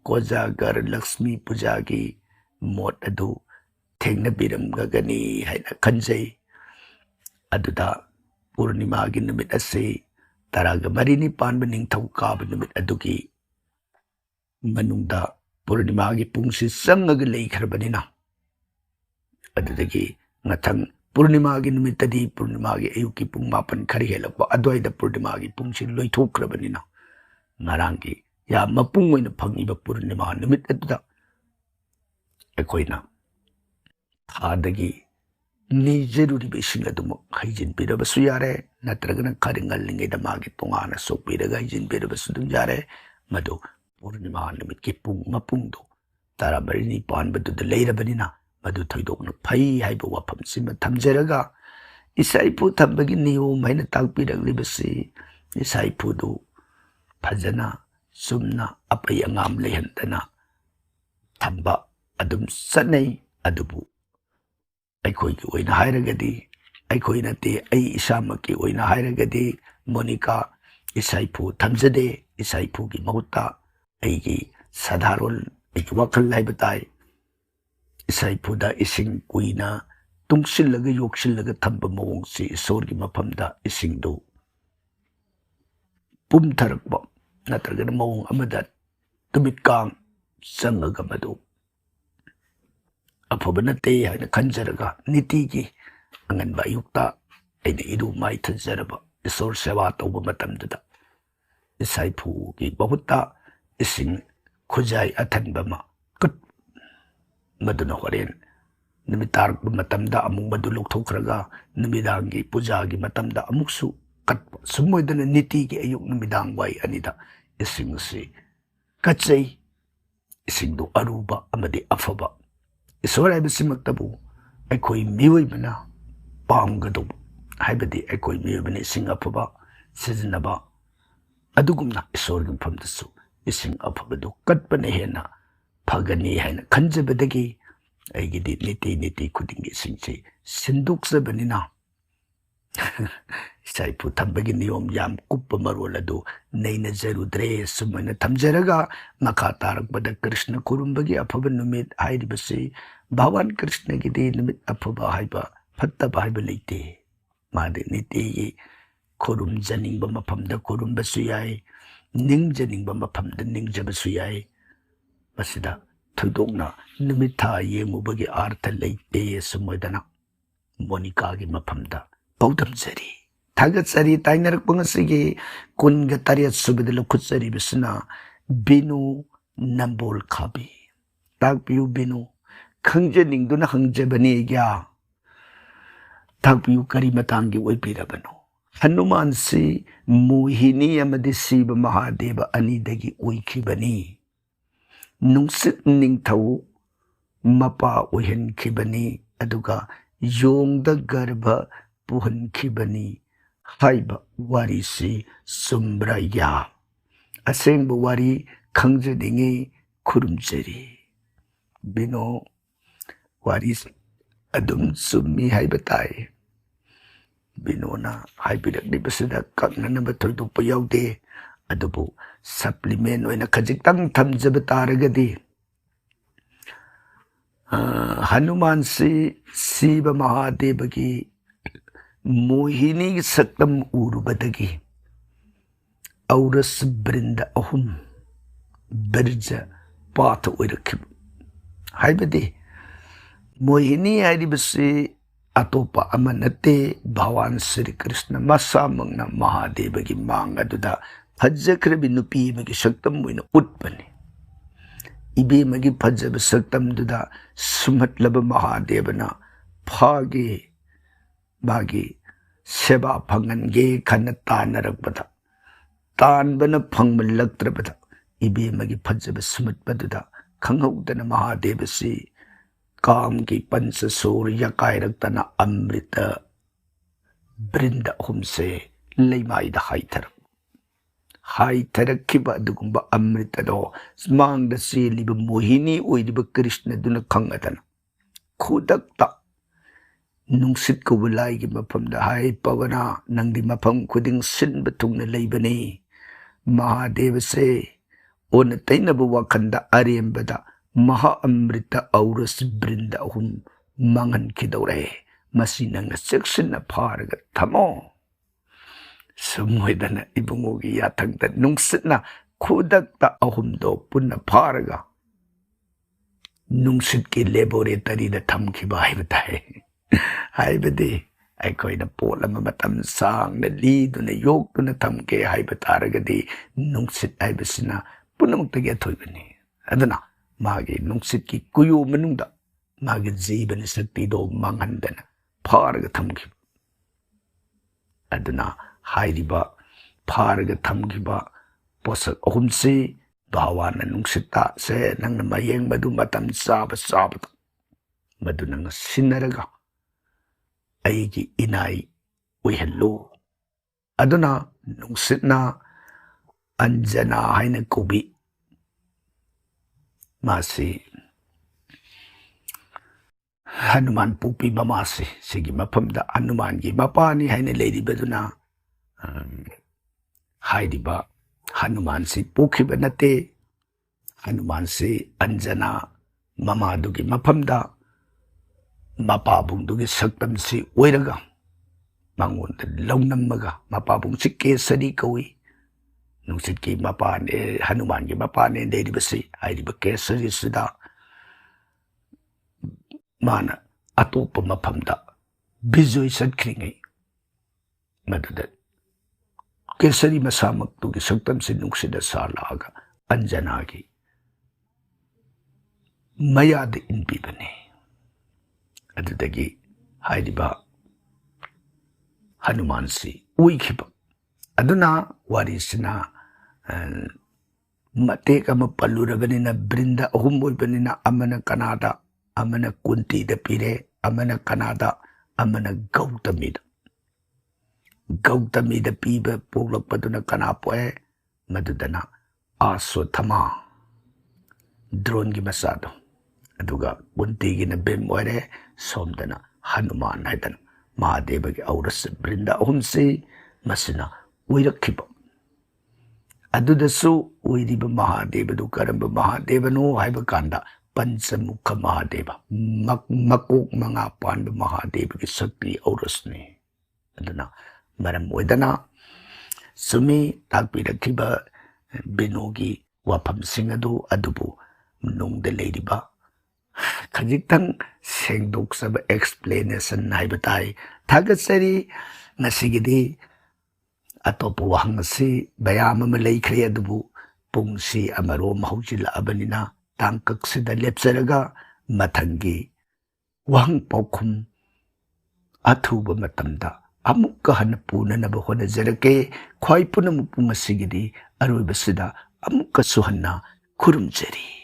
ꯀꯣꯖꯥꯒꯔ ꯂꯛꯁꯃꯤ ꯄꯨꯖꯥꯒꯤ ꯃꯣꯠ ꯑꯗꯨ ꯊꯦꯡꯅꯕꯤꯔꯝꯒꯅꯤ ꯍꯥꯏꯅ ꯈꯟꯖꯩ. ꯑꯗꯨꯗ ꯄꯨꯔꯅꯤꯃꯥꯒꯤ ꯅꯨꯃꯤꯠ ꯑꯁꯤ 14 ꯄꯥꯟꯕ ꯅꯤꯡꯊꯧꯀꯥꯕ ꯅꯨꯃꯤꯠ ꯑꯗꯨꯒꯤ ꯃꯅꯨꯡꯗ ꯄꯨꯔꯅꯤꯃꯥꯒꯤ ꯄꯨꯡꯁꯤ ꯆꯪꯉꯒ ꯂꯩꯈ꯭ꯔꯕꯅꯤꯅ ꯑꯗꯨꯗꯒꯤ ꯃꯊꯪ ꯄꯨꯔꯅꯤꯃꯥꯒꯤ ꯅꯨꯃꯤꯠꯇꯗꯤ ꯄꯨꯔꯅꯤꯃꯥꯒꯤ ꯑꯌꯨꯛꯀꯤ ꯄꯨꯡ 9 ꯈꯔ ꯍꯦꯜꯂꯛꯄ ꯑꯗꯨꯋꯥꯏꯗ ꯄꯨꯔꯅꯤꯃꯥꯒꯤ ꯄꯨꯡꯁꯤ ꯂꯣꯏꯊꯣꯛꯈ꯭ꯔꯕꯅꯤꯅ ꯉꯔꯥꯡꯒꯤ ꯌꯥꯝ ꯃꯄꯨꯡ ꯑꯣꯏꯅ ꯐꯪꯉꯤꯕ ꯄꯨꯔꯅꯤꯃꯥ ꯅꯨꯃꯤꯠ ꯑꯗꯨꯗ ꯑꯩꯈꯣꯏꯅ ꯊꯥꯗꯒꯤ ꯅꯤꯖꯔꯨꯔꯤꯕ ꯏꯁꯤꯡ ꯑꯗꯨꯃꯛ ꯍꯩꯖꯤꯟꯕꯤꯔꯕꯁꯨ ꯌꯥꯔꯦ, ꯅꯠꯇ꯭ꯔꯒꯅ ꯈꯔ ꯉꯜꯂꯤꯉꯩꯗ ꯃꯥꯒꯤ ꯇꯣꯉꯥꯟꯅ ꯁꯣꯛꯄꯤꯔꯒ ꯍꯩꯖꯤꯟꯕꯤꯔꯕꯁꯨ ꯑꯗꯨꯝ ꯌꯥꯔꯦ. ꯃꯗꯨ ꯄꯨꯔꯅꯤꯃꯥ ꯅꯨꯃꯤꯠꯀꯤ ꯄꯨꯡ ꯃꯄꯨꯡꯗꯣ 12 ꯄꯥꯟꯕꯗꯨꯗ ꯂꯩꯔꯕꯅꯤꯅ ꯃꯗꯨ ꯊꯣꯏꯗꯣꯛꯅ ꯐꯩ ꯍꯥꯏꯕ ꯋꯥꯐꯝꯁꯤꯃ ꯊꯝꯖꯔꯒ ꯏꯁꯩꯐꯨ ꯊꯝꯕꯒꯤ ꯅꯤꯌꯣꯝ ꯍꯥꯏꯅ ꯇꯥꯛꯄꯤꯔꯛꯂꯤꯕꯁꯤ ꯏꯁꯩꯐꯨꯗꯨ ꯐꯖꯅ ꯆꯨꯝꯅ ꯑꯄꯩ ꯑꯉꯥꯝ ꯂꯩꯍꯟꯗꯅ ꯊꯝꯕ ꯑꯗꯨꯝ ꯆꯠꯅꯩ. ꯑꯗꯨꯕꯨ ꯑꯩꯈꯣꯏꯒꯤ ꯑꯣꯏꯅ ꯍꯥꯏꯔꯒꯗꯤ, ꯑꯩꯈꯣꯏ ꯅꯠꯇꯦ ꯑꯩ ꯏꯁꯥꯃꯛꯀꯤ ꯑꯣꯏꯅ ꯍꯥꯏꯔꯒꯗꯤ ꯃꯣꯅꯤꯀꯥ ꯏꯁꯩꯐꯨ ꯊꯝꯖꯗꯦ. ꯏꯁꯩꯐꯨꯒꯤ ꯃꯍꯨꯠꯇ ꯑꯩꯒꯤ ꯁꯥꯙꯥꯔꯣꯟ ꯑꯩꯒꯤ ꯋꯥꯈꯜ ꯍꯥꯏꯕ ꯇꯥꯏ, ꯏꯁꯩꯐꯨꯗ ꯏꯁꯤꯡ ꯀꯨꯏꯅ ꯇꯨꯡꯁꯤꯜꯂꯒ ꯌꯣꯛꯁꯤꯜꯂꯒ ꯊꯝꯕ ꯃꯑꯣꯡꯁꯤ ꯏꯁꯣꯔꯒꯤ ꯃꯐꯝꯗ ꯏꯁꯤꯡꯗꯨ ꯄꯨꯝꯊꯔꯛꯄ ꯅꯠꯇ꯭ꯔꯒꯅ ꯃꯑꯣꯡ ꯑꯃꯗ ꯅꯨꯃꯤꯠꯀꯥꯡ ꯆꯪꯉꯒ ꯃꯗꯨ ꯑꯐꯕ ꯅꯠꯇꯦ ꯍꯥꯏꯅ ꯈꯟꯖꯔꯒ ꯅꯤꯇꯤꯒꯤ ꯑꯉꯟꯕ ꯑꯌꯨꯛꯇ ꯑꯩꯅ ꯏꯔꯨ ꯃꯥꯏꯊꯖꯔꯕ ꯏꯁꯣꯔ ꯁꯦꯕꯥ ꯇꯧꯕ ꯃꯇꯝꯗꯨꯗ ꯏꯁꯩꯐꯨꯒꯤ ꯃꯍꯨꯠꯇ ꯏꯁꯤꯡ ꯈꯨꯖꯥꯏ ꯑꯊꯟꯕ ꯑꯃ ꯃꯗꯨꯅ ꯍꯣꯔꯦꯟ ꯅꯨꯃꯤꯠ ꯇꯥꯔꯛꯄ ꯃꯇꯝꯗ ꯑꯃꯨꯛ ꯃꯗꯨ ꯂꯧꯊꯣꯛꯈ꯭ꯔꯒ ꯅꯨꯃꯤꯗꯥꯡꯒꯤ ꯄꯨꯖꯥꯒꯤ ꯃꯇꯝꯗ ꯑꯃꯨꯛꯁꯨ ꯀꯠꯄ. ꯁꯨꯝ ꯑꯣꯏꯗꯅ ꯅꯤꯇꯤꯒꯤ ꯑꯌꯨꯛ ꯅꯨꯃꯤꯗꯥꯡ ꯋꯥꯏ ꯑꯅꯤꯗ ꯏꯁꯤꯡ ꯑꯁꯤ ꯀꯠꯆꯩ. ꯏꯁꯤꯡꯗꯨ ꯑꯔꯨꯕ ꯑꯃꯗꯤ ꯑꯐꯕ. ꯏꯁꯣꯔ ꯍꯥꯏꯕꯁꯤꯃꯛꯇꯕꯨ ꯑꯩꯈꯣꯏ ꯃꯤꯑꯣꯏꯕꯅ ꯄꯥꯝꯒꯗꯧꯕ, ꯍꯥꯏꯕꯗꯤ ꯑꯩꯈꯣꯏ ꯃꯤꯑꯣꯏꯕꯅ ꯏꯁꯤꯡ ꯑꯐꯕ ꯁꯤꯖꯤꯟꯅꯕ ꯑꯗꯨꯒꯨꯝꯅ ꯏꯁꯣꯔꯒꯤ ꯃꯐꯝꯗꯁꯨ ꯏꯁꯤꯡ ꯑꯐꯕꯗꯨ ꯀꯠꯄꯅ ꯍꯦꯟꯅ ꯐꯒꯅꯤ ꯍꯥꯏꯅ ꯈꯟꯖꯕꯗꯒꯤ ꯑꯩꯒꯤꯗꯤ ꯅꯤꯇꯤ ꯈꯨꯗꯤꯡꯒꯤ ꯏꯁꯤꯡꯁꯤ ꯁꯤꯟꯗꯣꯛꯆꯕꯅꯤꯅ ꯏꯁꯩꯐꯨ ꯊꯝꯕꯒꯤ ꯅꯤꯌꯣꯝ ꯌꯥꯝ ꯀꯨꯞꯄ ꯃꯔꯣꯜ ꯑꯗꯨ ꯅꯩꯅꯖꯔꯨꯗ꯭ꯔꯦ. ꯁꯨꯃꯥꯏꯅ ꯊꯝꯖꯔꯒ ꯃꯈꯥ ꯇꯥꯔꯛꯄꯗ ꯀ꯭ꯔꯤꯁꯅ ꯈꯨꯔꯨꯝꯕꯒꯤ ꯑꯐꯕ ꯅꯨꯃꯤꯠ ꯍꯥꯏꯔꯤꯕꯁꯤ ꯚꯒꯋꯥꯟ ꯀ꯭ꯔꯤꯁꯅꯒꯤꯗꯤ ꯅꯨꯃꯤꯠ ꯑꯐꯕ ꯍꯥꯏꯕ ꯐꯠꯇꯕ ꯍꯥꯏꯕ ꯂꯩꯇꯦ. ꯃꯥꯗꯤ ꯅꯤꯇꯤꯒꯤ ꯈꯨꯔꯨꯝꯖꯅꯤꯡꯕ ꯃꯐꯝꯗ ꯈꯨꯔꯨꯝꯕꯁꯨ ꯌꯥꯏ, ꯅꯤꯡꯖꯅꯤꯡꯕ ꯃꯐꯝꯗ ꯅꯤꯡꯖꯕꯁꯨ ꯌꯥꯏ. ꯃꯁꯤꯗ ꯊꯣꯏꯗꯣꯛꯅ ꯅꯨꯃꯤꯠ ꯊꯥ ꯌꯦꯡꯉꯨꯕꯒꯤ ꯑꯥꯔꯊ ꯂꯩꯇꯦ. ꯁꯨꯝ ꯑꯣꯏꯗꯅ ꯃꯣꯅꯤꯀꯥꯒꯤ ꯃꯐꯝꯗ ꯄꯥꯎꯗꯝꯖꯔꯤ, ꯊꯥꯒꯠꯆꯔꯤ. ꯇꯥꯏꯅꯔꯛꯄ ꯉꯁꯤꯒꯤ 28 ꯁꯨꯕꯗ ꯂꯧꯈꯠꯆꯔꯤꯕꯁꯤꯅ ꯕꯤꯅꯨ ꯅꯝꯕꯣꯜ ꯈꯥꯕꯤ. ꯇꯥꯛꯄꯤꯌꯨ ꯕꯤꯅꯨ, ꯈꯪꯖꯅꯤꯡꯗꯨꯅ ꯍꯪꯖꯕꯅꯤ ꯑꯩꯒ꯭ꯌꯥ. ꯇꯥꯛꯄꯤꯌꯨ ꯀꯔꯤ ꯃꯇꯥꯡꯒꯤ ꯑꯣꯏꯕꯤꯔꯕꯅꯣ? ꯍꯅꯨꯃꯥꯟꯁꯤ ꯃꯣꯍꯤꯅꯤ ꯑꯃꯗꯤ ꯁꯤꯕ ꯃꯍꯥꯗꯦꯕ ꯑꯅꯤꯗꯒꯤ ꯑꯣꯏꯈꯤꯕꯅꯤ. ꯅꯨꯡꯁꯤꯠ ꯅꯤꯡꯊꯧ ꯃꯄꯥ ꯑꯣꯏꯍꯟꯈꯤꯕꯅꯤ ꯑꯗꯨꯒ ꯌꯣꯡꯗ ꯒꯔꯚ ꯄꯨꯍꯟꯈꯤꯕꯅꯤ ꯍꯥꯏꯕ ꯋꯥꯔꯤꯁꯤ ꯆꯨꯝꯕ꯭ꯔꯥ ꯌꯥ? ꯑꯁꯦꯡꯕ ꯋꯥꯔꯤ ꯈꯪꯖꯅꯤꯡꯉꯤ, ꯈꯨꯔꯨꯝꯖꯔꯤ. ꯕꯤꯅꯣ, ꯋꯥꯔꯤ ꯑꯗꯨꯝ ꯆꯨꯝꯃꯤ ꯍꯥꯏꯕ ꯇꯥꯏ. ꯕꯤꯅꯣꯅ ꯍꯥꯏꯕꯤꯔꯛꯂꯤꯕꯁꯤꯗ ꯀꯛꯅꯅꯕ ꯊꯣꯏꯗꯣꯛꯄ ꯌꯥꯎꯗꯦ. ꯑꯗꯨꯕꯨ ꯁꯄ꯭ꯂꯤꯃꯦꯟ ꯑꯣꯏꯅ ꯈꯖꯤꯛꯇꯪ ꯊꯝꯖꯕ ꯇꯥꯔꯒꯗꯤ ꯍꯅꯨꯃꯥꯟꯁꯤ ꯁꯤꯕ ꯃꯍꯥꯗꯦꯕꯒꯤ ꯃꯣꯍꯤꯅꯤꯒꯤ ꯁꯛꯇꯝ ꯎꯔꯨꯕꯗꯒꯤ ꯑꯧꯔꯁ ꯕ꯭ꯔꯤꯟꯗ 3 ꯕꯤꯔꯖ ꯄꯥꯊ ꯑꯣꯏꯔꯛꯈꯤꯕ. ꯍꯥꯏꯕꯗꯤ ꯃꯣꯍꯤꯅꯤ ꯍꯥꯏꯔꯤꯕꯁꯤ ꯑꯇꯣꯞꯄ ꯑꯃ ꯅꯠꯇꯦ, ꯚꯒꯋꯥꯟ ꯁ꯭ꯔꯤ ꯀ꯭ꯔꯤꯁꯅ ꯃꯁꯥꯃꯛꯅ ꯃꯍꯥꯗꯦꯕꯒꯤ ꯃꯥꯡ ꯑꯗꯨꯗ ꯐꯖꯈ꯭ꯔꯕꯤ ꯅꯨꯄꯤ ꯑꯃꯒꯤ ꯁꯛꯇꯝ ꯑꯣꯏꯅ ꯎꯠꯄꯅꯤ. ꯏꯕꯦꯝꯃꯒꯤ ꯐꯖꯕ ꯁꯛꯇꯝꯗꯨꯗ ꯁꯨꯝꯍꯠꯂꯕ ꯃꯍꯥꯗꯦꯕꯅ ꯐꯥꯒꯦ, ꯃꯥꯒꯤ ꯁꯦꯕꯥ ꯐꯪꯍꯟꯒꯦ ꯈꯟꯅ ꯇꯥꯟꯅꯔꯛꯄꯗ, ꯇꯥꯟꯕꯅ ꯐꯪꯃꯜꯂꯛꯇ꯭ꯔꯕꯗ ꯏꯕꯦꯝꯃꯒꯤ ꯐꯖꯕ ꯁꯨꯝꯍꯠꯄꯗꯨꯗ ꯈꯪꯍꯧꯗꯅ ꯃꯍꯥꯗꯦꯕꯁꯤ ꯀꯥꯝꯒꯤ ꯄꯟꯆꯁꯣꯔ ꯌꯥꯀꯥꯏꯔꯛꯇꯅ ꯑꯃ꯭ꯔꯤꯇ ꯕ꯭ꯔꯤꯟꯗ 3ꯁꯦ ꯂꯩꯃꯥꯏꯗ ꯍꯥꯏꯊꯔꯛꯈꯤꯕ ꯑꯗꯨꯒꯨꯝꯕ ꯑꯃ꯭ꯔꯤꯇꯗꯣ ꯃꯥꯡꯗ ꯆꯦꯜꯂꯤꯕ ꯃꯣꯍꯤꯅꯤ ꯑꯣꯏꯔꯤꯕ ꯀ꯭ꯔꯤꯁꯅꯗꯨꯅ ꯈꯪꯉꯗꯅ ꯈꯨꯗꯛꯇ ꯅꯨꯡꯁꯤꯠ ꯀꯧꯕ ꯂꯥꯏꯒꯤ ꯃꯐꯝꯗ, ꯍꯥꯏ ꯄꯋꯅ, ꯅꯪꯗꯤ ꯃꯐꯝ ꯈꯨꯗꯤꯡ ꯁꯤꯟꯕ ꯊꯨꯡꯅ ꯂꯩꯕꯅꯤ. ꯃꯍꯥꯗꯦꯕꯁꯦ ꯑꯣꯟꯅ ꯇꯩꯅꯕ ꯋꯥꯈꯟꯗ ꯑꯔꯦꯝꯕꯗ ꯃꯍꯥ ꯑꯃ꯭ꯔꯤꯇ ꯑꯧꯔꯁ ꯕ꯭ꯔꯤꯟꯗ 3 ꯃꯥꯡꯍꯟꯈꯤꯗꯧꯔꯦ. ꯃꯁꯤ ꯅꯪꯅ ꯆꯦꯛꯁꯤꯟꯅ ꯐꯥꯔꯒ ꯊꯝꯃꯣ. ꯁꯨꯝ ꯑꯣꯏꯗꯅ ꯏꯕꯨꯡꯉꯣꯒꯤ ꯌꯥꯊꯪꯗ ꯅꯨꯡꯁꯤꯠꯅ ꯈꯨꯗꯛꯇ 3ꯗꯣ ꯄꯨꯟꯅ ꯐꯥꯔꯒ ꯅꯨꯡꯁꯤꯠꯀꯤ ꯂꯦꯕꯣꯔꯦꯇꯔꯤꯗ ꯊꯝꯈꯤꯕ ꯍꯥꯏꯕ ꯇꯥꯏ. ꯍꯥꯏꯕꯗꯤ ꯑꯩꯈꯣꯏꯅ ꯄꯣꯠ ꯑꯃ ꯃꯇꯝ ꯁꯥꯡꯅ ꯂꯤꯗꯨꯅ ꯌꯣꯛꯇꯨꯅ ꯊꯝꯒꯦ ꯍꯥꯏꯕ ꯇꯥꯔꯒꯗꯤ ꯅꯨꯡꯁꯤꯠ ꯍꯥꯏꯕꯁꯤꯅ ꯄꯨꯝꯅꯃꯛꯇꯒꯤ ꯑꯊꯣꯏꯕꯅꯤ. ꯑꯗꯨꯅ ꯃꯥꯒꯤ ꯅꯨꯡꯁꯤꯠꯀꯤ ꯀꯨꯌꯣ ꯃꯅꯨꯡꯗ ꯃꯥꯒꯤ ꯖꯤꯕꯅ ꯁꯛꯇꯤꯗꯣ ꯃꯥꯡꯍꯟꯗꯅ ꯐꯥꯔꯒ ꯊꯝꯈꯤꯕ. ꯑꯗꯨꯅ ꯍꯥꯏꯔꯤꯕ ꯐꯥꯔꯒ ꯊꯝꯈꯤꯕ ꯄꯣꯠꯁꯛ 3ꯁꯤ ꯚꯒꯋꯥꯟꯅ ꯅꯨꯡꯁꯤꯠꯇ ꯁꯦ ꯅꯪꯅ ꯃꯌꯦꯡ ꯃꯗꯨ ꯃꯇꯝ ꯆꯥꯕꯗ ꯃꯗꯨ ꯅꯪꯅ ꯁꯤꯟꯅꯔꯒ ꯑꯩꯒꯤ ꯏꯅꯥꯏ ꯑꯣꯏꯍꯜꯂꯨ. ꯑꯗꯨꯅ ꯅꯨꯡꯁꯤꯠꯅ Anjana haina kubi. Masi Hanuman pupi mamasi sige mapamda Hanuman gi mapani haina lady baduna haidiba Hanuman si pukiba nate Hanuman si Anjana mamadugi mapamda mapabungdugi saktam si oiraga mangonda launamaga mapabung si Kesari kawi nungsit ki mapane Hanuman gi mapane lady basi haidiba Kesari sida mana atopa mapamda bizoy sadkringay madudat Kesari masamak tugi saktam sinungsida salaga Anjanagi mayada inbibani adudagi haidiba Hanuman si uikiba aduna warisina mateka mapaluraganina Brinda ohumboybanina amana Kanada amana Kunti da pire amana Kanada amana Gautami da piba poglakpaduna kanapoe madudana Aswathama drone gi masado aduga Kunti gi na bem oire somdana Hanuman haidana Mahadeva gi auras Brinda ohumsi masina uirakkiba adudasu uiriba Mahadeva du karamba Mahadeva no haiba kanda Panchamukha Mahadeva makok mga panba Mahadeva ki sakti aurasni aduna maram oidana sumi takpirakkiba binogi wafamsing adu adubu nungda leiriba khajitang sengdoksaba explanation haiba tai thagatsari ngasigidi atopa wahang asi bayam ama leikhre adubu pungsi amarom haujilabanina tangkaksida lepsaraga matangi wahang paukhum athuba matamda amukka hana punanaba honajarake khwai punamuk pung asigidi aroibasida amukka suhanna khurumjari